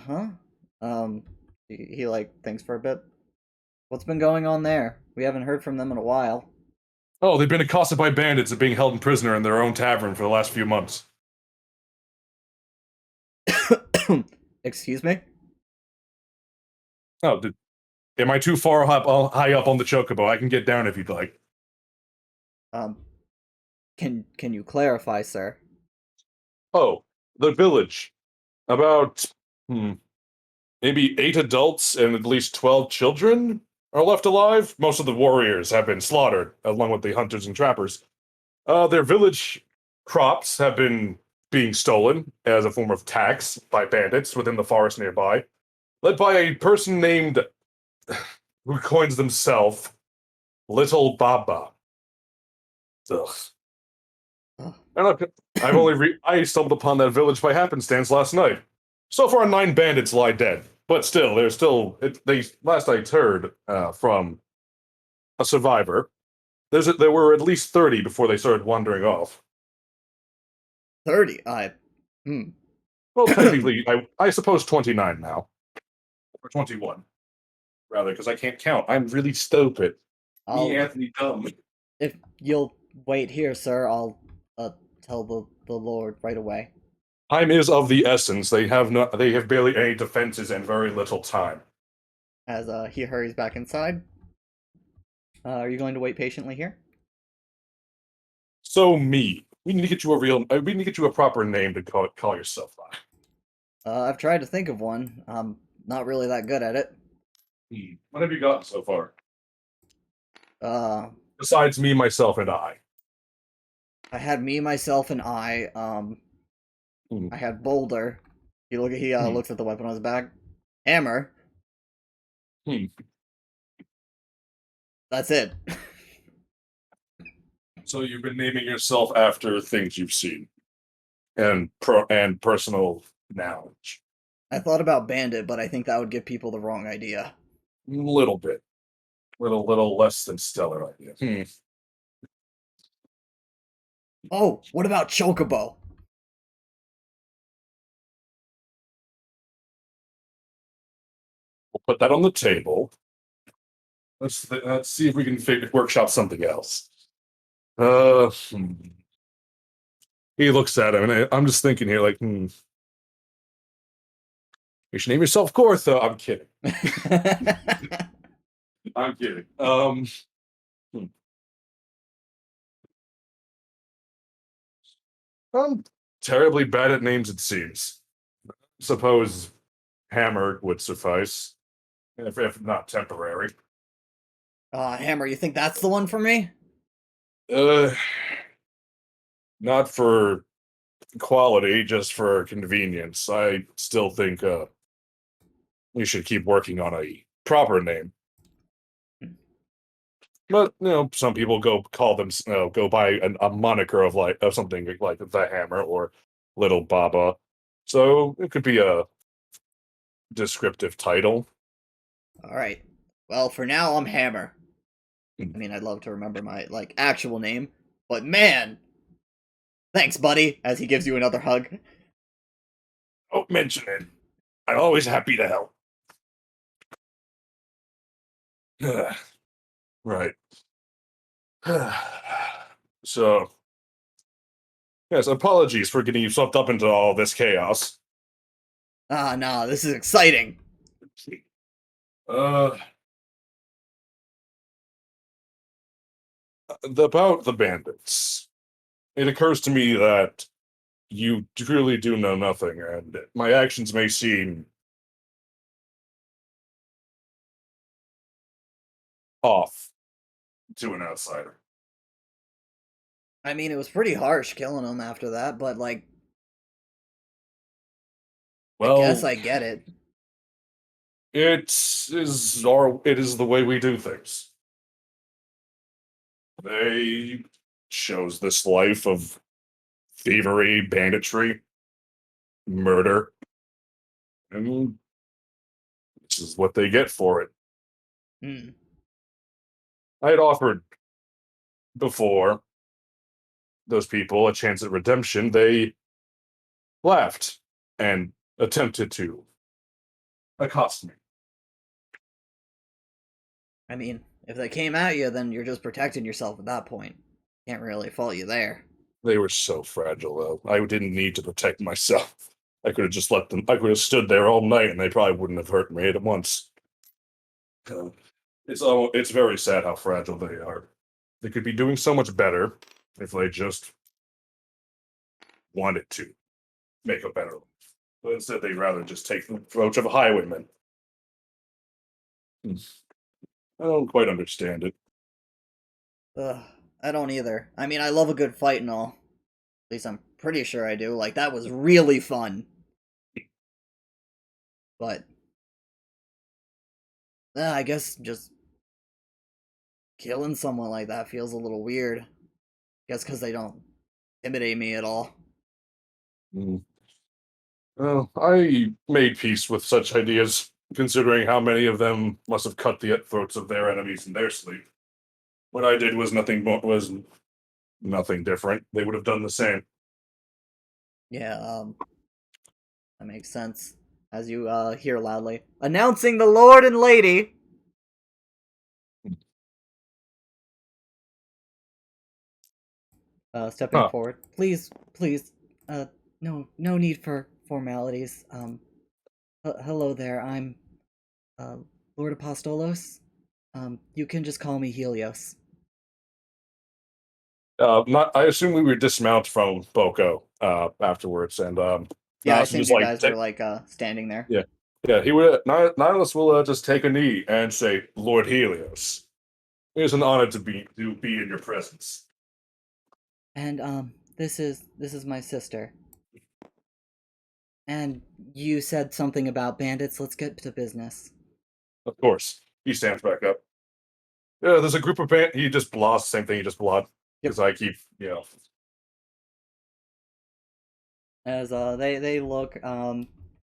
Huh? He like thinks for a bit. What's been going on there? We haven't heard from them in a while. Oh, they've been accosted by bandits and being held prisoner in their own tavern for the last few months. Excuse me? Oh, am I too far high up on the chocobo? I can get down if you'd like. Can you clarify, sir? Oh, the village. About, maybe 8 adults and at least 12 children are left alive. Most of the warriors have been slaughtered, along with the hunters and trappers. Their village crops have been being stolen as a form of tax by bandits within the forest nearby. led by a person named who coins themselves Little Baba. Ugh. Oh. And look, I stumbled upon that village by happenstance last night. So far, 9 bandits lie dead, but still, there's still. They last I heard from a survivor. There were at least 30 before they started wandering off. 30. Well, technically, I suppose 29 now, or 21 rather, because I can't count. I'm really stupid. I'll, Me, Anthony, dumb. if you'll wait here, sir, I'll tell the Lord right away. Time is of the essence. They have barely any defenses and very little time. As he hurries back inside. Are you going to wait patiently here? So we need to get you we need to get you a proper name to call yourself by. I've tried to think of one. I'm not really that good at it. What have you gotten so far? Uh, Besides me, myself, and I. I had me, myself, and I. I had Boulder. He looks at the weapon on his back. Hammer. That's it. So you've been naming yourself after things you've seen, and personal knowledge. I thought about Bandit, but I think that would give people the wrong idea. Little bit, little less than stellar idea. Oh, what about Chocobo? We'll put that on the table. Let's see if we can workshop something else. He looks at him, and I'm just thinking here, like, You should name yourself Gortha. I'm kidding. I'm kidding. I'm terribly bad at names, it seems. Suppose Hammer would suffice, if not temporary. Hammer, you think that's the one for me? Not for quality, just for convenience. I still think we should keep working on a proper name. But some people go by a moniker of something like the Hammer or Little Baba, so it could be a descriptive title. All right. Well, for now, I'm Hammer. Hmm. I mean, I'd love to remember my actual name, but man, thanks, buddy. As he gives you another hug. Don't mention it. I'm always happy to help. Right. So, yes, apologies for getting you swept up into all this chaos. Nah, this is exciting. About the bandits. It occurs to me that you truly do know nothing, and my actions may seem off to an outsider. I mean, it was pretty harsh killing him after that, but I guess I get it. It is the way we do things. They chose this life of thievery, banditry, murder, and this is what they get for it. I had offered before those people a chance at redemption. They laughed and attempted to accost me. I mean, if they came at you, then you're just protecting yourself at that point. Can't really fault you there. They were so fragile, though. I didn't need to protect myself. I could have just let them. I could have stood there all night, and they probably wouldn't have hurt me at once. It's very sad how fragile they are. They could be doing so much better if they just wanted to make a better life. But instead, they'd rather just take the approach of a highwayman. I don't quite understand it. I don't either. I mean, I love a good fight and all. At least I'm pretty sure I do. That was really fun. But I guess just killing someone like that feels a little weird. Guess because they don't intimidate me at all. Mm. Well, I made peace with such ideas, considering how many of them must have cut the throats of their enemies in their sleep. What I did was nothing different. They would have done the same. Yeah, that makes sense. As you hear loudly, announcing the Lord and Lady. Stepping Huh. forward. Please, please, no need for formalities. Hello there. I'm uh, Lord Apostolos. You can just call me Helios. Not. I assume we would dismount from Boko afterwards, and Yeah, I Niles would assumed just you like guys were like standing there. yeah, yeah. He would. Niles will just take a knee and say, "Lord Helios, it is an honor to be in your presence." And this is my sister. And you said something about bandits. Let's get to business. Of course, he stands back up. Yeah, there's a group of He just blasts. Same thing. He just blot Yep. because I keep As they look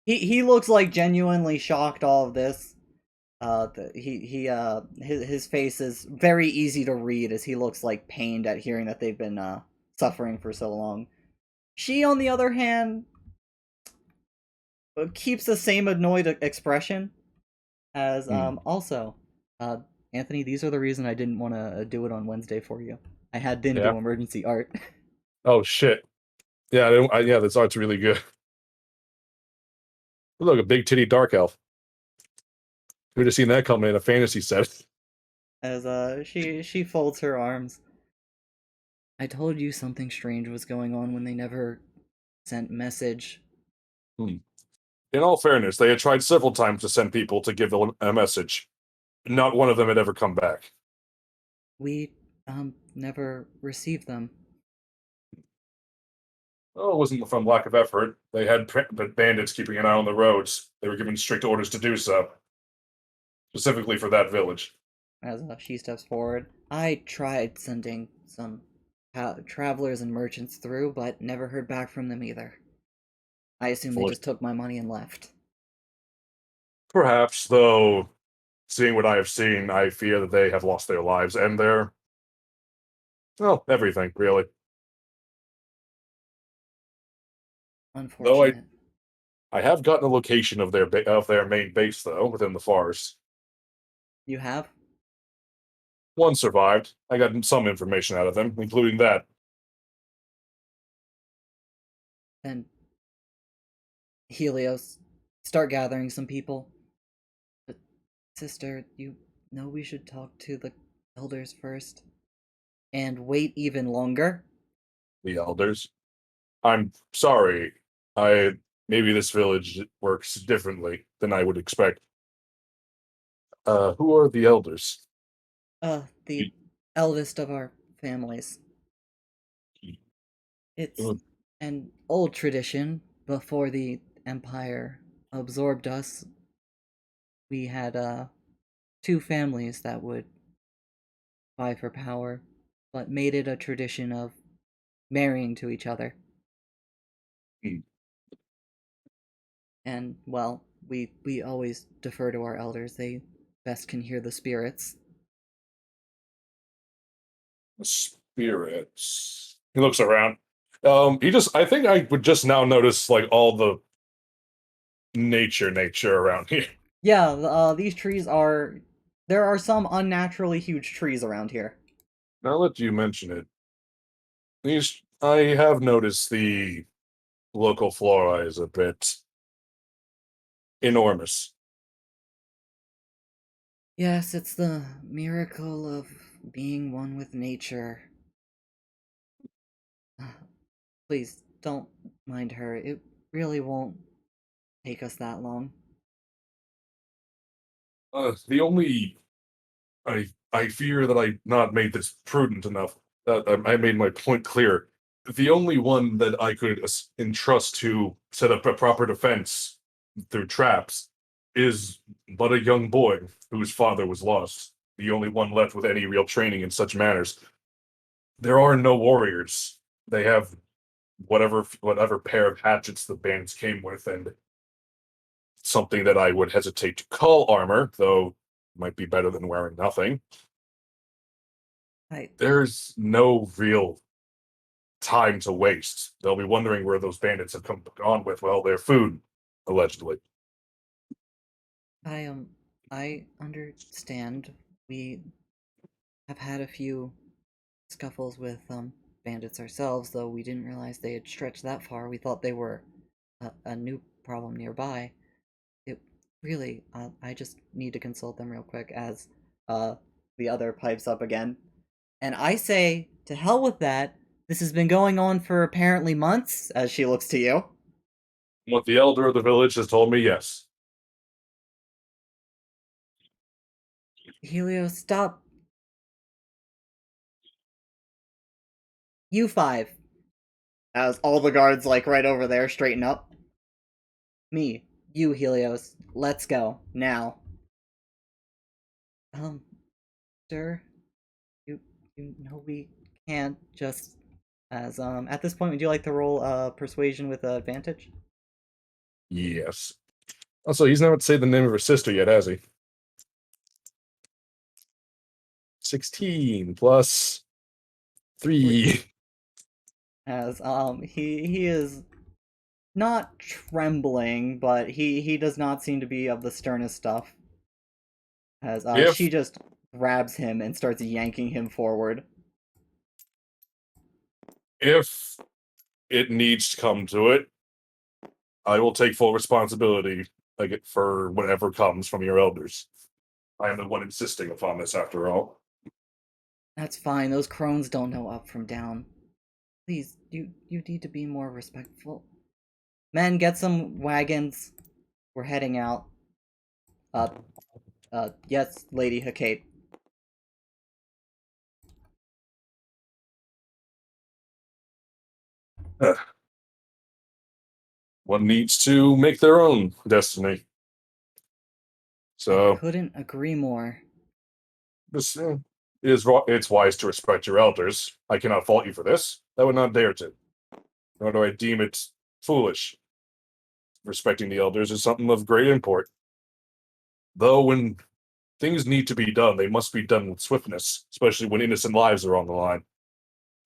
he looks like genuinely shocked all of this. His face is very easy to read as he looks like pained at hearing that they've been suffering for so long. She, on the other hand, keeps the same annoyed expression as also Anthony. These are the reason I didn't want to do it on Wednesday for you. I had Din Yeah. do emergency art. Oh shit. Yeah, yeah. This art's really good. Look, a big titty dark elf. We'd have seen that coming in a fantasy set. As she folds her arms. I told you something strange was going on when they never sent message. In all fairness, they had tried several times to send people to give a message. Not one of them had ever come back. We never received them. Oh, it wasn't from lack of effort. They had bandits keeping an eye on the roads. They were given strict orders to do so, specifically for that village. As she steps forward, I tried sending some travelers and merchants through, but never heard back from them either. I assume they just took my money and left. Perhaps, though, seeing what I have seen, I fear that they have lost their lives and well, everything, really. Though Unfortunate. I have gotten a location of their main base, though, within the forest. You have? One survived. I got some information out of them, including that. Then Helios, start gathering some people. But sister, you know we should talk to the elders first. And wait even longer. The elders. I'm sorry. Maybe this village works differently than I would expect. Who are the elders? The eldest of our families. It's Uh, an old tradition. Before the Empire absorbed us, we had two families that would vie for power, but made it a tradition of marrying to each other. Hmm. And well, we always defer to our elders. They best can hear the spirits. Spirits. He looks around. I think I would just now notice like all the nature around here. Yeah, these trees are. There are some unnaturally huge trees around here. Now that you mention it, I have noticed the local flora is a bit enormous. Yes, it's the miracle of being one with nature. Please don't mind her. It really won't take us that long. The only I fear that I not made this prudent enough. I made my point clear. The only one that I could entrust to set up a proper defense through traps is but a young boy whose father was lost, the only one left with any real training in such manners. There are no warriors. They have whatever pair of hatchets the bands came with, and something that I would hesitate to call armor, though might be better than wearing nothing. I There's no real time to waste. They'll be wondering where those bandits have gone with, well, their food, allegedly. I understand. We have had a few scuffles with bandits ourselves, though we didn't realize they had stretched that far. We thought they were a new problem nearby. It really, I just need to consult them real quick as the other pipes up again. And I say, to hell with that. This has been going on for apparently months, as she looks to you. What the elder of the village has told me, yes. Helio, stop. You five. As all the guards, like, right over there, straighten up. Me. You, Helios. Let's go. Now. Sir? You know we can't just... As, at this point, would you like to roll, persuasion with advantage? Yes. Also, he's never said the name of her sister yet, has he? 16 plus 3. As, he is not trembling, but he does not seem to be of the sternest stuff. As, If she just grabs him and starts yanking him forward. if it needs to come to it, I will take full responsibility for whatever comes from your elders. I am the one insisting upon this, after all. That's fine, those crones don't know up from down. Please, you need to be more respectful. Men, get some wagons. We're heading out. Yes, Lady Hecate. One needs to make their own destiny. I So couldn't agree more. this it's wise to respect your elders. I cannot fault you for this. I would not dare to. Nor do I deem it foolish. Respecting the elders is something of great import. Though when things need to be done, they must be done with swiftness, especially when innocent lives are on the line.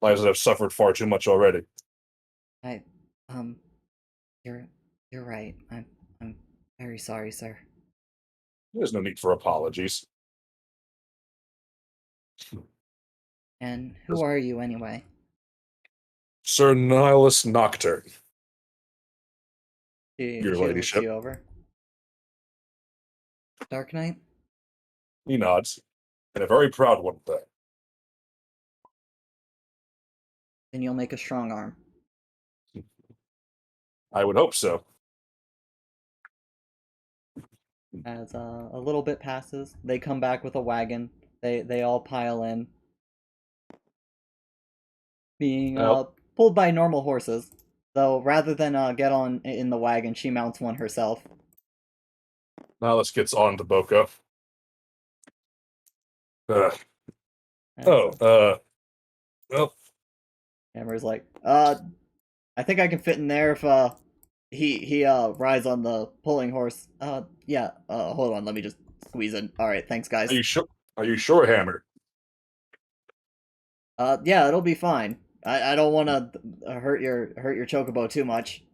Lives that have suffered far too much already. I, um, you're right. I'm very sorry, sir. There's no need for apologies. And who are you anyway? Sir Nihilus Nocturne, She your looks ladyship. you over. Dark Knight? He nods, and a very proud one at that. Then you'll make a strong arm. I would hope so. As a little bit passes, they come back with a wagon. They all pile in, being Well, pulled by normal horses. Though rather than get on in the wagon, she mounts one herself. Nihilus gets on to Boko. As, Well, Hammer's like, I think I can fit in there if he rides on the pulling horse. Yeah. Hold on, let me just squeeze in. All right, thanks, guys. are you sure? Are you sure, Hammer? Yeah, it'll be fine. I don't want to hurt your chocobo too much.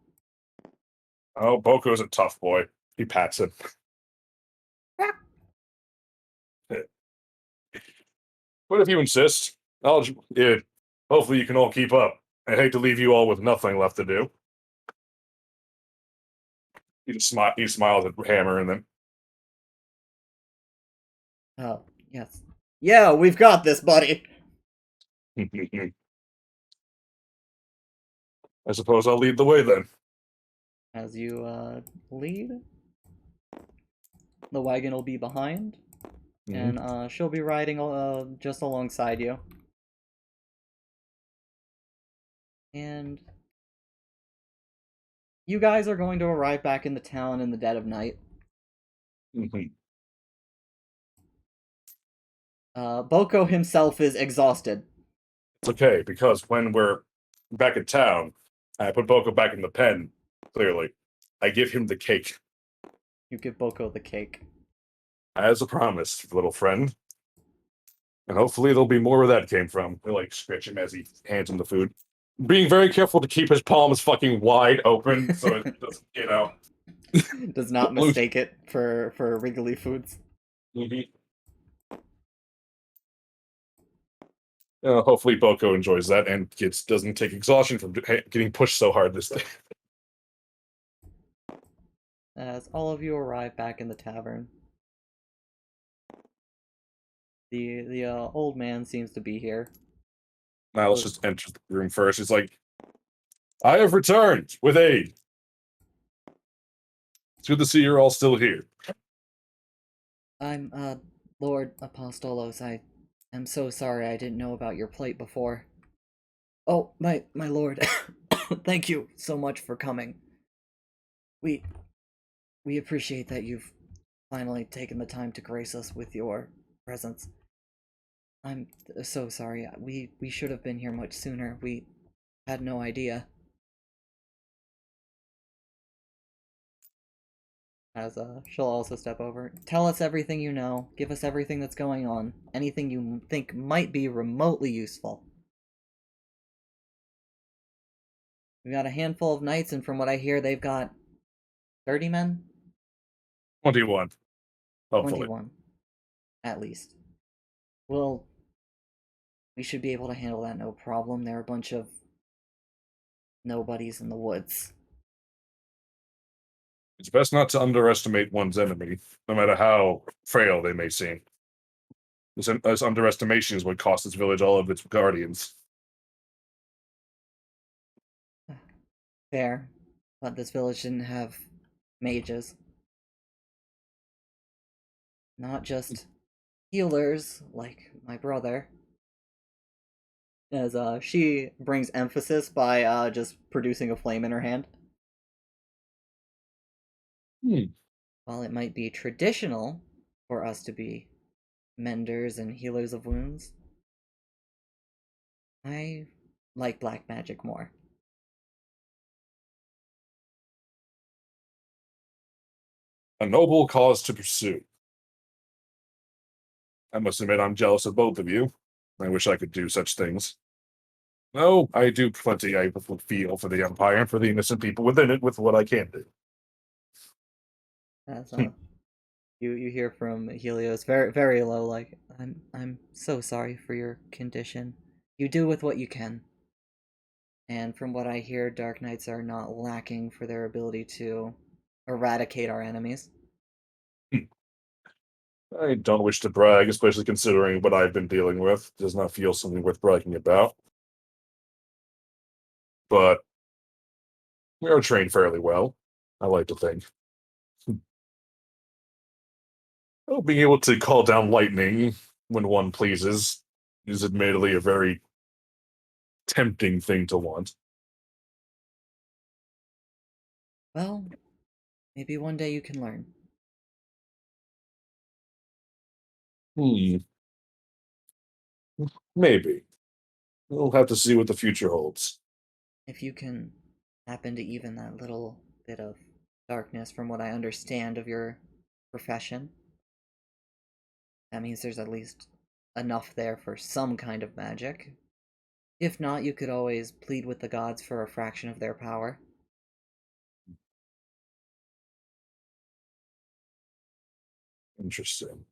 Oh, Boko's a tough boy. He pats him. But if you insist, hopefully you can all keep up. I hate to leave you all with nothing left to do. He smiles at Hammer and then, Oh, yes. Yeah, we've got this, buddy. I suppose I'll lead the way then. As you lead, the wagon will be behind, Mhm. and she'll be riding just alongside you. And you guys are going to arrive back in the town in the dead of night. Mhm. Boko himself is exhausted. It's okay, because when we're back in town, I put Boko back in the pen, clearly. I give him the cake, You give Boko the cake. as a promise, little friend. And hopefully there'll be more where that came from. I like scratch him as he hands him the food. Being very careful to keep his palms fucking wide open so it doesn't, Does not lose. mistake it for wriggly foods. Mhm. Hopefully Boko enjoys that and doesn't take exhaustion from getting pushed so hard this day. As all of you arrive back in the tavern, the old man seems to be here. Miles just enters the room first. He's like, I have returned with aid. It's good to see you're all still here. I'm Lord Apostolos. I am so sorry I didn't know about your plight before. Oh, my lord. Thank you so much for coming. We appreciate that you've finally taken the time to grace us with your presence. I'm so sorry. We should have been here much sooner. We had no idea. As she'll also step over. Tell us everything you know. Give us everything that's going on. Anything you think might be remotely useful. We got a handful of knights, and from what I hear, they've got 30 men? 21. Hopefully. 21. At least. Well, we should be able to handle that no problem. They're a bunch of nobodies in the woods. It's best not to underestimate one's enemy, no matter how frail they may seem. This underestimation is what cost this village all of its guardians. Fair. But this village didn't have mages. Not just healers like my brother. As she brings emphasis by just producing a flame in her hand. While it might be traditional for us to be menders and healers of wounds, I like black magic more. A noble cause to pursue. I must admit I'm jealous of both of you. I wish I could do such things. No, I do plenty. I feel for the Empire and for the innocent people within it with what I can do. As you hear from Helios very low, like, I'm so sorry for your condition. You do with what you can. And from what I hear, Dark Knights are not lacking for their ability to eradicate our enemies. I don't wish to brag, especially considering what I've been dealing with. It does not feel something worth bragging about. But we are trained fairly well, I like to think. Well, being able to call down lightning when one pleases is admittedly a very tempting thing to want. Well, maybe one day you can learn. Maybe. We'll have to see what the future holds. If you can happen to even that little bit of darkness from what I understand of your profession, that means there's at least enough there for some kind of magic. If not, you could always plead with the gods for a fraction of their power. Interesting.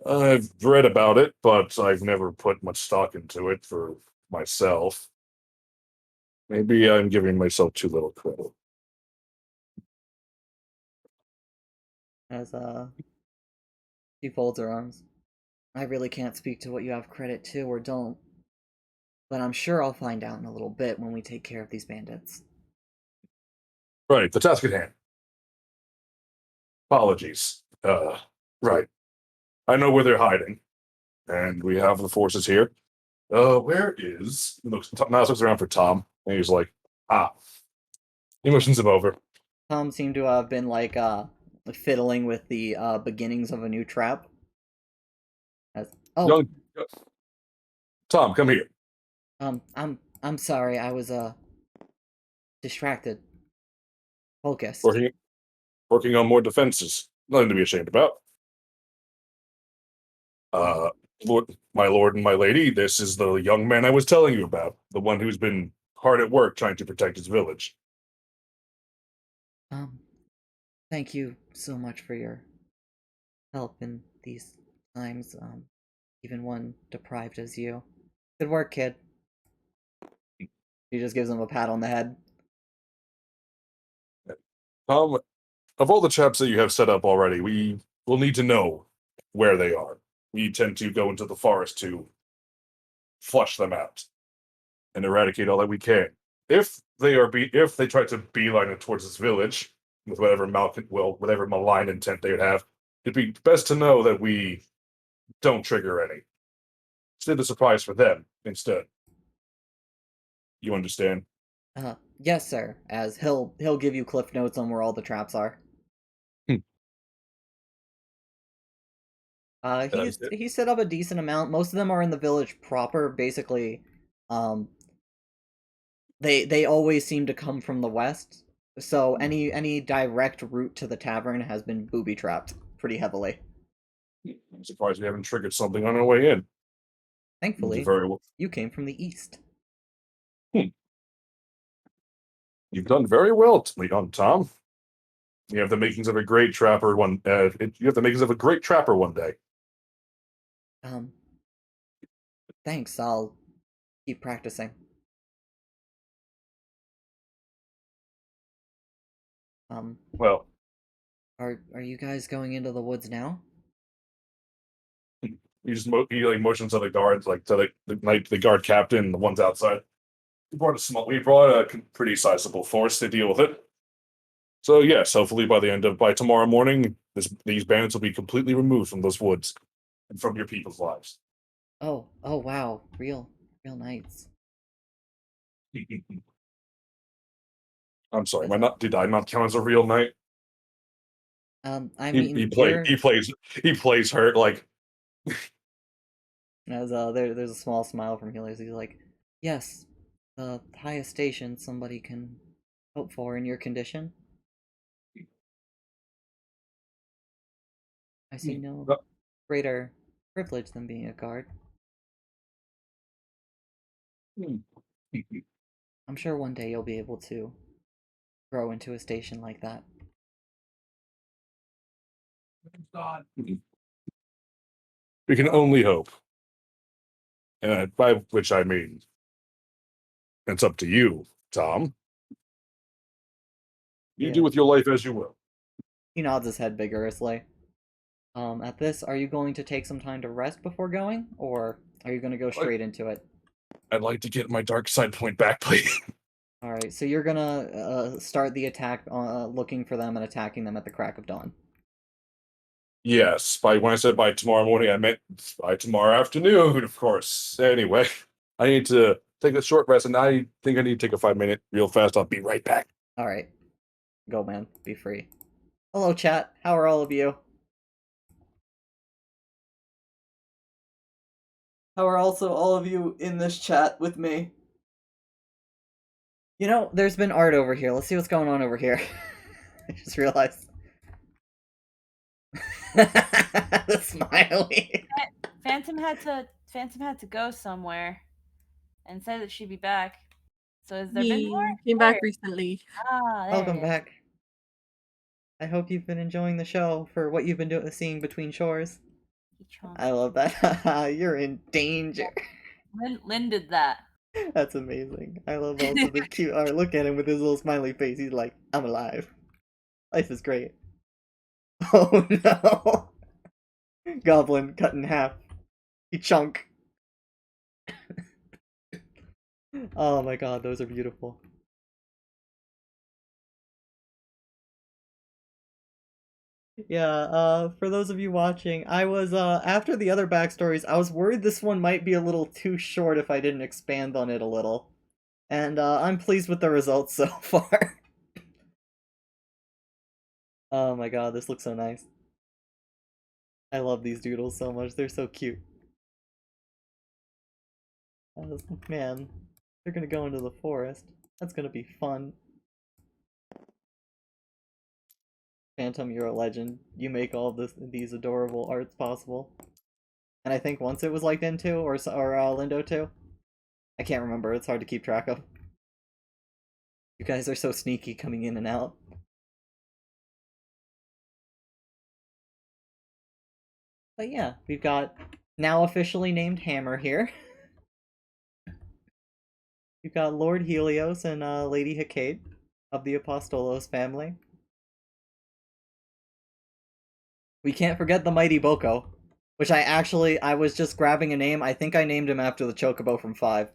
I've read about it, but I've never put much stock into it for myself. Maybe I'm giving myself too little credit. As she folds her arms. I really can't speak to what you have credit to or don't, but I'm sure I'll find out in a little bit when we take care of these bandits. Right, the task at hand. Apologies. Right. I know where they're hiding, and we have the forces here. Where is... Miles looks around for Tom, and he's like, he motions him over. Tom seemed to have been like fiddling with the beginnings of a new trap. Oh, Young Tom, come here. I'm sorry, I was distracted, focused. Working on more defenses. Nothing to be ashamed about. My lord and my lady, this is the young man I was telling you about, the one who's been hard at work trying to protect his village. Thank you so much for your help in these times, even one deprived as you. Good work, kid. He just gives him a pat on the head. Tom, of all the traps that you have set up already, we will need to know where they are. We tend to go into the forest to flush them out and eradicate all that we can. If they try to beeline it towards this village with whatever whatever malign intent they would have, it'd be best to know that we don't trigger any. Save the surprise for them instead. You understand? Yes, sir. As he'll give you cliff notes on where all the traps are. He's set up a decent amount. Most of them are in the village proper. Basically, they always seem to come from the west. So any direct route to the tavern has been booby trapped pretty heavily. I'm surprised we haven't triggered something on our way in. Thankfully, Very well. you came from the east. You've done very well, Tom. You have the makings of a great trapper you have the makings of a great trapper one day. Thanks. I'll keep practicing. Well, are you guys going into the woods now? he like motions to the guards, like to the guard captain, the ones outside. We brought a pretty sizable force to deal with it. So yes, hopefully by tomorrow morning, these bandits will be completely removed from those woods and from your people's lives. Oh wow, real knights. I'm sorry, did I not count as a real knight? I mean, he plays hurt like. As there's a small smile from Helios. He's like, yes, the highest station somebody can hope for in your condition. I see no greater privilege than being a guard. I'm sure one day you'll be able to grow into a station like that. We can only hope. By which I mean, it's up to you, Tom. You do with your life as you will. He nods his head vigorously. At this, are you going to take some time to rest before going, or are you going to go straight into it? I'd like to get my dark side point back, please. All right, so you're gonna start the attack, looking for them and attacking them at the crack of dawn. Yes, when I said by tomorrow morning, I meant by tomorrow afternoon, of course. Anyway, I need to take a short rest, and I think I need to take a 5-minute real fast. I'll be right back. All right, go, man. Be free. Hello, chat. How are all of you? How are also all of you in this chat with me? You know, there's been art over here. Let's see what's going on over here. I just realized. The smiley. Phantom had to go somewhere and said that she'd be back. So has there been more? Came back recently. Welcome back. I hope you've been enjoying the show for what you've been seeing between shores. I love that. You're in danger. Lynn did that. That's amazing. I love also the cute art. Look at him with his little smiley face. He's like, I'm alive. Life is great. Oh no! Goblin cut in half. You chunk. Oh my god, those are beautiful. Yeah, for those of you watching, I was, after the other backstories, I was worried this one might be a little too short if I didn't expand on it a little. And, I'm pleased with the results so far. Oh my god, this looks so nice. I love these doodles so much. They're so cute. Man, they're gonna go into the forest. That's gonna be fun. Phantom, you're a legend. You make all these adorable arts possible. And I think once it was like Din 2 or Lindo 2. I can't remember. It's hard to keep track of. You guys are so sneaky coming in and out. But yeah, we've got now officially named Hammer here. You've got Lord Helios and Lady Hecate of the Apostolos family. We can't forget the mighty Boko, which I was just grabbing a name. I think I named him after the Chocobo from 5.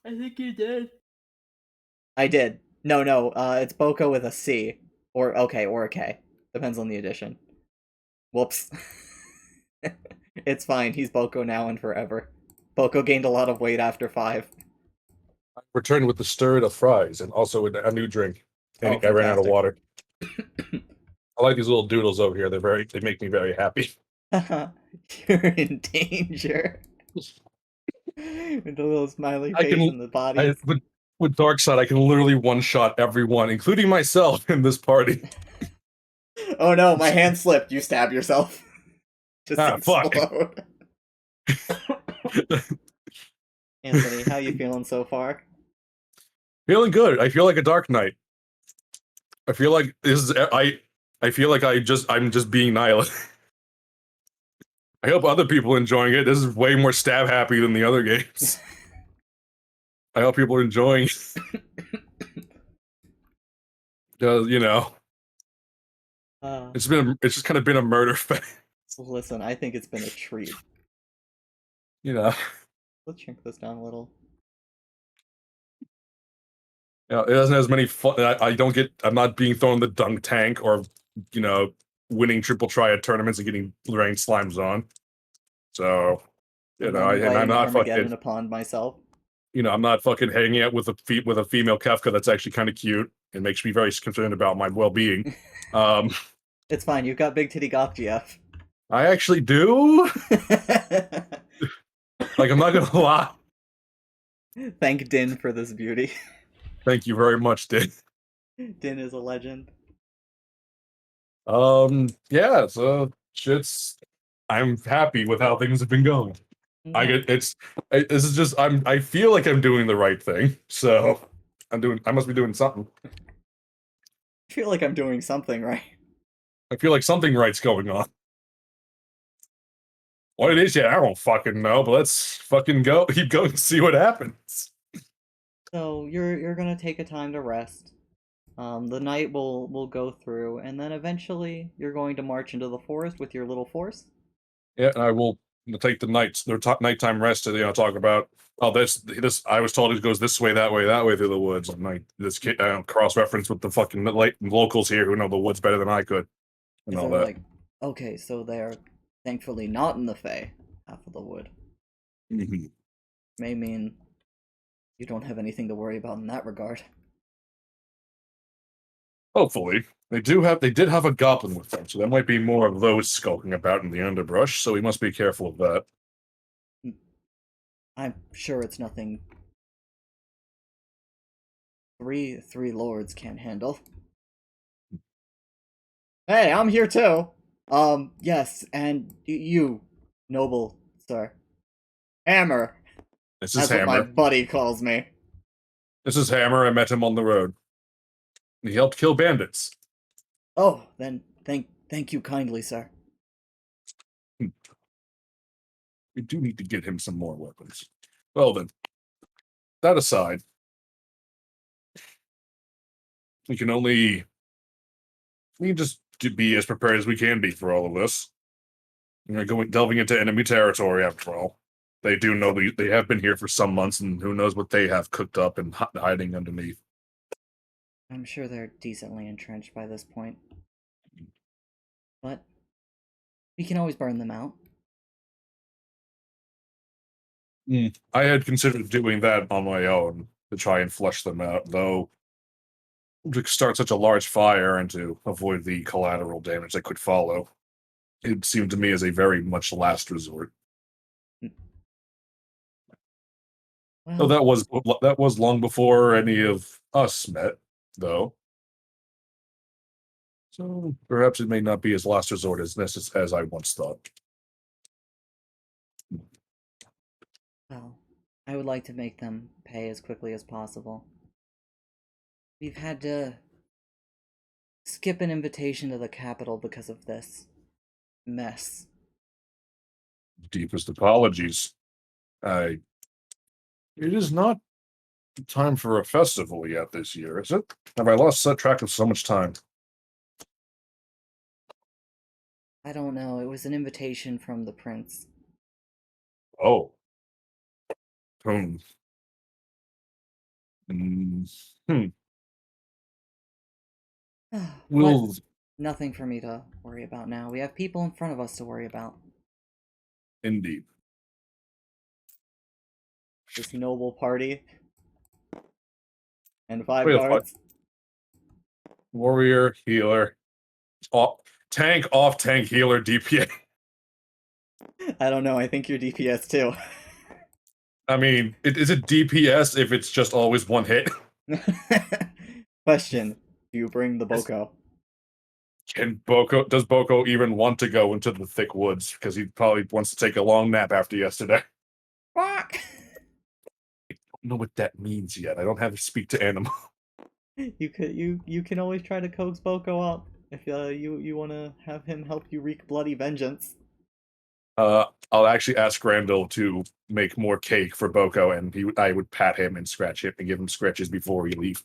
I think you did. I did. No, it's Boko with a C. Or a K. Depends on the edition. Whoops. It's fine, he's Boko now and forever. Boko gained a lot of weight after 5. Returned with the stirred of fries and also a new drink. And Oh, I ran out of fantastic. water. I like these little doodles over here. They make me very happy. You're in danger. With the little smiley I face can- and the body. With Darkseid, I can literally one-shot everyone, including myself, in this party. Oh no, my hand slipped. You stab yourself. Just Fuck. explode. Anthony, how you feeling so far? Feeling good. I feel like a Dark Knight. I feel like I feel like I'm just being nihilist. I hope other people are enjoying it. This is way more stab happy than the other games. I hope people are enjoying. You know, it's just kind of been a murder fest. Listen, I think it's been a treat. You know, Let's shrink this down a little. it doesn't have as many fun. I'm not being thrown in the dunk tank or, winning triple triad tournaments and getting ranked slimes on. So, And I'm not Armageddon fucking, upon myself. I'm not fucking hanging out with a female Kefka that's actually kind of cute. It makes me very concerned about my well-being. It's fine, you've got Big Titty Goth GF. I actually do. Like, I'm not gonna lie. Thank Din for this beauty. Thank you very much, Din. Din is a legend. Yeah, so I'm happy with how things have been going. Yeah. I feel like I'm doing the right thing, so I must be doing something. I feel like I'm doing something right. I feel like something right's going on. What it is yet, I don't fucking know, but let's fucking keep going and see what happens. So you're gonna take a time to rest. The night will go through, and then eventually you're going to march into the forest with your little force. Yeah, and I will take the nighttime rest to talk about. Oh, this I was told it goes this way, that way through the woods. And cross reference with the fucking locals here who know the woods better than I could, and all that. Like, okay, so they're thankfully not in the Fae, half of the wood. Mm-hmm. May mean you don't have anything to worry about in that regard. Hopefully, they did have a goblin with them, so there might be more of those skulking about in the underbrush. So we must be careful of that. I'm sure it's nothing three lords can't handle. Hey, I'm here too. Yes, and you, noble sir. Hammer. This is That's Hammer. what my buddy calls me. This is Hammer. I met him on the road. He helped kill bandits. Oh, then thank you kindly, sir. We do need to get him some more weapons. Well then, that aside, we can just be as prepared as we can be for all of this. Delving into enemy territory after all. They do know they have been here for some months, and who knows what they have cooked up and hiding underneath. I'm sure they're decently entrenched by this point. But we can always burn them out. I had considered doing that on my own to try and flush them out, though start such a large fire and to avoid the collateral damage that could follow. It seemed to me as a very much last resort. Well, Though that was long before any of us met, though. So perhaps it may not be as last resort as I once thought. well, I would like to make them pay as quickly as possible. We've had to skip an invitation to the capital because of this mess. Deepest apologies. It is not time for a festival yet this year, is it? Have I lost track of so much time? I don't know, it was an invitation from the prince. Oh. Hmm. Hmm. But We'll nothing for me to worry about now. We have people in front of us to worry about. indeed. This noble party. And 5 We have guards. Warrior, healer, tank, off tank, healer, DPS. I don't know, I think you're DPS too. I mean, is it DPS if it's just always one hit? Question. Do you bring the Boko? Does Boko even want to go into the thick woods? Because he probably wants to take a long nap after yesterday. Fuck! I don't know what that means yet. I don't have to speak to animal. You can always try to coax Boko up if you want to have him help you wreak bloody vengeance. I'll actually ask Randall to make more cake for Boko, and I would pat him and scratch him and give him scratches before we leave.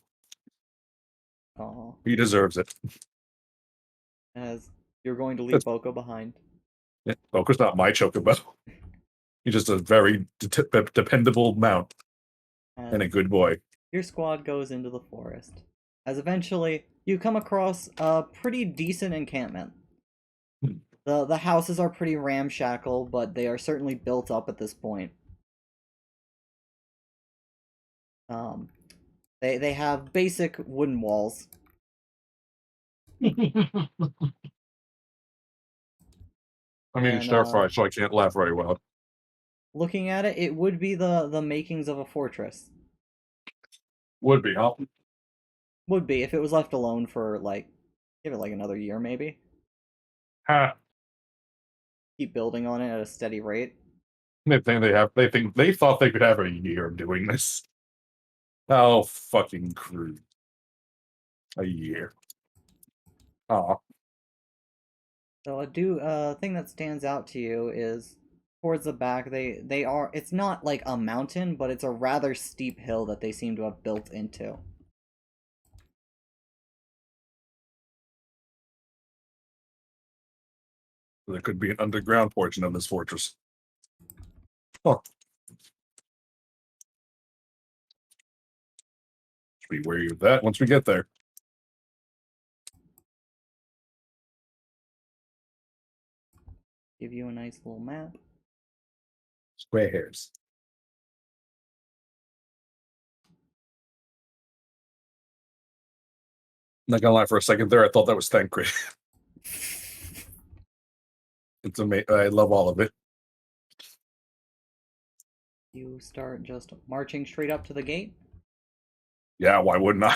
Oh, He deserves it. as you're going to leave That's- Boko behind. Yeah, Boko's not my chocobo. He's just a very dependable mount and a As good boy. your squad goes into the forest. As eventually you come across a pretty decent encampment. Hmm. The houses are pretty ramshackle, but they are certainly built up at this point. They have basic wooden walls. I mean, And, stir fry, so I can't laugh very well. Looking at it, it would be the makings of a fortress. Would be, huh? Would be if it was left alone for give it another year maybe. Ha. Keep building on it at a steady rate. They thought they could have a year of doing this. How fucking crude. A year. Aw. So a thing that stands out to you is towards the back it's not like a mountain, but it's a rather steep hill that they seem to have built into. There could be an underground portion of this fortress. Huh. Should be wary of that once we get there. Give you a nice little map. Square hairs. Not gonna lie, for a second there, I thought that was Thancred. It's amazing. I love all of it. You start just marching straight up to the gate. Yeah, why wouldn't I?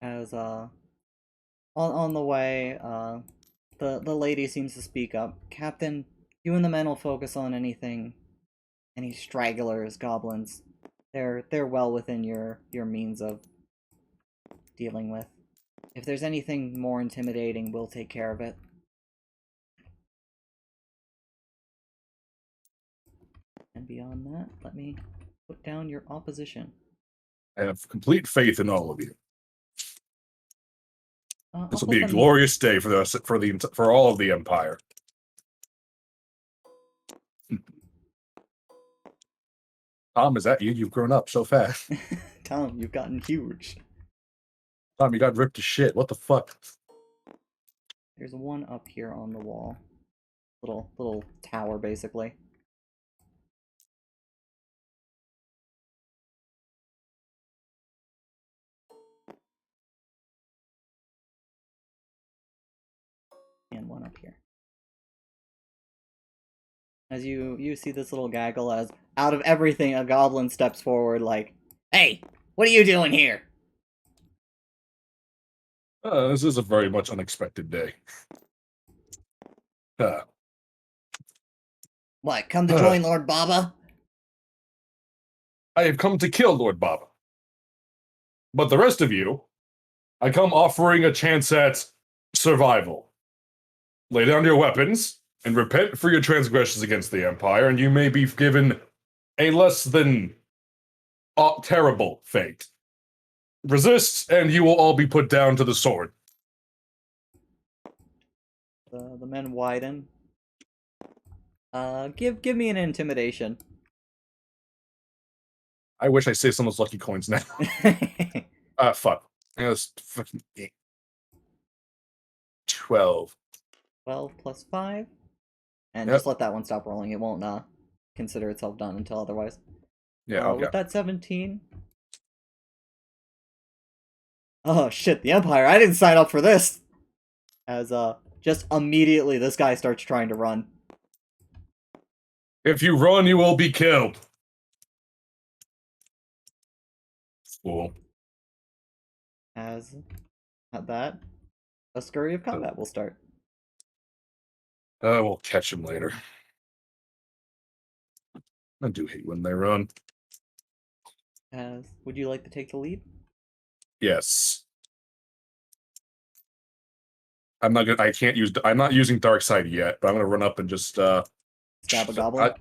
As on the way, the lady seems to speak up. Captain, you and the men will focus on any stragglers, goblins. They're well within your means of dealing with. If there's anything more intimidating, we'll take care of it. And beyond that, let me put down your opposition. I have complete faith in all of you. This I'll will be put a them- glorious day for all of the Empire. Tom, is that you? You've grown up so fast. Tom, you've gotten huge. Tom, you got ripped to shit. What the fuck? There's one up here on the wall. Little tower, basically. As you see this little gaggle, as out of everything, a goblin steps forward, like, "Hey, what are you doing here?" This is a very much unexpected day. Uh, What? Come to join Lord Baba? I have come to kill Lord Baba. But the rest of you, I come offering a chance at survival. Lay down your weapons and repent for your transgressions against the Empire, and you may be given a less than terrible fate. Resist, and you will all be put down to the sword. The men widen. Give me an intimidation. I wish I saved some of those lucky coins now. Fuck. That's fucking 12. 12 plus 5. And Yep. just let that one stop rolling. It won't consider itself done until otherwise. Yeah, okay. With that 17. Oh shit, the Empire. I didn't sign up for this. As just immediately this guy starts trying to run. If you run, you will be killed. Fool. As at that, a scurry of combat will start. We'll catch him later. I do hate when they run. As would you like to take the lead? Yes. I'm not gonna. I can't use. I'm not using Dark Side yet, but I'm gonna run up and just Stab a goblin?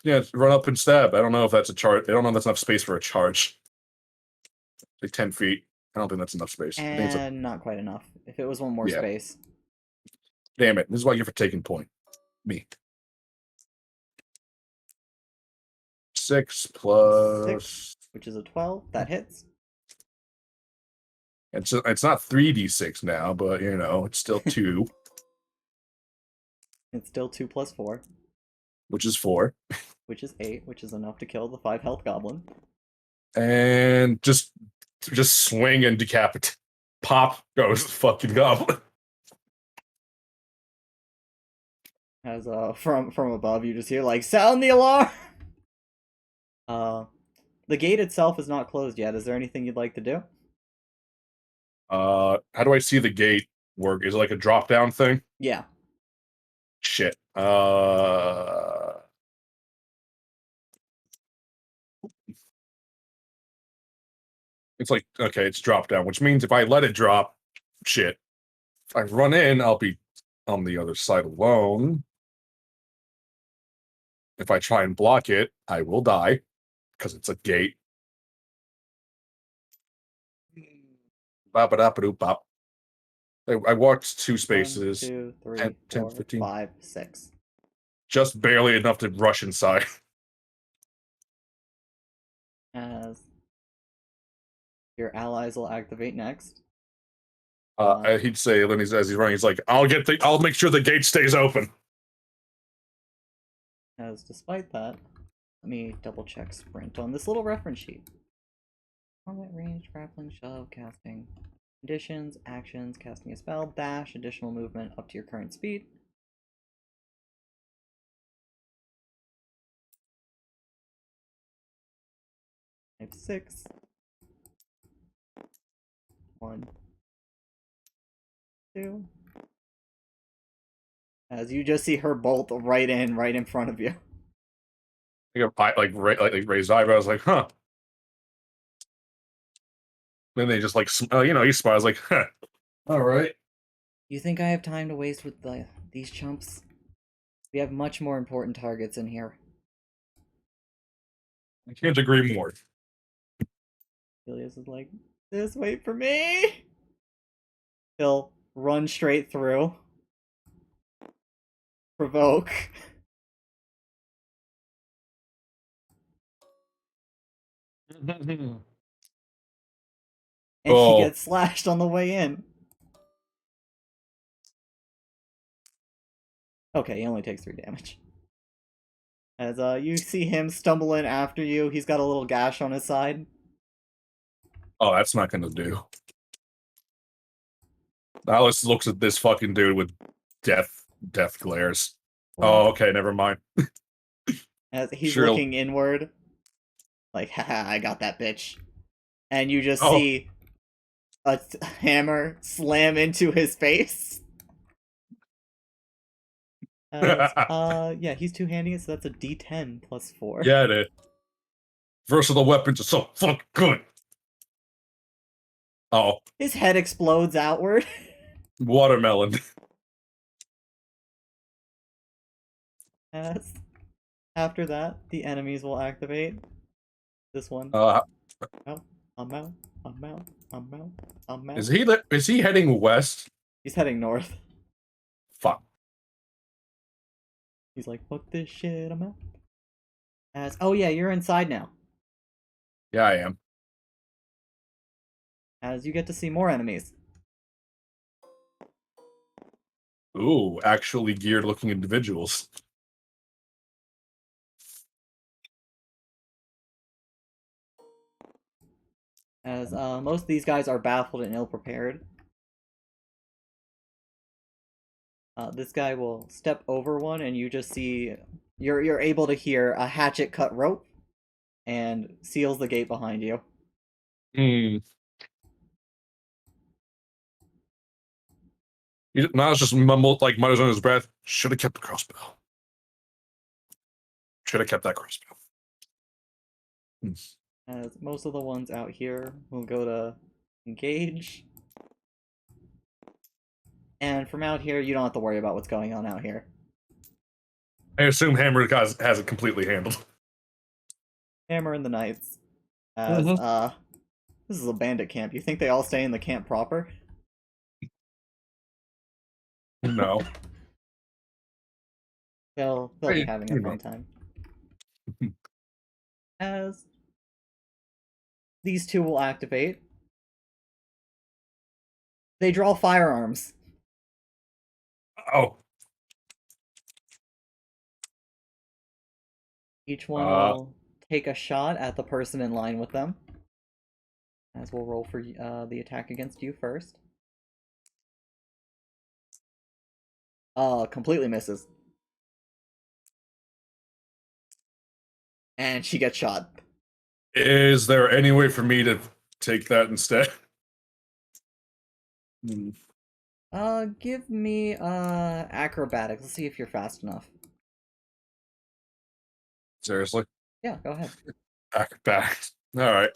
yeah, run up and stab. I don't know if that's a charge. I don't know if that's enough space for a charge. Like 10 feet. I don't think that's enough space. I think it's And not quite enough. If it was one more Yeah. space. Damn it. This is why you're for taking point. Me. 6 plus. Which is a 12. That hits. It's not 3d6 now, but you know, it's still 2, It's still 2 plus 4, which is 4. which is 8, which is enough to kill the 5 health goblin. And just swing and decapitate. Pop goes the fucking goblin. As from above you just hear like, sound the alarm. The gate itself is not closed yet. Is there anything you'd like to do? How do I see the gate work? Is it like a drop down thing? Yeah. Shit. It's like, okay, it's drop down, which means if I let it drop, shit. If I run in, I'll be on the other side alone. If I try and block it, I will die because it's a gate. Bop. I walked 2 spaces. 1, 2, 3, 10, 4, 15. 5, 6. Just barely enough to rush inside. As your allies will activate next. He'd say, then as he's running, he's like, I'll make sure the gate stays open. As despite that, let me double check sprint on this little reference sheet. Combat range, grappling, shove, casting. Conditions, actions, casting a spell, dash, additional movement up to your current speed. Type 6. 1, 2. As you just see her bolt right in front of you. Raised eyebrows, like, huh. Then they just like, he smiles like, huh. All right. You think I have time to waste with these chumps? We have much more important targets in here. I can't agree more. Helios is like, just wait for me! He'll run straight through. Provoke. And he gets slashed on the way in. Okay, he only takes 3 damage. As you see him stumble in after you, he's got a little gash on his side. Oh, that's not gonna do. Alice looks at this fucking dude with death glares. Oh, okay, never mind. As he's Sure. looking inward, like, haha, I got that bitch. And you just Oh. see a hammer slam into his face. Yeah, he's two-handing it, so that's a D10 plus 4. Yeah, it is. Versatile weapons are so fucking good. Oh, His head explodes outward. watermelon. As after that, the enemies will activate. This one. Uh, I'm out. I'm out. I'm out. I'm out. is he heading west? He's heading north. Fuck. He's like, fuck this shit, I'm out. As oh yeah, you're inside now. Yeah, I am. As you get to see more enemies. Ooh, actually geared looking individuals. As most of these guys are baffled and ill-prepared. This guy will step over one, and you just see you're able to hear a hatchet cut rope, and seals the gate behind you. Hmm. Miles just mumbled, like mutters under his breath. Should have kept the crossbow. Should have kept that crossbow. As most of the ones out here will go to engage. And from out here, you don't have to worry about what's going on out here. I assume Hammer has it completely handled. Hammer and the Knights. As, this is a bandit camp. You think they all stay in the camp proper? No. They'll be Hey, having you a know. fun time. As these two will activate. They draw firearms. Oh. Each one will take a shot at the person in line with them. As we'll roll for the attack against you first. Completely misses. And she gets shot. Is there any way for me to take that instead? Give me acrobatics. Let's see if you're fast enough. Seriously? Yeah, go ahead. Acrobatics. Alright.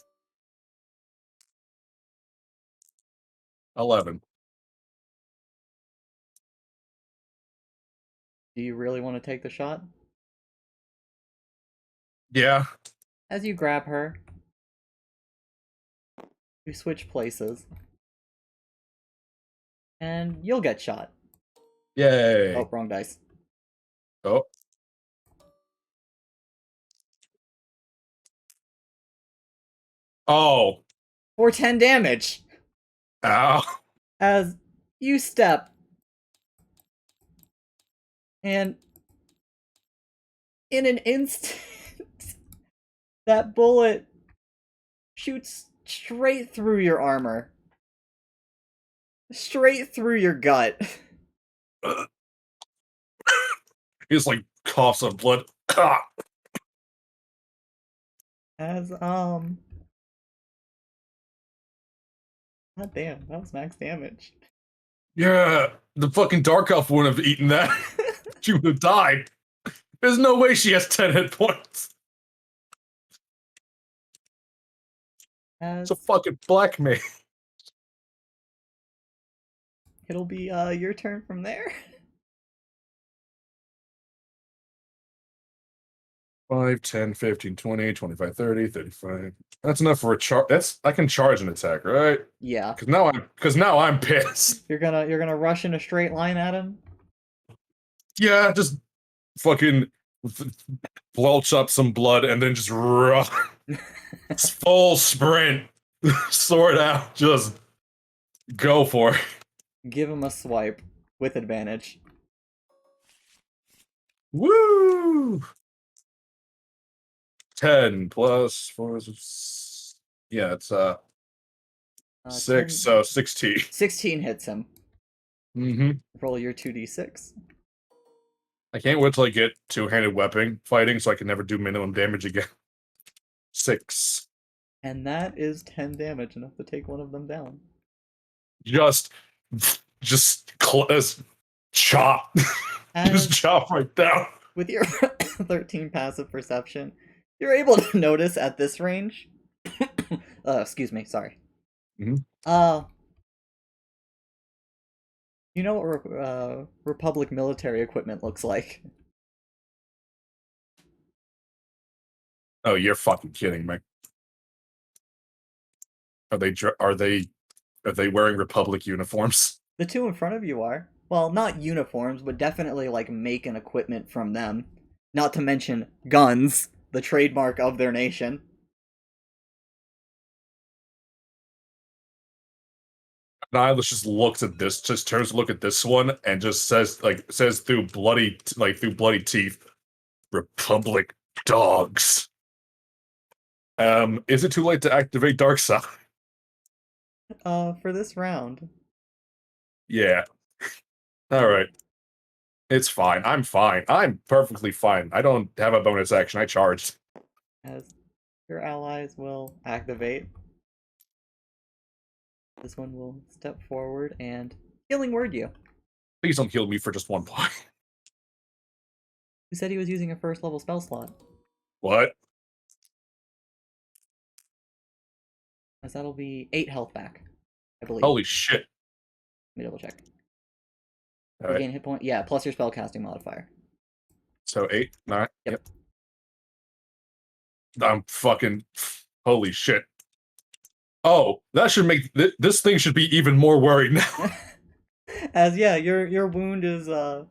11. Do you really want to take the shot? Yeah. As you grab her, you switch places. And you'll get shot. Yay. Oh, wrong dice. Oh. Oh. For 10 damage! Ow. As you step. And in an instant, that bullet shoots straight through your armor. Straight through your gut. He's like coughs of blood. As, God damn, that was max damage. Yeah. The fucking Dark Elf wouldn't have eaten that. She would have died. There's no way she has 10 hit points. As It's a fucking black mage. it'll be, your turn from there. 5, 10, 15, 20, 25, 30, 35. That's enough for a charge. I can charge an attack, right? Yeah. Cause now I'm pissed. You're gonna rush in a straight line at him? Yeah, just fucking belch up some blood and then just run. Full sprint. Sword out. Just go for it. Give him a swipe with advantage. Woo! 10 plus 4. Yeah, it's 6, 10 so 16. 16 hits him. Mm-hmm. Roll your 2d6. I can't wait till I get two-handed weapon fighting so I can never do minimum damage again. 6. And that is 10 damage, enough to take one of them down. Just chop. Just As chop right down. with your 13 passive perception, you're able to notice at this range. Excuse me, sorry. Mhm. You know what Republic military equipment looks like? Oh, you're fucking kidding me. Are they wearing Republic uniforms? The two in front of you are. Well, not uniforms, but definitely like make and equipment from them. Not to mention guns, the trademark of their nation. Nihilus just looks at this, just turns to look at this one, and just says through bloody teeth, "Republic dogs." Is it too late to activate Dark Side? For this round. Yeah. All right. It's fine. I'm fine. I'm perfectly fine. I don't have a bonus action. I charged. As your allies will activate. This one will step forward and healing word you. Please don't heal me for just 1 point. Who said he was using a first level spell slot? What? As that'll be 8 health back, I believe. Holy shit. Let me double check. All right. Gain hit point. Yeah, plus your spellcasting modifier. So 8, 9. Yep. I'm fucking. Holy shit. Oh, that should make this thing should be even more worried now. As yeah, your wound is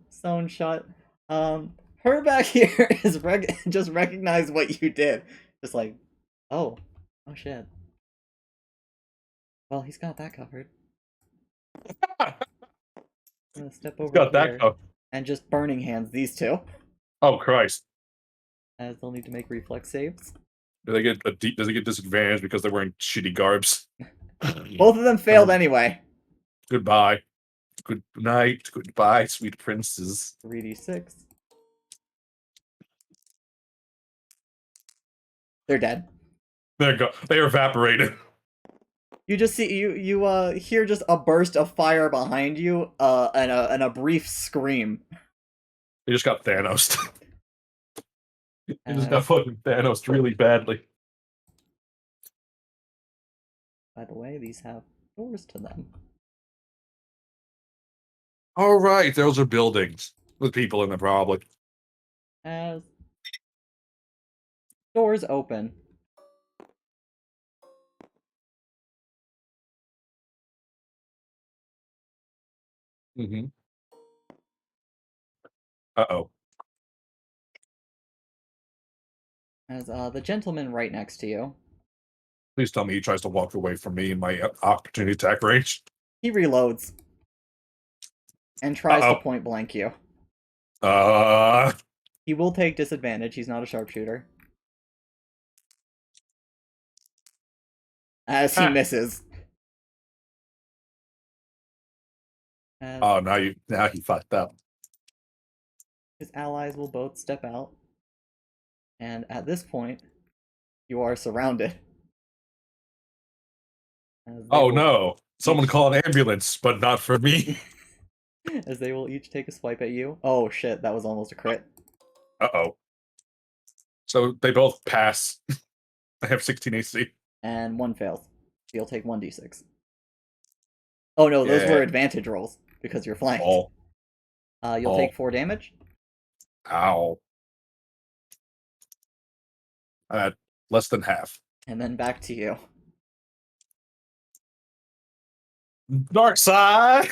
sewn shut. Her back here is just recognize what you did. Just like, oh shit. Well, he's got that covered. I'm gonna step over Got here that. Oh, and just burning hands these two, oh Christ. as they'll need to make reflex saves. Does they get disadvantage because they're wearing shitty garbs? Both of them failed anyway. Goodbye. Good night. Goodbye, sweet princes. 3d6. They're dead. There you go. They are evaporated. You just see you hear just a burst of fire behind you, and a brief scream. They just got Thanos. They just got fucking Thanos really badly. By the way, these have doors to them. All right, those are buildings with people in them, probably. As doors open. Mm-hmm. Uh-oh. As the gentleman right next to you, Please tell me he tries to walk away from me in my opportunity attack range. he reloads and tries to Uh-oh. point blank you. Uh, He will take disadvantage. He's not a sharpshooter. As he Ah. misses. As oh, now he fucked up. his allies will both step out. And at this point, you are surrounded. As they Oh will- no! Someone call an ambulance, but not for me. As they will each take a swipe at you. Oh shit, that was almost a crit. Uh-oh. So they both pass. I have 16 AC. And one fails. So you'll take 1d6. Oh no, those Yeah. were advantage rolls, because you're flanked. Oh, You'll Oh. take 4 damage. ow. Less than half. And then back to you. Dark side!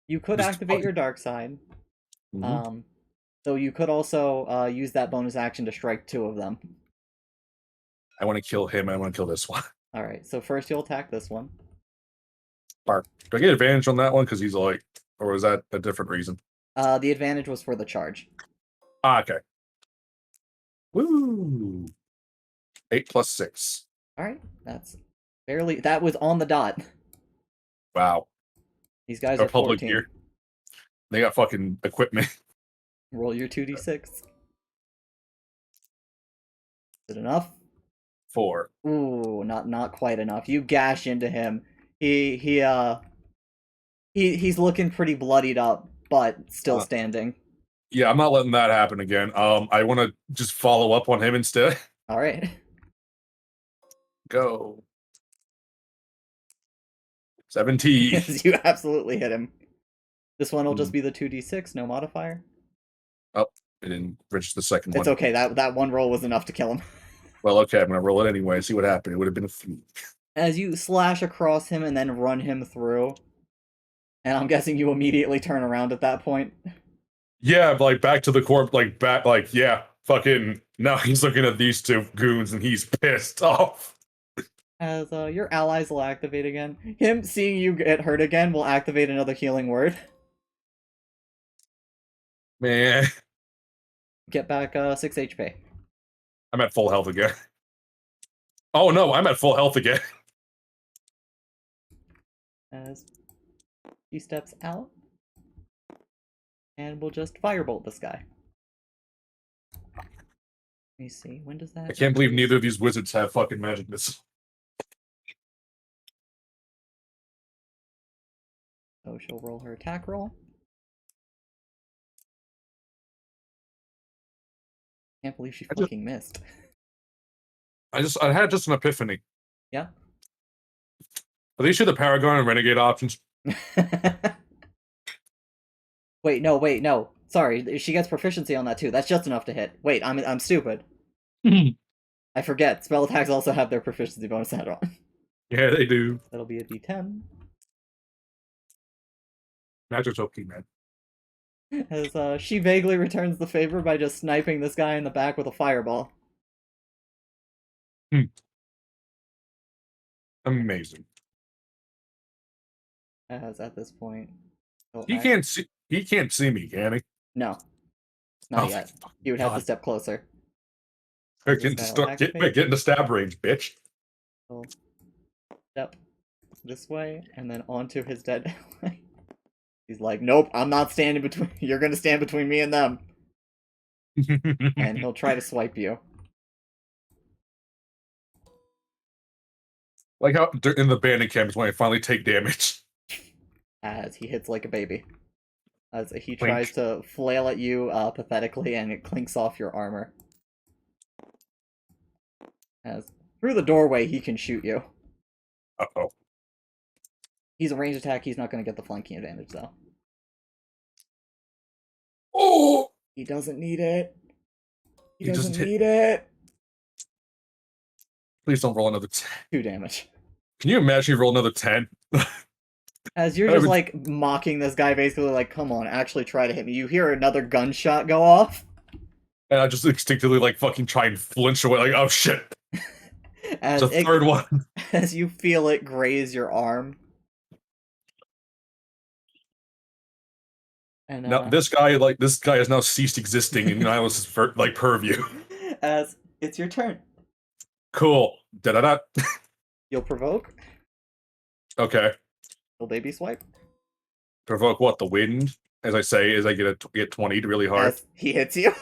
You could Just activate fucking- your dark side. Mhm. So you could also use that bonus action to strike 2 of them. I want to kill him, I want to kill this one. Alright, so first you'll attack this one. Bark. Do I get advantage on that one? Because he's like, or is that a different reason? The advantage was for the charge. Ah, okay. Woo! 8 plus 6. Alright, that's barely. That was on the dot. Wow. These guys Or are public 14. gear. They got fucking equipment. Roll your 2d6. Is it enough? 4. Ooh, not quite enough. You gash into him. He's looking pretty bloodied up, but still standing. Yeah, I'm not letting that happen again. I want to just follow up on him instead. All right. Go. 17. Yes, you absolutely hit him. This one will just Hmm. be the 2d6, no modifier. I didn't reach the second one. It's okay. That one roll was enough to kill him. Well, okay, I'm gonna roll it anyway. See what happened. It would have been a 3. As you slash across him and then run him through, and I'm guessing you immediately turn around at that point. Yeah, like back to the corp, like back, like yeah, fucking. Now he's looking at these two goons and he's pissed off. As your allies will activate again. Him seeing you get hurt again will activate another healing word. Man, Get back 6 HP. I'm at full health again. Oh no, I'm at full health again. As he steps out. And we'll just firebolt this guy. Let me see, when does that... I can't believe neither of these wizards have fucking magic missiles. So she'll roll her attack roll. Can't believe she fucking missed. I had just an epiphany. Yeah. Are these two the Paragon and Renegade options? Wait, no. Sorry, she gets proficiency on that too. That's just enough to hit. Wait, I'm stupid. I forget. Spell attacks also have their proficiency bonus added on. Yeah, they do. That'll be a d10. Magic's OP, man. As she vaguely returns the favor by just sniping this guy in the back with a fireball. Amazing. As at this point... He can't see. He can't see me, can he? No. Not Oh, yet. fuck You would have to God. step closer. Get into stab range, bitch. So, step this way, and then onto his dead ally. He's like, nope, I'm not standing between... You're gonna stand between me and them. And he'll try to swipe you. Like how in the bandit camp is when I finally take damage. As he hits like a baby. As he Clink. tries to flail at you pathetically, and it clinks off your armor. As through the doorway, he can shoot you. Uh-oh. He's a ranged attack, he's not going to get the flanking advantage, though. Oh! He doesn't need it. He He doesn't doesn't need it. Please don't roll another 10. 2 damage. Can you imagine you roll another 10? As you're I just would- like mocking this guy, basically like, come on, actually try to hit me. You hear another gunshot go off. And I just instinctively like fucking try and flinch away, like, oh shit. As, It's a third one. as you feel it graze your arm. And Now this guy has now ceased existing in Nihilus' purview. as it's your turn. Cool. Da-da-da. You'll provoke. Okay. You'll baby swipe. Provoke what? The wind? As I say, as I get 20'd really hard. As he hits you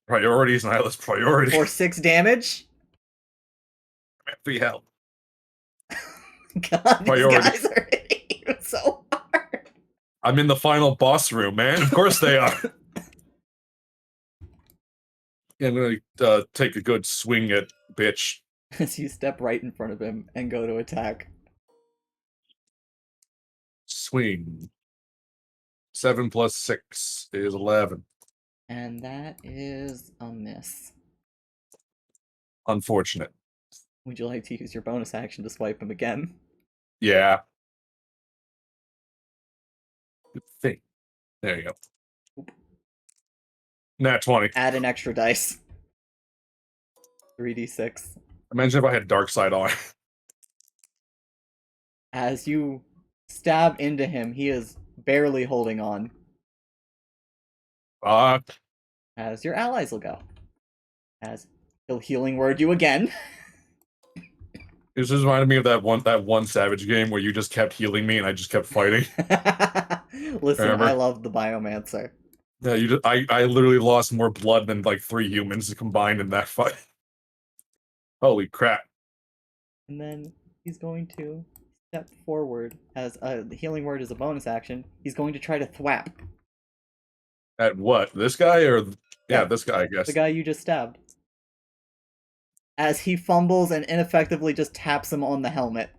Priorities, Nihilus priority. for 6 damage. 3 health. God, these Priority. guys are hitting you so hard. I'm in the final boss room, man. Of course they are. Yeah, I'm gonna take a good swing at bitch. As you step right in front of him and go to attack. Swing. 7 plus 6 is 11. And that is a miss. Unfortunate. Would you like to use your bonus action to swipe him again? Yeah. Good thing. There you go. Nat 20. Add an extra dice. 3d6. Imagine if I had Dark Side on. As you stab into him, he is barely holding on. Fuck. As your allies will go. As he'll healing word you again. This just reminded me of that one Savage game where you just kept healing me and I just kept fighting. Listen, Remember? I love the Biomancer. Yeah, I literally lost more blood than like 3 humans combined in that fight. Holy crap. And then he's going to step forward as the healing word is a bonus action. He's going to try to thwap At what? This guy or Yeah. this guy, I guess. the guy you just stabbed. As he fumbles and ineffectively just taps him on the helmet.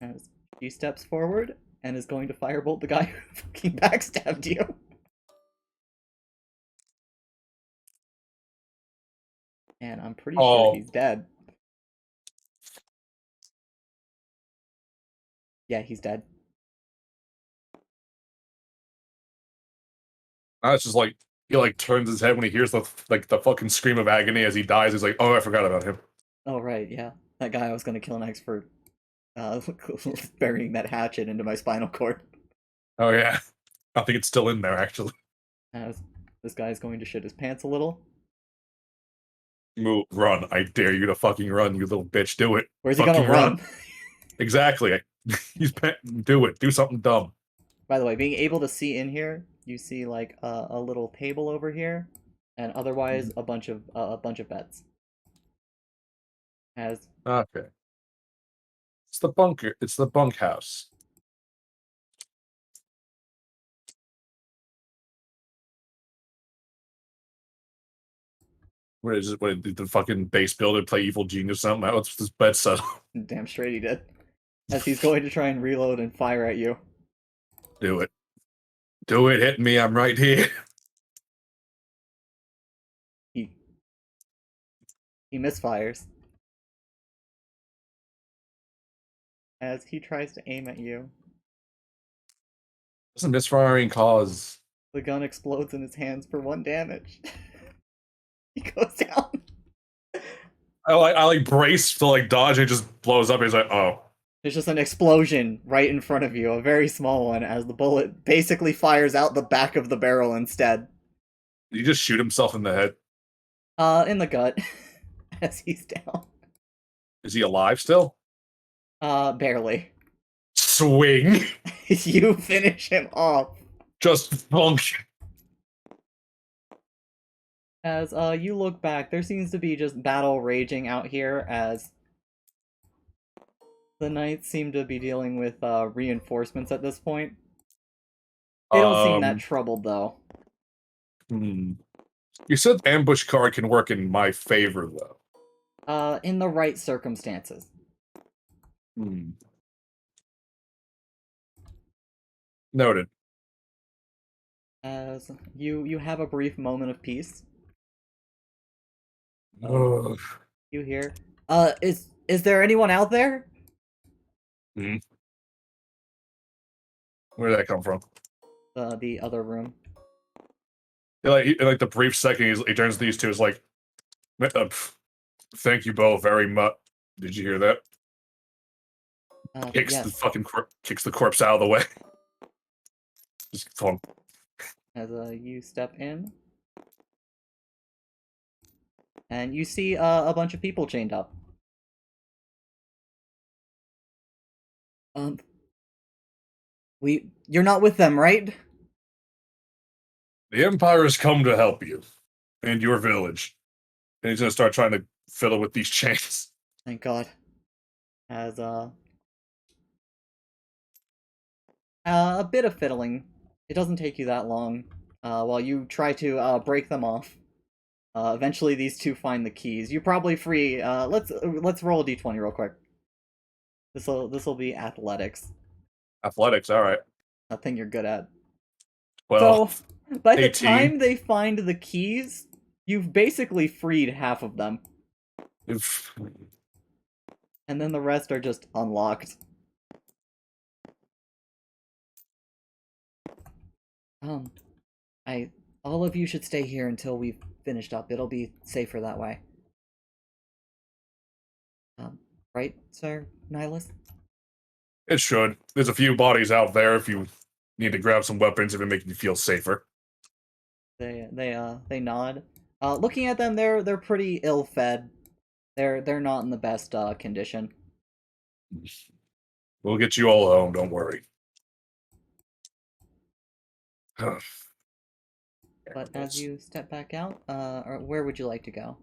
As he steps forward and is going to firebolt the guy who fucking backstabbed you. And I'm pretty sure Oh. he's dead. Yeah, he's dead. Now it's just like he like turns his head when he hears the fucking scream of agony as he dies. He's like, oh, I forgot about him. Oh, right, yeah. That guy I was gonna kill next for burying that hatchet into my spinal cord. Oh yeah. I think it's still in there actually. As this guy's going to shit his pants a little. Move, run! I dare you to fucking run, you little bitch! Do it! Where's he Fucking gonna run? Exactly. Do it. Do something dumb. By the way, being able to see in here, you see like a little table over here, and otherwise a bunch of beds. As Okay. It's the bunker. It's the bunkhouse. What is it? What did the fucking base builder play Evil Genius or something? What's this bed set? damn straight he did. As he's going to try and reload and fire at you. Do it. Do it. Hit me. I'm right here. He misfires. As he tries to aim at you. Doesn't misfiring cause? The gun explodes in his hands for 1 damage. He goes down. I like brace to like dodge and it just blows up. He's like, oh. There's just an explosion right in front of you, a very small one, as the bullet basically fires out the back of the barrel instead. Did he just shoot himself in the head? In the gut. As he's down. Is he alive still? Barely. Swing. You finish him off. Just bonk. As you look back, there seems to be just battle raging out here as the knights seem to be dealing with reinforcements at this point. They don't seem that troubled though. You said ambush card can work in my favor though. In the right circumstances. Noted. As you have a brief moment of peace. Ugh. You hear, is there anyone out there? Where did that come from? The other room. In like the brief second he turns to these two, is like, thank you both very much. Did you hear that? Kicks Yes. the fucking kicks the corpse out of the way. Just fun. As you step in. And you see a bunch of people chained up. You're not with them, right? The Empire has come to help you and your village, and he's gonna start trying to fiddle with these chains. Thank God. As a bit of fiddling. It doesn't take you that long. While you try to break them off. Eventually, these two find the keys. You're probably free. Let's roll a d20 real quick. This will be athletics. Athletics, all right. A thing you're good at. Well, So, by the 18. time they find the keys, you've basically freed half of them, and then the rest are just unlocked. All of you should stay here until we've finished up. It'll be safer that way. Right, Sir Nihilus? it should. There's a few bodies out there if you need to grab some weapons if it makes you feel safer. They nod. Looking at them, they're pretty ill-fed. They're not in the best condition. We'll get you all home, don't worry. But as you step back out, where would you like to go?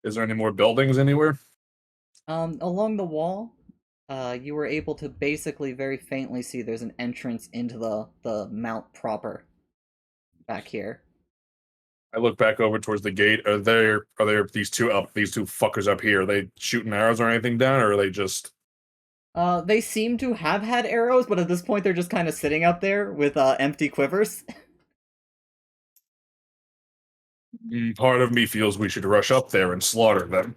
Is there any more buildings anywhere? Along the wall, you were able to basically very faintly see there's an entrance into the mount proper. Back here. I look back over towards the gate. Are there these two fuckers up here? Are they shooting arrows or anything down, or are they just They seem to have had arrows, but at this point they're just kind of sitting up there with empty quivers. Part of me feels we should rush up there and slaughter them.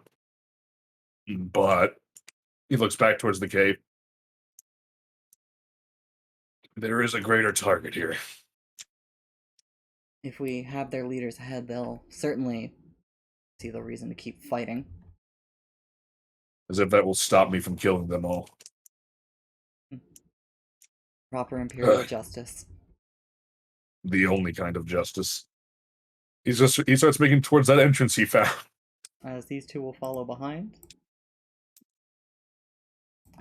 But he looks back towards the cave. There is a greater target here. If we have their leaders ahead, they'll certainly see the reason to keep fighting. As if that will stop me from killing them all. Proper imperial justice. The only kind of justice. He starts making towards that entrance he found. As these two will follow behind.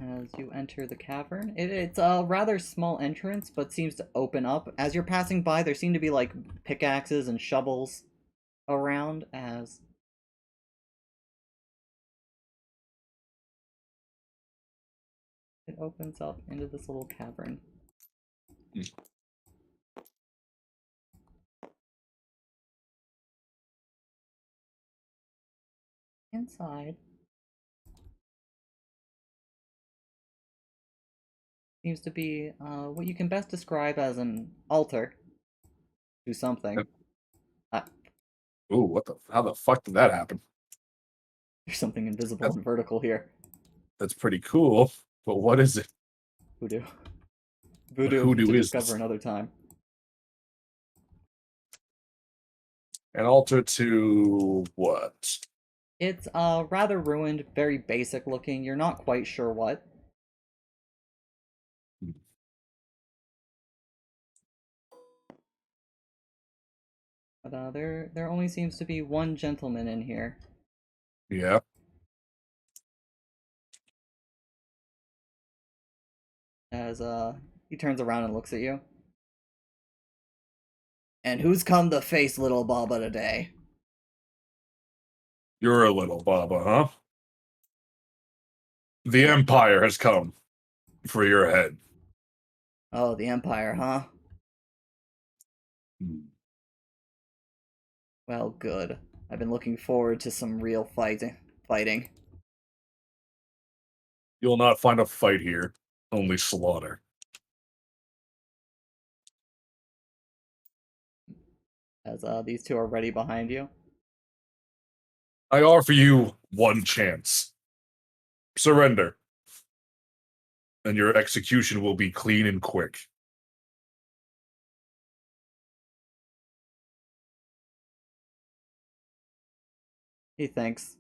As you enter the cavern. It's a rather small entrance, but seems to open up. As you're passing by, there seem to be, like, pickaxes and shovels around as... it opens up into this little cavern. Inside seems to be what you can best describe as an altar to something. Ooh, how the fuck did that happen? There's something invisible and vertical here. That's pretty cool, but what is it? Voodoo. Voodoo Hoodoo to is discover this? another time. An altar to what? It's rather ruined, very basic looking. You're not quite sure what. But there only seems to be one gentleman in here. Yeah. As he turns around and looks at you. And who's come to face little Baba today? You're a little Baba, huh? The Empire has come for your head. Oh, the Empire, huh? Well, good. I've been looking forward to some real fighting. You'll not find a fight here, only slaughter. As these two are ready behind you. I offer you one chance. Surrender. And your execution will be clean and quick. He thinks.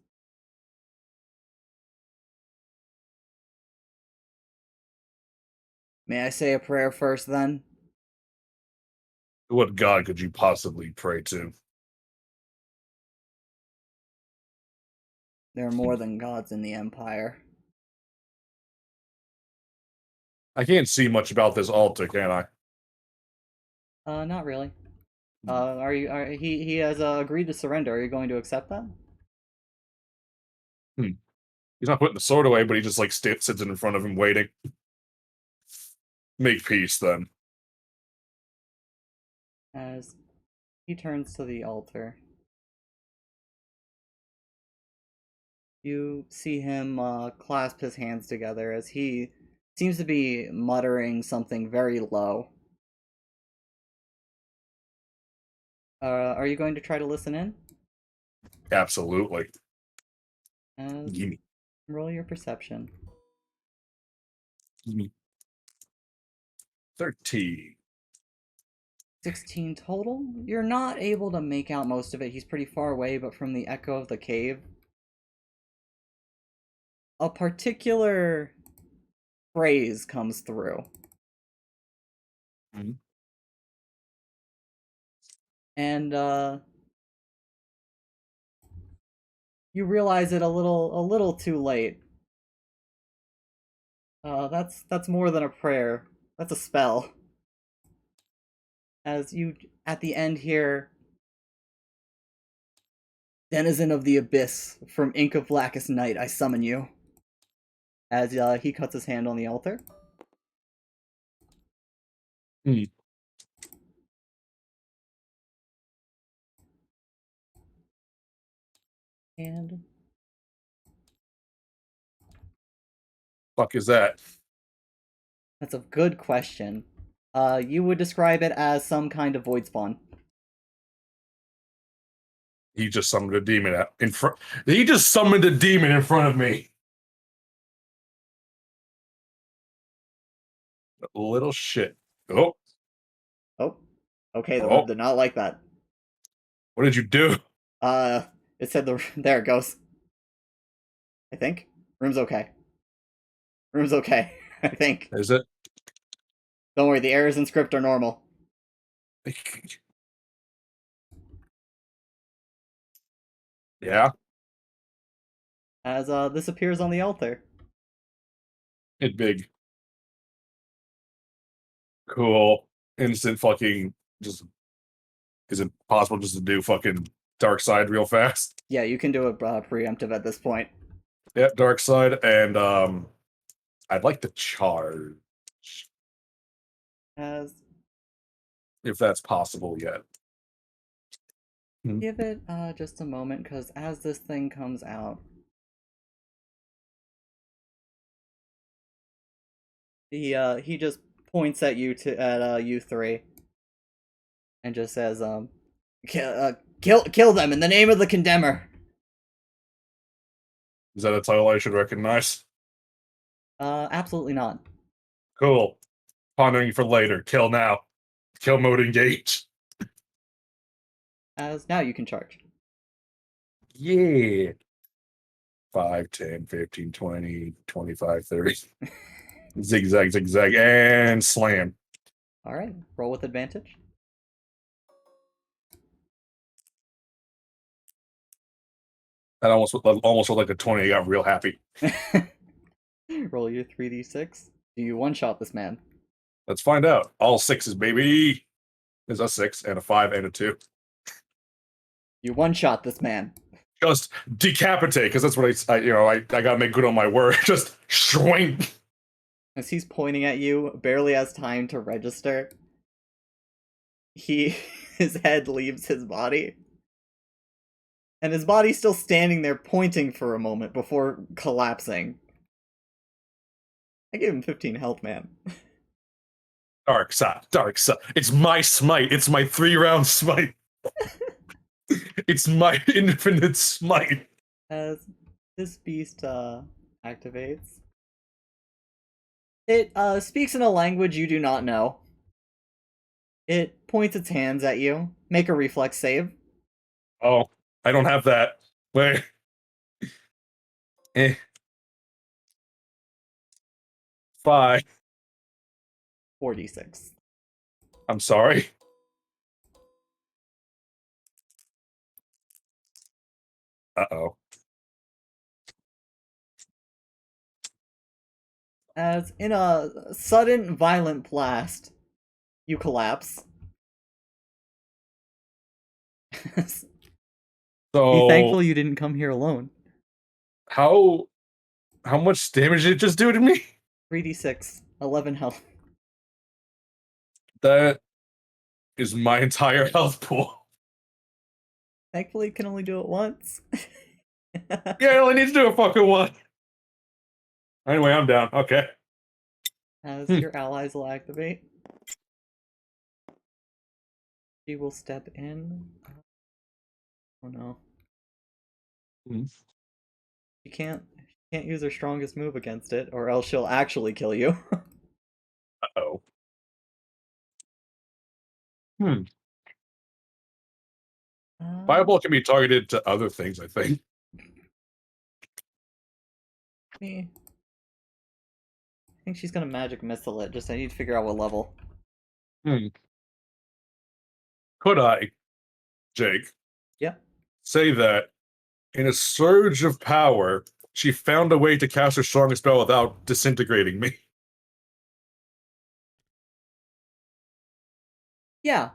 May I say a prayer first, then? What god could you possibly pray to? There are more than gods in the Empire. I can't see much about this altar, can I? Not really. He has agreed to surrender. Are you going to accept that? He's not putting the sword away, but he just like sits in front of him waiting. Make peace, then. As he turns to the altar. You see him clasp his hands together as he seems to be muttering something very low. Are you going to try to listen in? Absolutely. Gimme. Roll your perception. Gimme. 13. 16 total? You're not able to make out most of it. He's pretty far away, but from the echo of the cave, a particular phrase comes through. Mhm. And you realize it a little too late. That's more than a prayer. That's a spell. As you, at the end here, denizen of the abyss, from ink of blackest night, I summon you. As he cuts his hand on the altar. Hmm. And Fuck is that? that's a good question. You would describe it as some kind of void spawn. He just summoned a demon out in front. He just summoned a demon in front of me. Little shit. Oh, Oh, okay. The Oh. room did not like that. what did you do? It said there it goes. I think room's okay. Room's okay. I think. Is it? Don't worry. The errors in script are normal. Yeah, As this appears on the altar. it big. Cool. Instant fucking just. Is it possible just to do fucking dark side real fast? Yeah, you can do it preemptive at this point. Yeah, dark side, and I'd like to charge As if that's possible yet. give it just a moment, because as this thing comes out, he just points at you you three, and just says kill them in the name of the condemner. Is that a title I should recognize? Absolutely not. Cool. Pondering for later. Kill now. Kill mode engage. As now you can charge. Yeah. 5, 10, 15, 20, 25, 30. Zigzag, zigzag, and slam. All right, roll with advantage. That almost looked like a 20. I got real happy. Roll your 3d6. Do you one-shot this man? Let's find out. All sixes, baby. There's a 6 and a 5 and a 2. You one-shot this man. Just decapitate, because that's what I gotta make good on my word. Just shrink. As he's pointing at you, barely has time to register. His head leaves his body. And his body's still standing there pointing for a moment before collapsing. I gave him 15 health, man. Dark side, dark side. It's my smite. It's my 3-round smite. It's my infinite smite. As this beast activates, it speaks in a language you do not know. It points its hands at you. Make a reflex save. Oh, I don't have that. Wait. 5. 4d6. I'm sorry. Uh-oh. As in a sudden violent blast, you collapse. So Be thankful you didn't come here alone. how much damage did it just do to me? 3d6, 11 health. That is my entire health pool. Thankfully, you can only do it once. Yeah, I only need to do a fucking one. Anyway, I'm down. Okay. As your allies will activate, she will step in. Oh no. She can't use her strongest move against it, or else she'll actually kill you. Uh-oh. Fireball can be targeted to other things, I think. I think she's gonna magic missile it, just I need to figure out what level. Could I, Jake, Yeah. say that In a surge of power, she found a way to cast her strongest spell without disintegrating me. Yeah.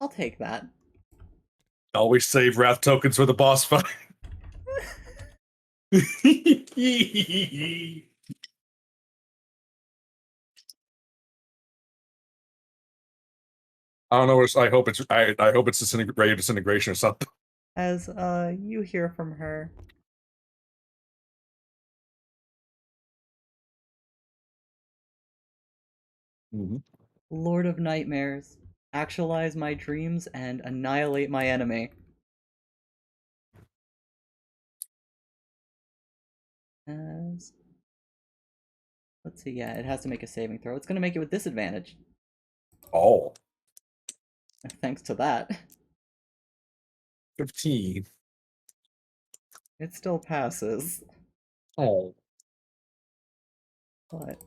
I'll take that. Always save wrath tokens for the boss fight. I don't know. I hope it's. I hope it's radio disintegration or something. As you hear from her. Lord of Nightmares, actualize my dreams and annihilate my enemy. As... Let's see, yeah, it has to make a saving throw. It's gonna make it with disadvantage. Oh. Thanks to that. 15. It still passes. Oh. But...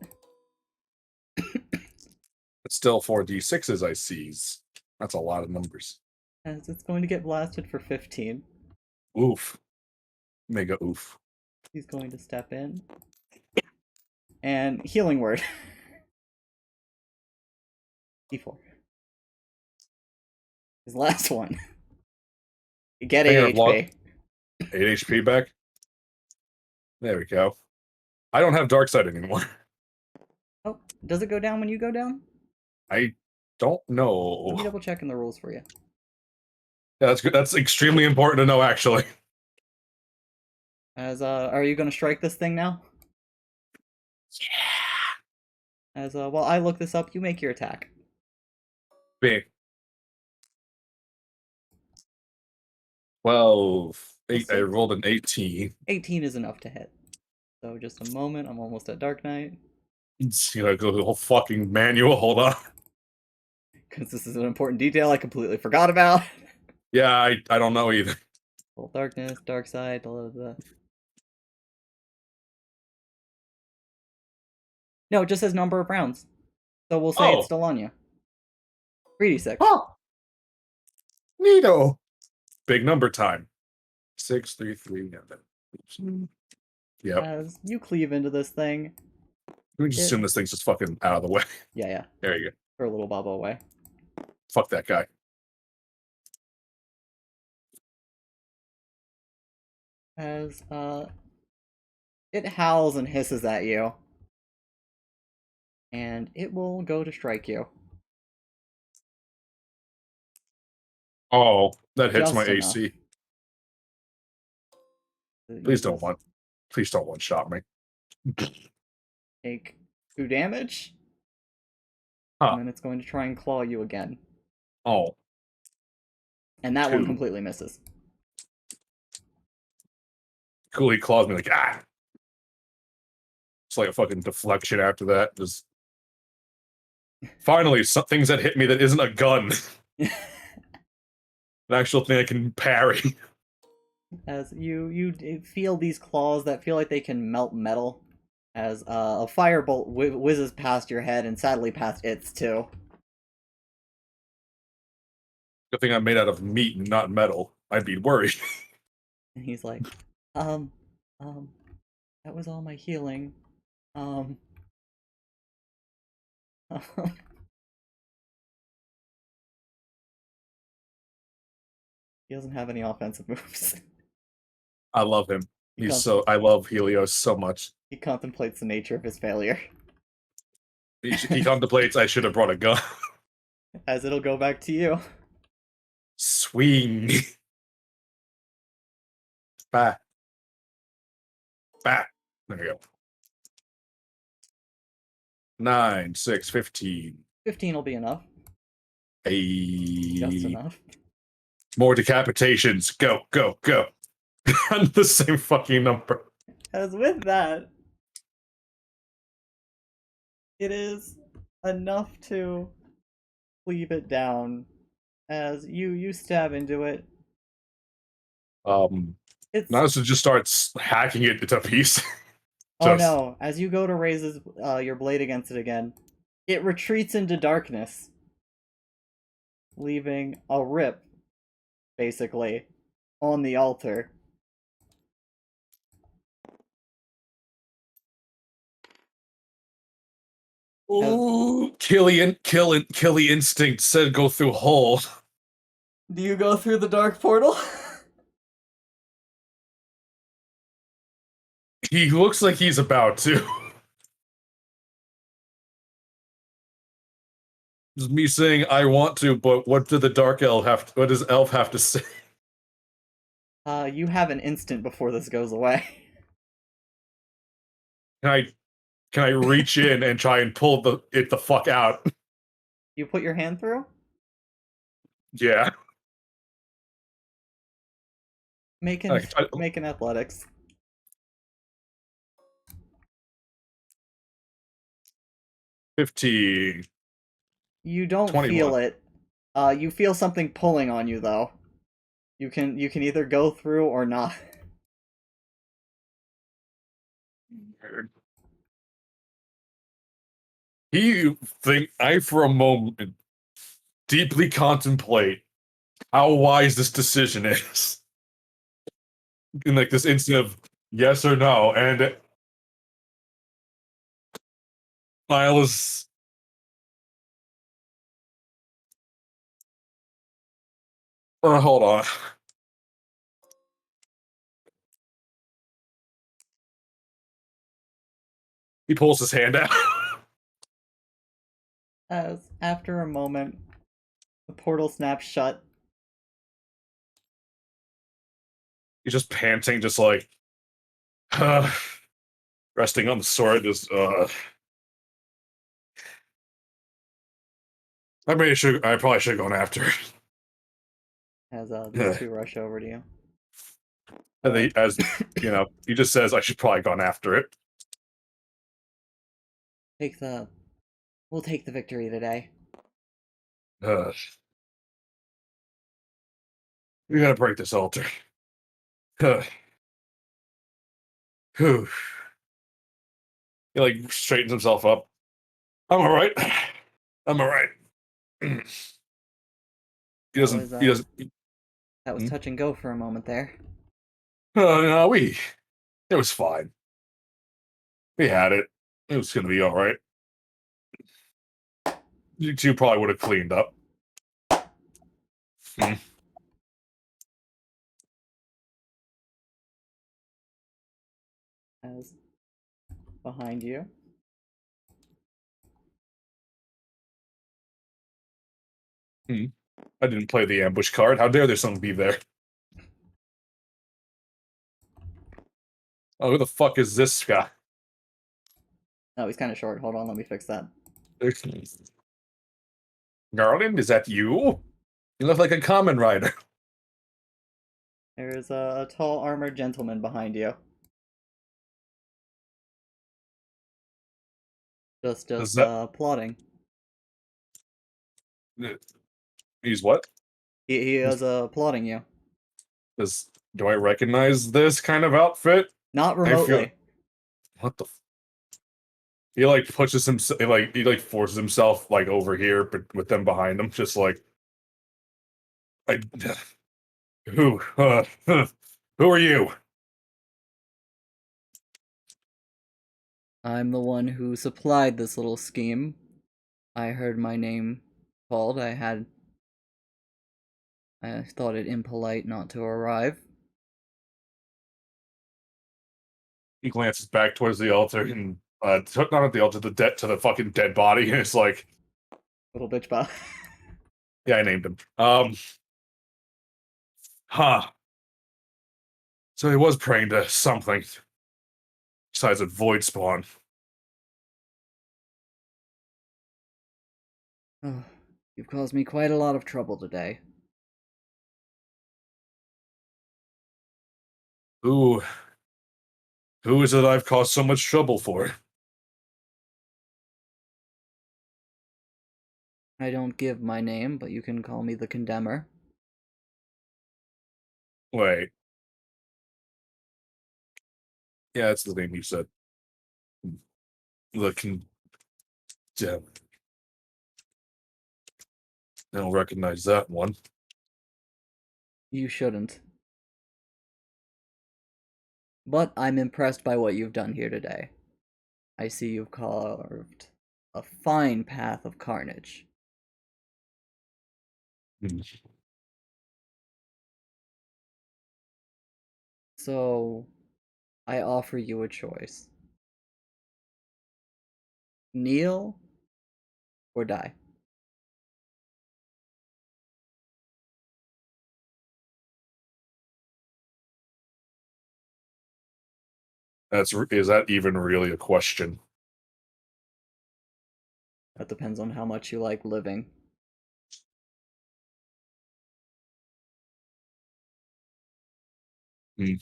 It's still 4d6s I seize. That's a lot of numbers. As it's going to get blasted for 15. Oof. Mega oof. He's going to step in. And healing word. D4. His last one. Get Finger 8 of luck. HP. 8 HP back. There we go. I don't have dark side anymore. Oh, does it go down when you go down? I don't Let me know. double check in the rules for you. Yeah, that's good. That's extremely important to know, actually. As are you gonna strike this thing now? Yeah. As while I look this up, you make your attack. Big. 12. 8. I rolled an 18. 18 is enough to hit. So just a moment, I'm almost at Dark Knight. You know, go to the whole fucking manual. Hold on. Because this is an important detail I completely forgot about. Yeah, I don't know either. Full darkness, dark side, blah, blah, blah. No, it just says number of rounds. So we'll say Oh. it's still on you. 3d6. Oh. Neato. Big number time. 6, 3, 3. Yep. As you cleave into this thing. We just assume this thing's just fucking out of the way. Yeah. There you go. Throw a little bubble away. Fuck that guy. As it howls and hisses at you. And it will go to strike you. Oh, that hits Just my enough. AC. Please don't one shot me. Take 2 damage. Huh. And then it's going to try and claw you again. Oh. And that one 2. completely misses. Cool, he claws me like, ah! It's like a fucking deflection after that. Just... Finally, some things that hit me that isn't a gun. An actual thing I can parry. As you feel these claws that feel like they can melt metal. As a firebolt whizzes past your head and sadly past its too. Good thing I'm made out of meat and not metal. I'd be worried. And he's like, that was all my healing. He doesn't have any offensive moves. I love him. I love Helios so much. He contemplates the nature of his failure. He contemplates I should have brought a gun. As it'll go back to you. Swing. Back. Back. There we go. 9, 6, 15. 15 will be enough. Just Just enough. More decapitations. Go, go, go. On the same fucking number. As with that, it is enough to cleave it down. As you stab into it. It's Nasu just starts hacking it to pieces. oh no! As you go to raise your blade against it again, it retreats into darkness, leaving a rip, basically, on the altar. Ooh, Killy instinct said go through hole. Do you go through the dark portal? He looks like he's about to. Just me saying I want to, but what did the dark elf have? What does elf have to say? You have an instant before this goes away. Can I reach in and try and pull the fuck out? You put your hand through? Yeah. Make I an, can try- make an athletics. 15. You don't 21. feel it. You feel something pulling on you though. You can either go through or not. I for a moment deeply contemplate how wise this decision is. In like this instant of yes or no, and Miles. Hold on. He pulls his hand out. As after a moment, the portal snaps shut. He's just panting, just like resting on the sword. Just I probably should have gone after it. As these two rush over to you. As you know, he just says I should probably gone after it. We'll take the victory today. We gotta break this altar. Whew. He like straightens himself up. I'm all right. I'm all right. He doesn't. He doesn't. That was touch and go for a moment there. No, it was fine. We had it. It was gonna be all right. You two probably would have cleaned up. As behind you. I didn't play the ambush card. How dare there someone be there? Oh, who the fuck is this guy? Oh, he's kind of short. Hold on, let me fix that. Garland, is that you? You look like a common rider. There's a tall armored gentleman behind you. Just plotting. He's what? He is plotting you. Do I recognize this kind of outfit? Not remotely. What the? He like pushes himself. He like forces himself like over here, but with them behind him, just like. Who? Who are you? I'm the one who supplied this little scheme. I heard my name called. I thought it impolite not to arrive. He glances back towards the altar and not at the altar, to the fucking dead body, and it's like, Little bitch bot. yeah, I named him. So he was praying to something besides a void spawn. Oh, you've caused me quite a lot of trouble today. Who is it I've caused so much trouble for? I don't give my name, but you can call me the Condemner. Wait. Yeah, that's the name you said. The Condemner. I don't recognize that one. You shouldn't. But I'm impressed by what you've done here today. I see you've carved a fine path of carnage. Hmm. So, I offer you a choice. Kneel or die. Is that even really a question? That depends on how much you like living. Hmm.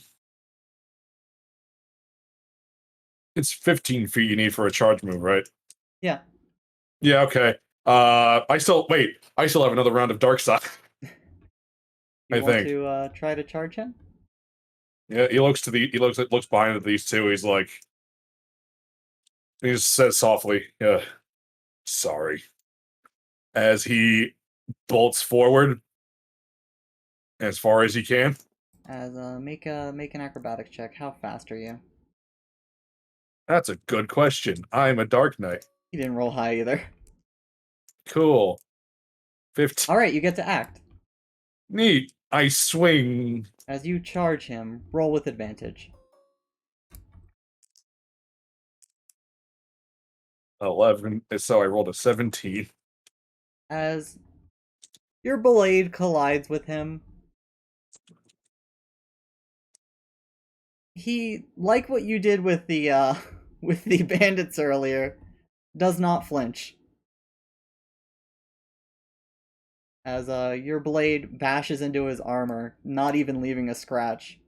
It's 15 feet you need for a charge move, right? Yeah. Yeah, okay. I still have another round of Dark Side. You I want think. to try to charge him? Yeah, he looks behind these two, he just says softly, sorry. As he bolts forward as far as he can. As make an acrobatics check. How fast are you? That's a good question. I'm a Dark Knight. You didn't roll high either. Cool. 15. Alright, you get to act. Neat. I swing. As you charge him, roll with advantage. 11. So I rolled a 17. As your blade collides with him, he, like what you did with the with the bandits earlier, does not flinch. As your blade bashes into his armor, not even leaving a scratch.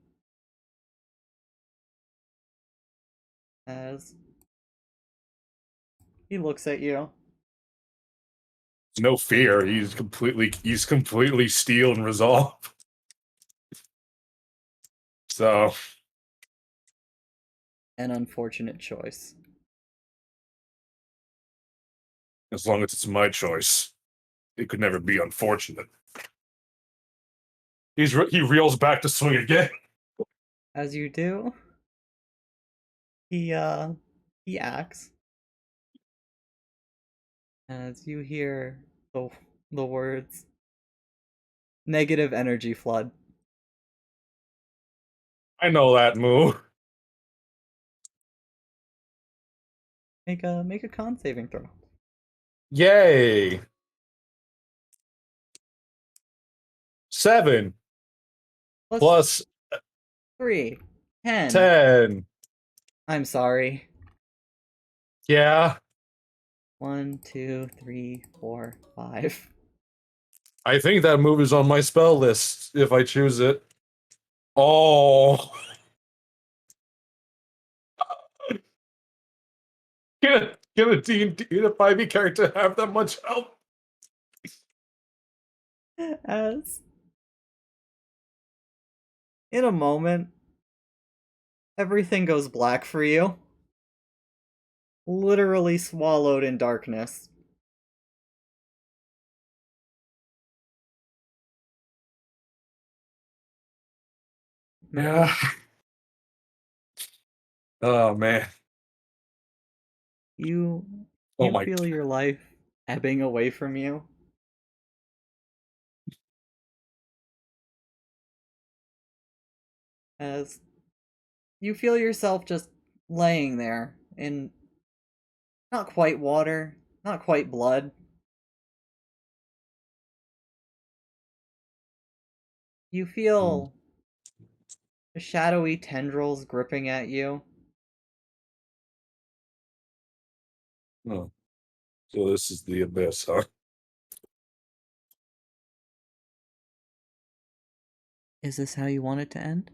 As he looks at you. No fear. He's completely steel and resolve. So An unfortunate choice. as long as it's my choice, it could never be unfortunate. He reels back to swing again. As you do, he acts. As you hear the words negative energy flood. I know that move. Make a con saving throw. Yay. 7 plus 3. 10. 10. I'm sorry. Yeah. 1, 2, 3, 4, 5. I think that move is on my spell list if I choose it. Oh. Can a D&D and a 5e character have that much help? As in a moment, everything goes black for you. Literally swallowed in darkness. Yeah. Oh man. You Oh you my. feel your life ebbing away from you. As you feel yourself just laying there in not quite water, not quite blood. You feel the shadowy tendrils gripping at you. Oh. So this is the abyss, huh? Is this how you want it to end?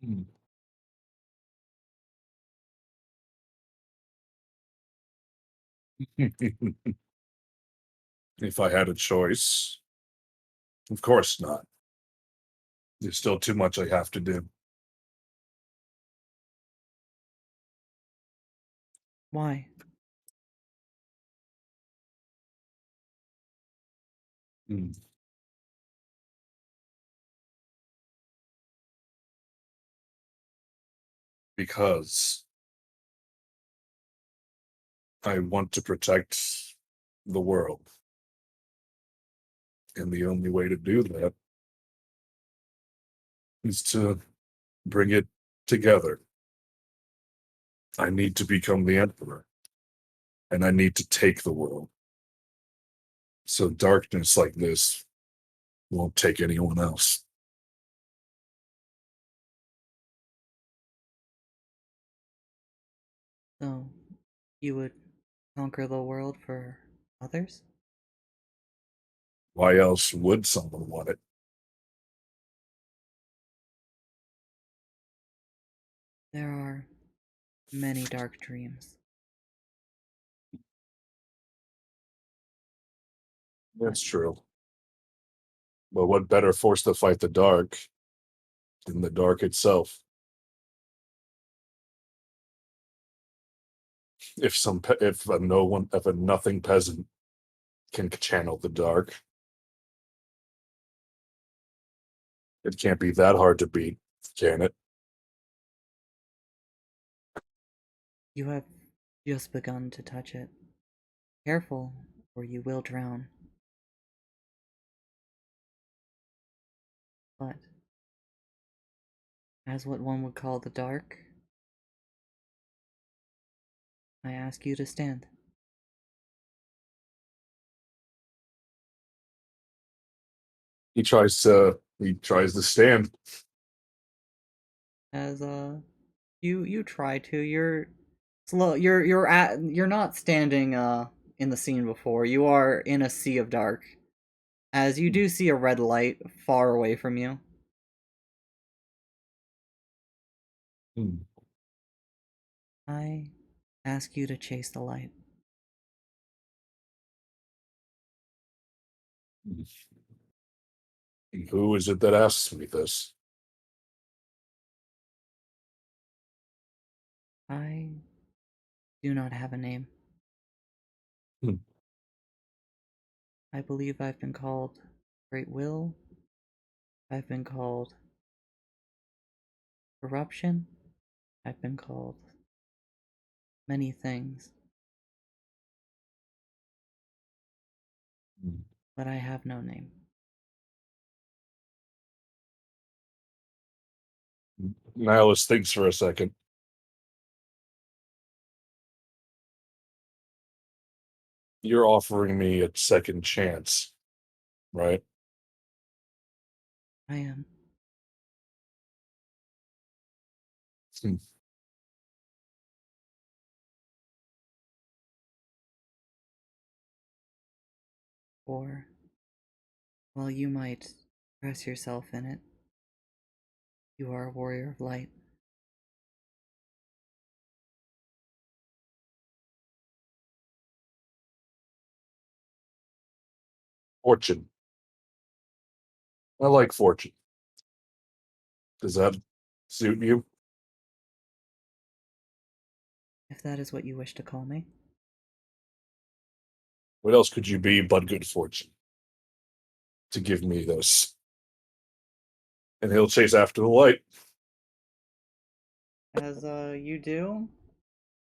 Hmm. If I had a choice. Of course not. There's still too much I have to do. Why? Hmm. Because I want to protect the world. And the only way to do that is to bring it together. I need to become the Emperor. And I need to take the world. So darkness like this won't take anyone else. So, you would conquer the world for others? Why else would someone want it? There are many dark dreams. That's true. But what better force to fight the dark than the dark itself? If a nothing peasant can channel the dark, it can't be that hard to beat, can it? You have just begun to touch it. Careful, or you will drown. But, as what one would call the dark, I ask you to stand. He tries to stand. As you try to, you're slow. You're not standing in the scene before. You are in a sea of dark. As you do see a red light far away from you. Hmm. I ask you to chase the light. Who is it that asks me this? I do not have a name. Hmm. I believe I've been called Great Will. I've been called Corruption. I've been called many things. Hmm. But I have no name. Nihilus thinks for a second. You're offering me a second chance, right? I am. Hmm. Or, while you might dress yourself in it, you are a warrior of light. Fortune. I like fortune. Does that suit you? If that is what you wish to call me. What else could you be but good fortune? To give me this. And he'll chase after the light. As you do,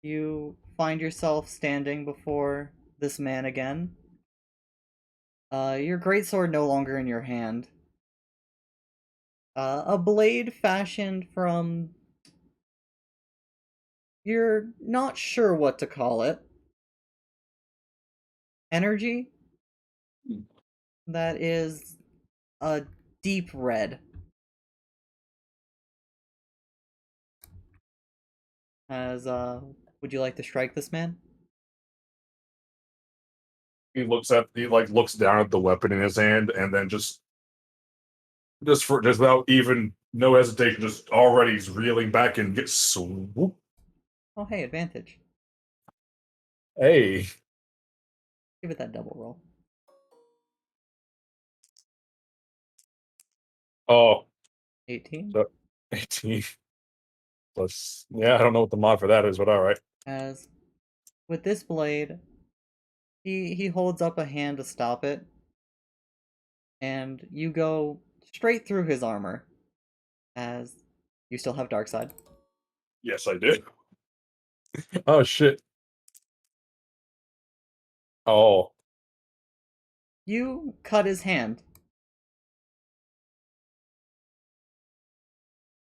you find yourself standing before this man again. Your greatsword no longer in your hand. A blade fashioned from... You're not sure what to call it. Energy? That is a deep red. As, would you like to strike this man? He looks down at the weapon in his hand and then just without even no hesitation, just already he's reeling back and gets swoop. Oh, hey, advantage. Hey. Give it that double roll. Oh, 18. so 18 plus. Yeah, I don't know what the mod for that is, but all right. As, with this blade, he holds up a hand to stop it, and you go straight through his armor, as you still have dark side. Yes, I did. Oh shit. Oh. You cut his hand.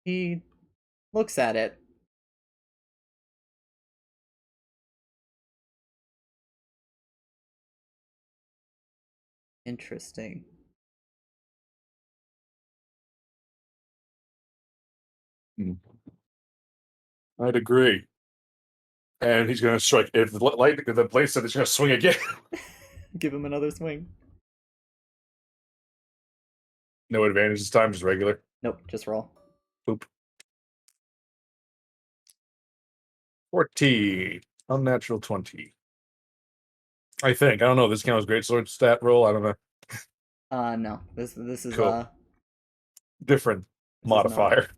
He looks at it. Interesting. I'd agree. And he's gonna strike. If the blade said he's gonna swing again. Give him another swing. No advantage this time, just regular. Nope, just roll. Boop. 14. Unnatural 20. I think. I don't know. This counts greatsword stat roll. I don't know. No. This is Cool. Different this is not. modifier.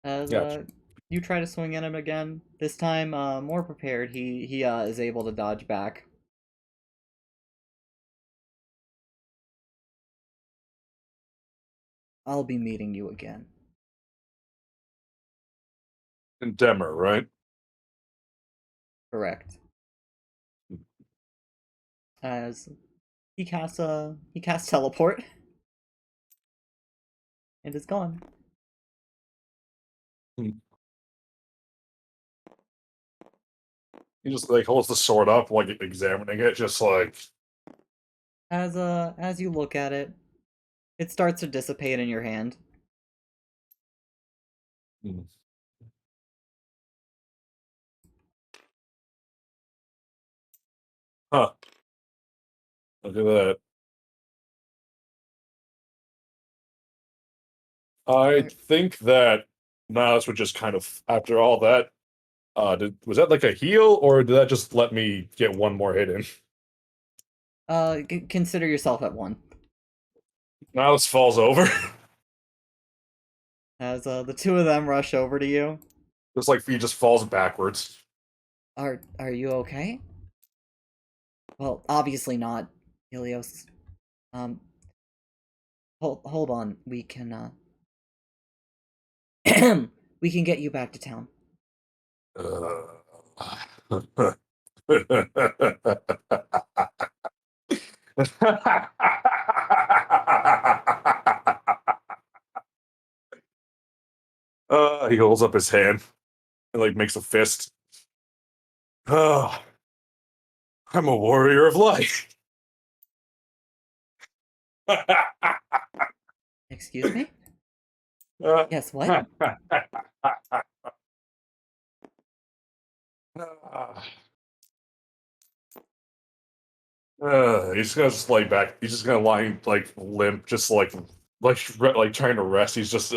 As Gotcha. you try to swing at him again, this time more prepared, he is able to dodge back. I'll be meeting you again. And Demer, right? Correct. As he casts teleport and is gone. He just like holds the sword up, like examining it, just like As you look at it, it starts to dissipate in your hand. huh. Look at that. I think that Niles would just kind of after all that, was that like a heal or did that just let me get one more hit in? Consider yourself at 1. Niles falls over. As the two of them rush over to you. Just like he just falls backwards. Are you okay? Well, obviously not, Helios. Hold on. We can we can get you back to town. He holds up his hand and like makes a fist. Oh, I'm a warrior of light. Excuse me? Yes, what? He's gonna just lay back. He's just gonna lie like limp, just like trying to rest. He's just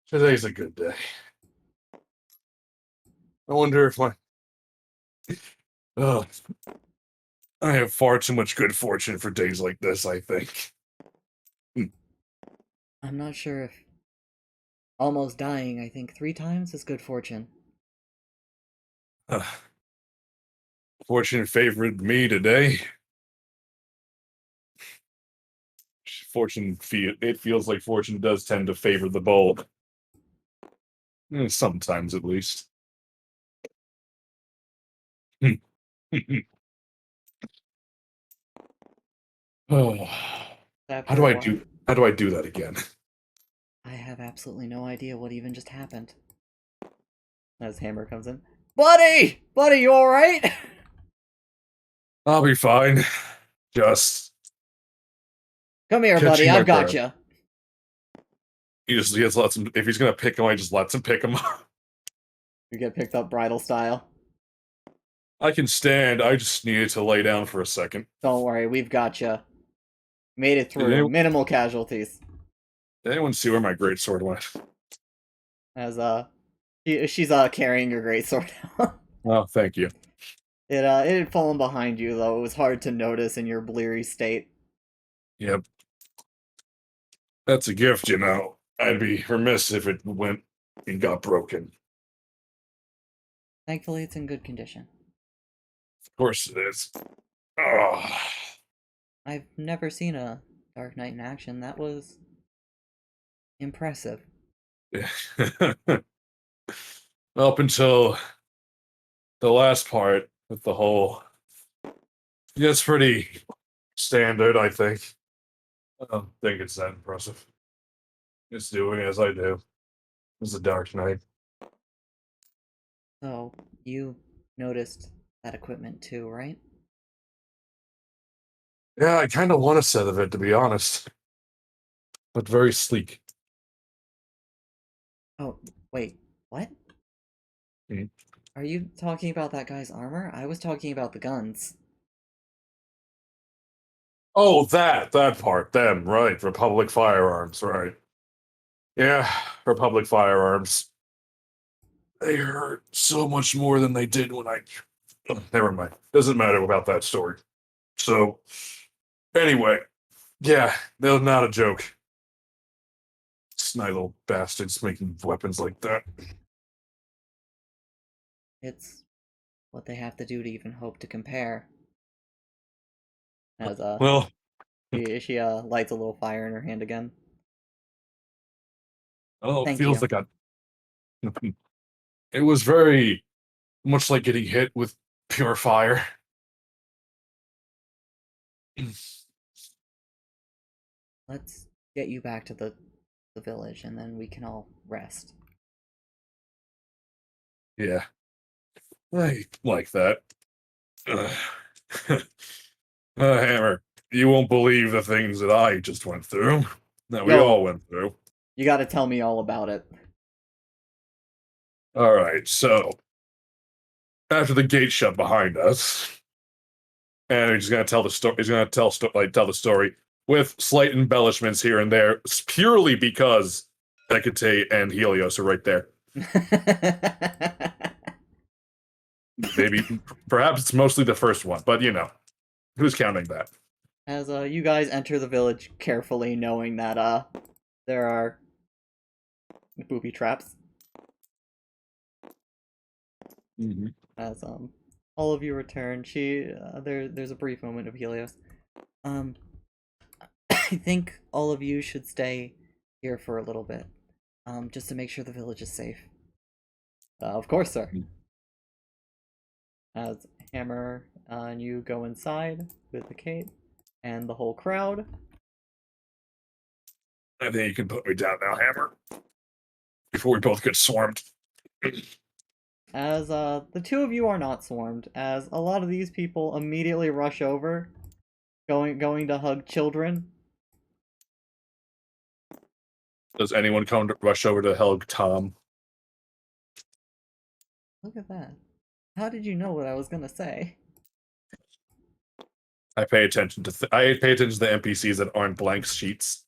today's a good day. I wonder if I have far too much good fortune for days like this, I think. I'm not sure if almost dying, I think 3 times is good fortune. Fortune favored me today. It feels like fortune does tend to favor the bold. Sometimes, at least. Oh, how do I do that again? I have absolutely no idea what even just happened. As Hammer comes in. Buddy! Buddy, you alright? I'll be fine. Just Come here, buddy, catching my I've got breath. you. He just lets him. If he's gonna pick him, he just lets him pick him up. You get picked up bridal style. I can stand. I just needed to lay down for a second. Don't worry, we've got you. Made it through. Minimal casualties. Did anyone see where my greatsword went? As she's carrying your greatsword. Oh, thank you. It had fallen behind you though. It was hard to notice in your bleary state. Yep. That's a gift, you know. I'd be remiss if it went and got broken. Thankfully, it's in good condition. Of course it is. Oh. I've never seen a Dark Knight in action. That was impressive. Up until the last part with the whole. Yeah, it's pretty standard, I think. I don't think it's that impressive. It's doing as I do. It's a Dark Knight. So, you noticed that equipment too, right? Yeah, I kind of want a set of it, to be honest. But very sleek. Oh, wait, what? Hmm. Are you talking about that guy's armor? I was talking about the guns. Oh, that part, them, right. Republic Firearms, right. Yeah, Republic Firearms. They hurt so much more than they did when I. Oh, never mind. Doesn't matter about that story. So, anyway, yeah, they're not a joke. Snide little bastards making weapons like that. It's what they have to do to even hope to compare. As Well, she lights a little fire in her hand again. oh, it Thank feels you. like a. It was very much like getting hit with pure fire. Let's get you back to the village, and then we can all rest. Yeah, I like that. Hammer, you won't believe the things that I just went through. That we Yo. all went through. You gotta tell me all about it. All right, so after the gate shut behind us, and he's gonna tell the story. He's gonna tell the story with slight embellishments here and there, purely because Hecate and Helios are right there. Maybe, perhaps it's mostly the first one, but you know, who's counting that? As you guys enter the village carefully, knowing that there are booby traps. Mm-hmm. As all of you return, there's a brief moment of Helios. I think all of you should stay here for a little bit, just to make sure the village is safe. Of course, sir. As Hammer and you go inside with the Kate and the whole crowd. I think you can put me down now, Hammer, before we both get swarmed. As the two of you are not swarmed, as a lot of these people immediately rush over, going to hug children. Does anyone come to rush over to hug Tom? Look at that. How did you know what I was gonna say? I pay attention to I pay attention to the NPCs that aren't blank sheets.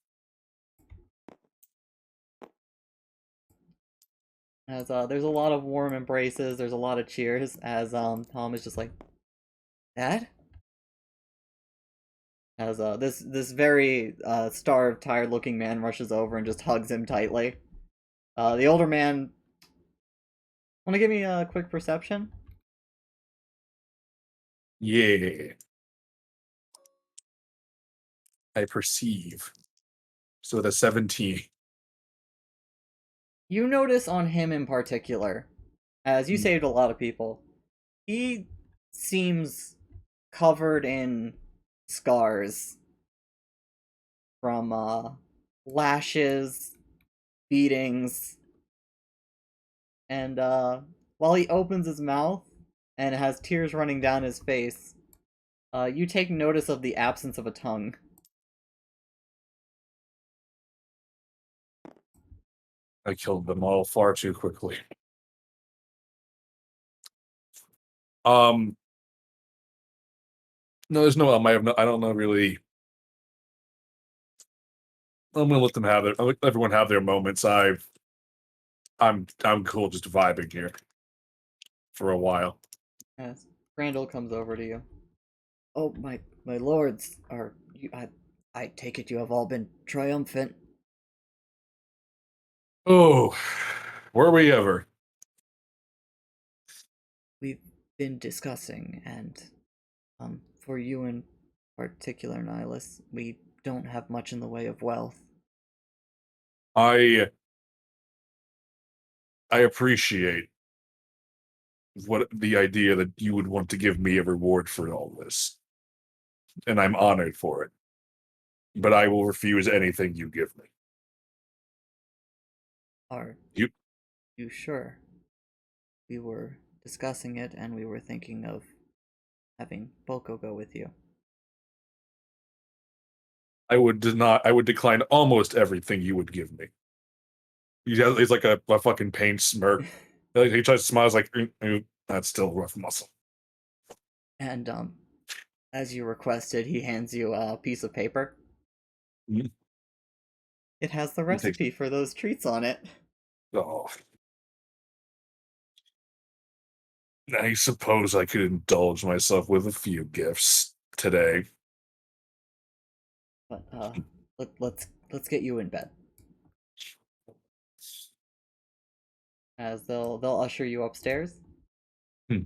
As there's a lot of warm embraces, there's a lot of cheers, as Tom is just like, Dad? As this very starved, tired looking man rushes over and just hugs him tightly. The older man, wanna give me a quick perception? Yeah. I perceive. So the 17. You notice on him in particular, as you saved a lot of people, he seems covered in scars from lashes, beatings, and while he opens his mouth and has tears running down his face, you take notice of the absence of a tongue. I killed them all far too quickly. No, there's no I have no I don't know really. I'm gonna let them have I'll let everyone have their moments. I'm cool just vibing here for a while. Yes. Randall comes over to you. Oh, my lords, are you? I take it you have all been triumphant. Oh, were we ever? We've been discussing, and for you and particular Nihilus, we don't have much in the way of wealth. I appreciate what the idea that you would want to give me a reward for all this, and I'm honored for it. But I will refuse anything you give me. Are You- you sure? We were discussing it, and we were thinking of having Boko go with you. I would decline almost everything you would give me. He's like a fucking pain smirk. Like, he tries to smile, he's like, that's still rough muscle. And as you requested, he hands you a piece of paper. Mhm. It has the He takes- recipe for those treats on it. Oh. I suppose I could indulge myself with a few gifts today. But let's get you in bed. As they'll usher you upstairs. Hmm.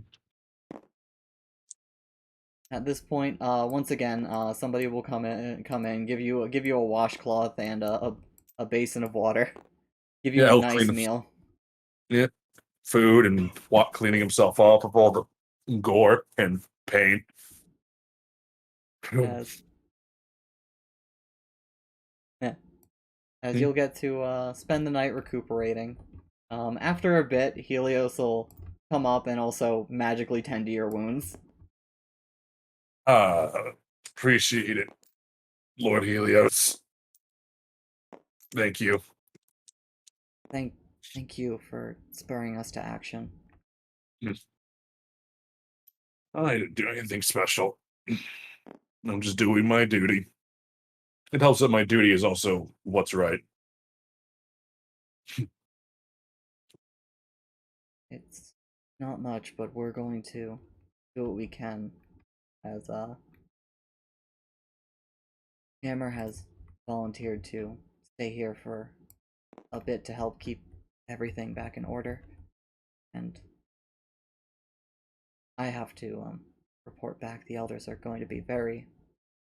At this point, once again, somebody will come in, give you a washcloth and a basin of water. Give you Yeah, a he'll nice clean the meal. food and cleaning himself off of all the gore and pain. As yeah, as you'll get to spend the night recuperating. After a bit, Helios will come up and also magically tend to your wounds. Appreciate it, Lord Helios. Thank you. Thank you for spurring us to action. I didn't do anything special. I'm just doing my duty. It helps that my duty is also what's right. It's not much, but we're going to do what we can. As Hammer has volunteered to stay here for a bit to help keep everything back in order, and I have to report back. The elders are going to be very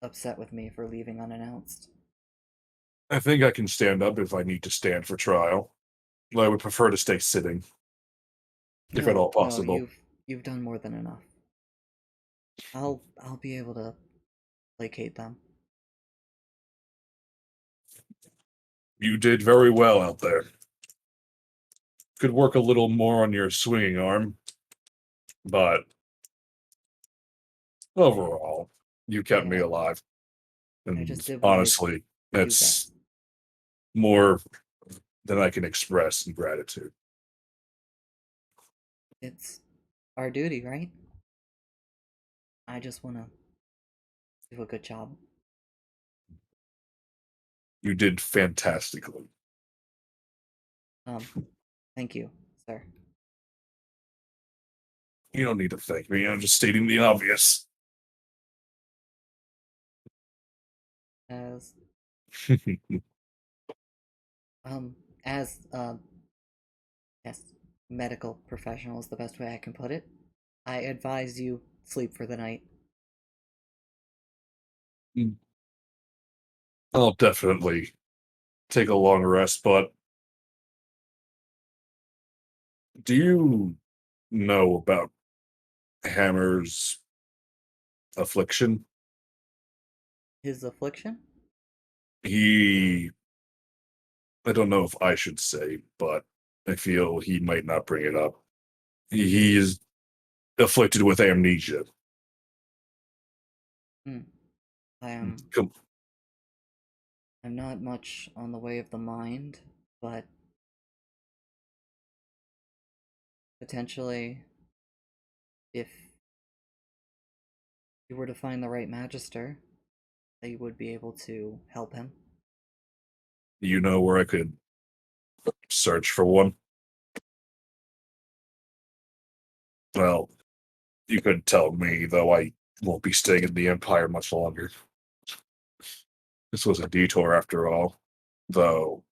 upset with me for leaving unannounced. I think I can stand up if I need to stand for trial. I would prefer to stay sitting, if at all possible. No, you've done more than enough. I'll be able to placate them. You did very well out there. Could work a little more on your swinging arm, but overall, you kept me Yeah. alive. I And just did what honestly, do that's best. more than I can express in gratitude. It's our duty, right? I just want to do a good job. You did fantastically. Thank you, sir. You don't need to thank me. I'm just stating the obvious. As as yes, medical professional is the best way I can put it. I advise you sleep for the night. I'll definitely take a long rest, but do you know about Hammer's affliction? His affliction? I don't know if I should say, but I feel he might not bring it up. He is afflicted with amnesia. I am. Com- I'm not much on the way of the mind, but potentially, if you were to find the right magister, they would be able to help him. You know where I could search for one? Well, you could tell me, though I won't be staying in the Empire much longer. This was a detour after all, though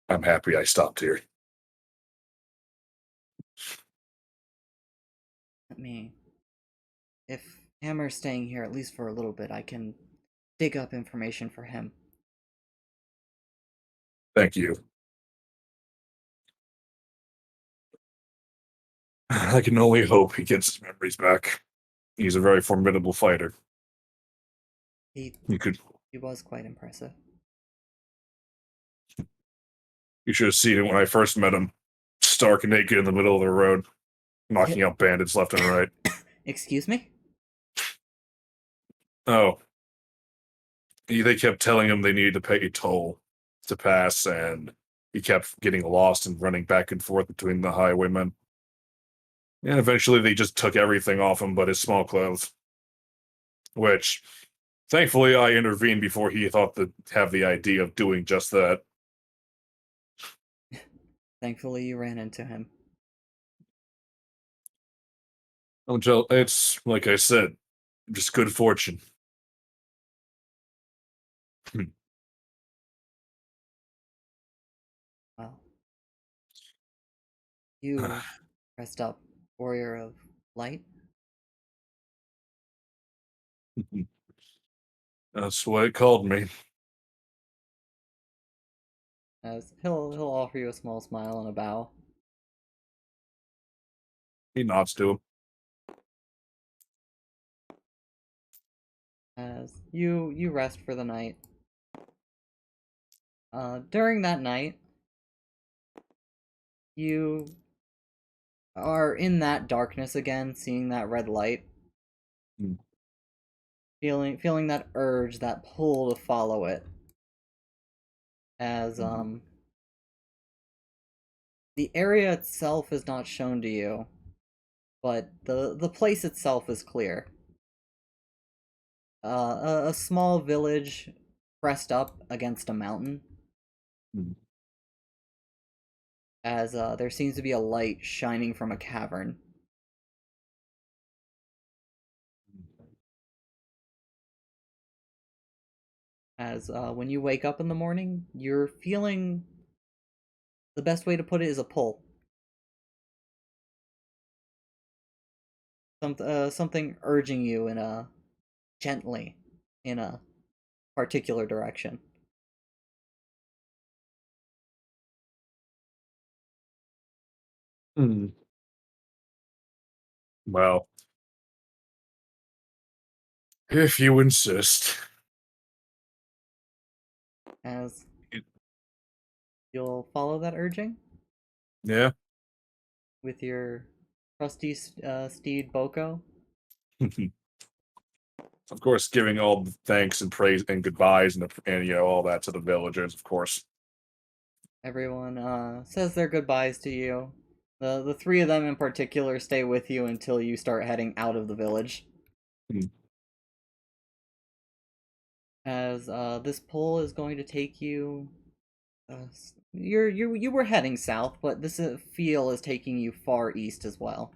I'm happy I stopped here. Let me. If Hammer's staying here at least for a little bit. I can dig up information for him. Thank you. I can only hope he gets his memories back. He's a very formidable fighter. He You could, he was quite impressive. you should have seen it when I first met him, stark naked in the middle of the road, knocking out bandits left and right. Excuse me? Oh, they kept telling him they needed to pay a toll to pass, and he kept getting lost and running back and forth between the highwaymen. And eventually they just took everything off him but his small clothes. Which, thankfully, I intervened before he thought to have the idea of doing just that. Thankfully, you ran into him. It's, like I said, just good fortune. Well, you dressed up warrior of light. That's what it called me. As he'll offer you a small smile and a bow. He nods to him. As you rest for the night. During that night, you are in that darkness again, seeing that red light. Hmm. Feeling that urge, that pull to follow it. As the area itself is not shown to you, but the place itself is clear. A small village pressed up against a mountain. Hmm. As there seems to be a light shining from a cavern. As when you wake up in the morning, you're feeling, the best way to put it is a pull. Something urging you gently in a particular direction. Hmm. Well, if you insist. As you'll follow that urging Yeah. with your trusty steed Boko. Of course, giving all the thanks and praise and goodbyes and all that to the villagers, of course. Everyone says their goodbyes to you. The three of them in particular stay with you until you start heading out of the village. Hmm. As this pull is going to take you, you were heading south, but this feel is taking you far east as well.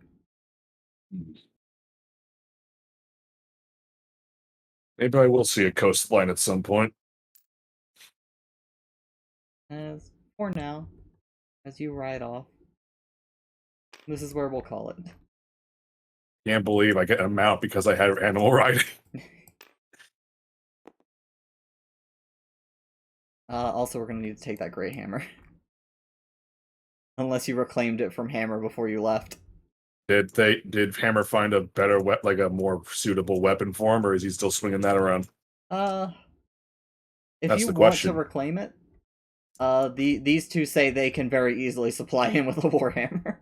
Maybe I will see a coastline at some point. As for now, as you ride off, this is where we'll call it. Can't believe I get a mount because I had animal riding. Also, we're gonna need to take that great hammer. Unless you reclaimed it from Hammer before you left. Did Hammer find a better like a more suitable weapon for him, or is he still swinging that around? If That's you the want question. to reclaim it, these two say they can very easily supply him with a warhammer.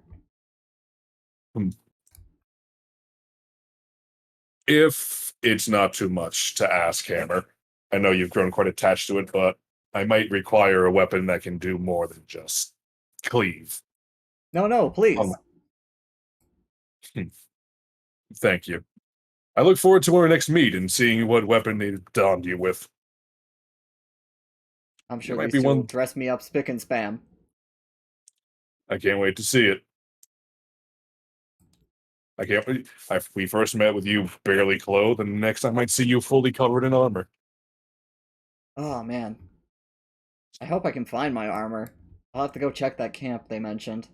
If it's not too much to ask, Hammer, I know you've grown quite attached to it, but I might require a weapon that can do more than just cleave. No, please. Thank you. I look forward to our next meet and seeing what weapon they donned you with. I'm sure might these be two will one- dress me up spick and spam. I can't wait to see it. I can't wait. We first met with you barely clothed, and next I might see you fully covered in armor. Oh man. I hope I can find my armor. I'll have to go check that camp they mentioned.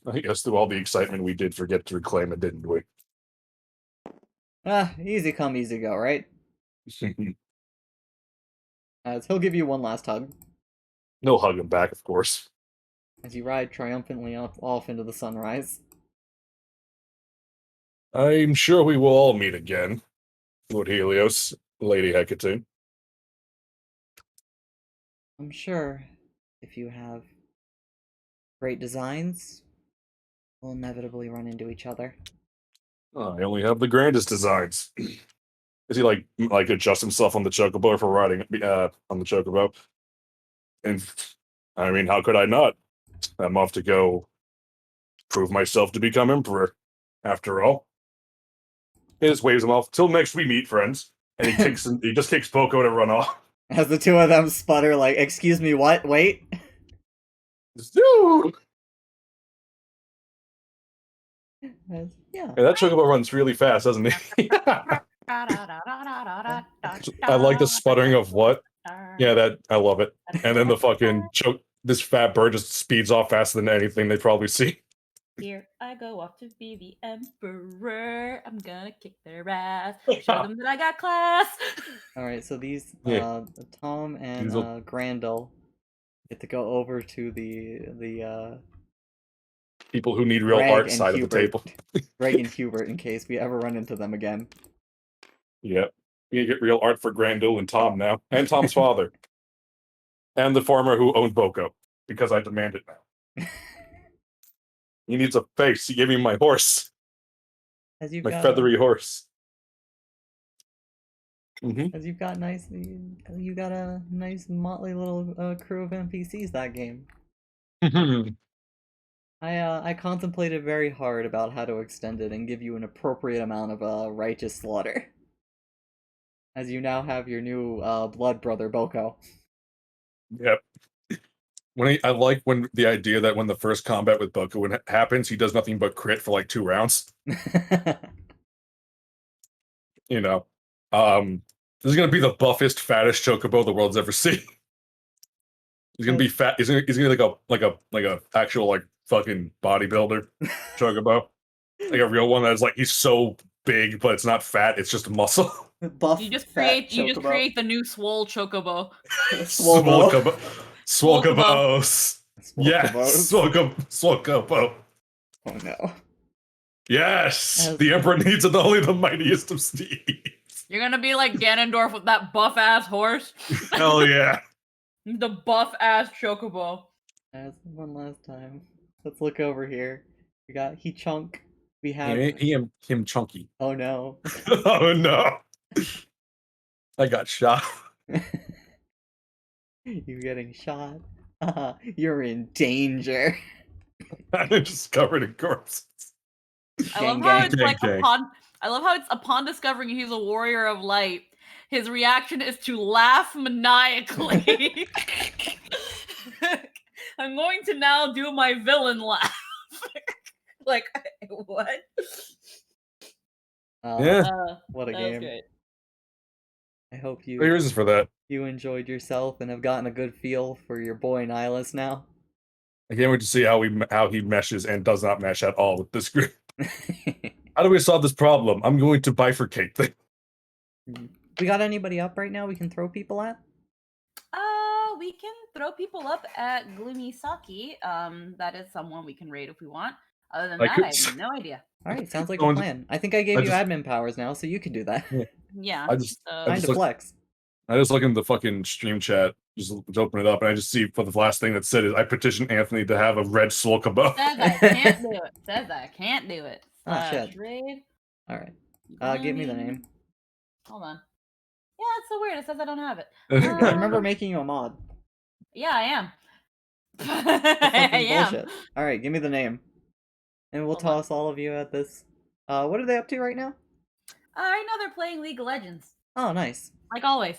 I guess through all the excitement we did forget to reclaim it, didn't we? Easy come, easy go, right? As he'll give you one last hug No hug him back, of course. as you ride triumphantly off into the sunrise. I'm sure we will all meet again, Lord Helios, Lady Hecate. I'm sure if you have great designs, we'll inevitably run into each other. Oh, I only have the grandest designs. Does he like adjust himself on the chocobo for riding on the chocobo? And I mean, how could I not? I'm off to go prove myself to become emperor. After all, he just waves him off. Till next we meet, friends. And he just kicks Boko to run off. As the two of them sputter, like, excuse me, what? Wait? Dude! Yeah. Yeah, that chocobo runs really fast, doesn't he? I like the sputtering of what? Yeah, that I love it. And then the fucking choke. This fat bird just speeds off faster than anything they probably see. Here I go off to be the emperor. I'm gonna kick their ass. Show them that I got class. Alright, so these, Yeah. Tom and These will- Grandel get to go over to the People who need real Greg art and side of the Hubert. table. Greg and Hubert, in case we ever run into them again. Yep. You get real art for Grandel and Tom now. And Tom's father. And the farmer who owned Boko. Because I demand it now. He needs a face. He gave me my horse. As you've My got feathery horse. Mm-hmm. as you've got you got a nice motley little crew of NPCs that game. I contemplated very hard about how to extend it and give you an appropriate amount of righteous slaughter. As you now have your new blood brother Boko. Yep. I like when the idea that when the first combat with Boko happens, he does nothing but crit for like 2 rounds. You know, this is gonna be the buffest, fattest chocobo the world's ever seen. He's gonna be fat. He's gonna be like a actual like fucking bodybuilder chocobo, like a real one that's like he's so big, but it's not fat. It's just muscle. Buff, You just fat create the new swole chocobo. Swobo. Swolkabos. Yes, Swolkabos. Swolkabo. Oh no. Yes, As- the emperor needs only the mightiest of steeds. You're gonna be like Ganondorf with that buff ass horse. Hell yeah. The buff ass chocobo. As one last time. Let's look over here. We got He-Chunk. We have Him chunky. oh no. Oh no. I got shot. You're getting shot. You're in danger. I'm just covered in corpses. I love Gang, how gang. it's Gang, like gang. I love how it's upon discovering he's a warrior of light, his reaction is to laugh maniacally. I'm going to now do my villain laugh. Like what? Yeah. What a That was game. great. I hope Great reasons for that. you enjoyed yourself and have gotten a good feel for your boy Nihilus now. I can't wait to see how he meshes and does not mesh at all with this group. How do we solve this problem? I'm going to bifurcate things. We got anybody up right now we can throw people at? We can throw people up at Gloomy Saki. That is someone we can raid if we want. Other than I that, could- I have no idea. Alright, sounds like a Going- plan. I think I gave I you just- admin powers now, so you can do that. Yeah. I just Time to look- flex. I just look in the fucking stream chat, just open it up, and I just see for the last thing that said is I petition Anthony to have a red Swolkabo. Says I can't do it. Says I can't do it. Oh, shit. Raid. Alright. Give me the name. Hold on. Yeah, it's so weird. It says I don't have it. I remember making you a mod. Yeah, I am. That's I fucking am. bullshit. Alright, give me the name. And we'll Hold on. toss all of you at this. What are they up to right now? I know they're playing League of Legends. Oh, nice. Like always.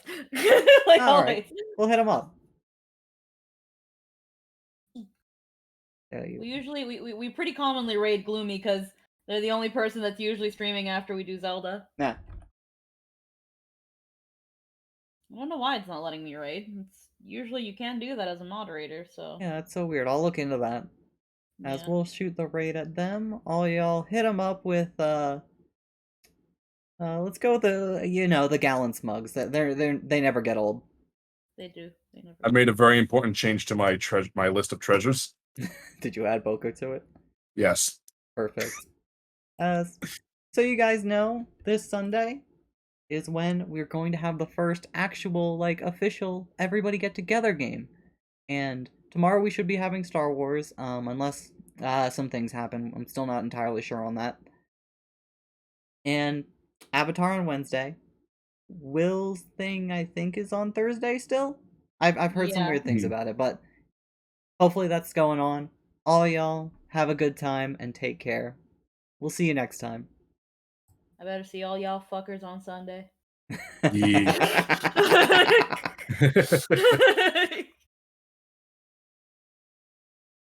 Like All always. right. We'll hit them up. We usually we pretty commonly raid Gloomy because they're the only person that's usually streaming after we do Zelda. Nah. I don't know why it's not letting me raid. It's usually you can do that as a moderator, so Yeah, that's so weird. I'll look into that. As yeah. we'll shoot the raid at them, all y'all hit them up with Let's go with the gallon smugs. They never get old. They do. They never. I made a very important change to my my list of treasures. Did you add Boku to it? Yes. Perfect. So you guys know this Sunday is when we're going to have the first actual, like, official everybody get together game. And tomorrow we should be having Star Wars, unless some things happen. I'm still not entirely sure on that. And Avatar on Wednesday. Will's thing, I think, is on Thursday still. I've heard some Yeah. weird things about it, but hopefully that's going on. All y'all have a good time and take care. We'll see you next time. I better see all y'all fuckers on Sunday. Yeah.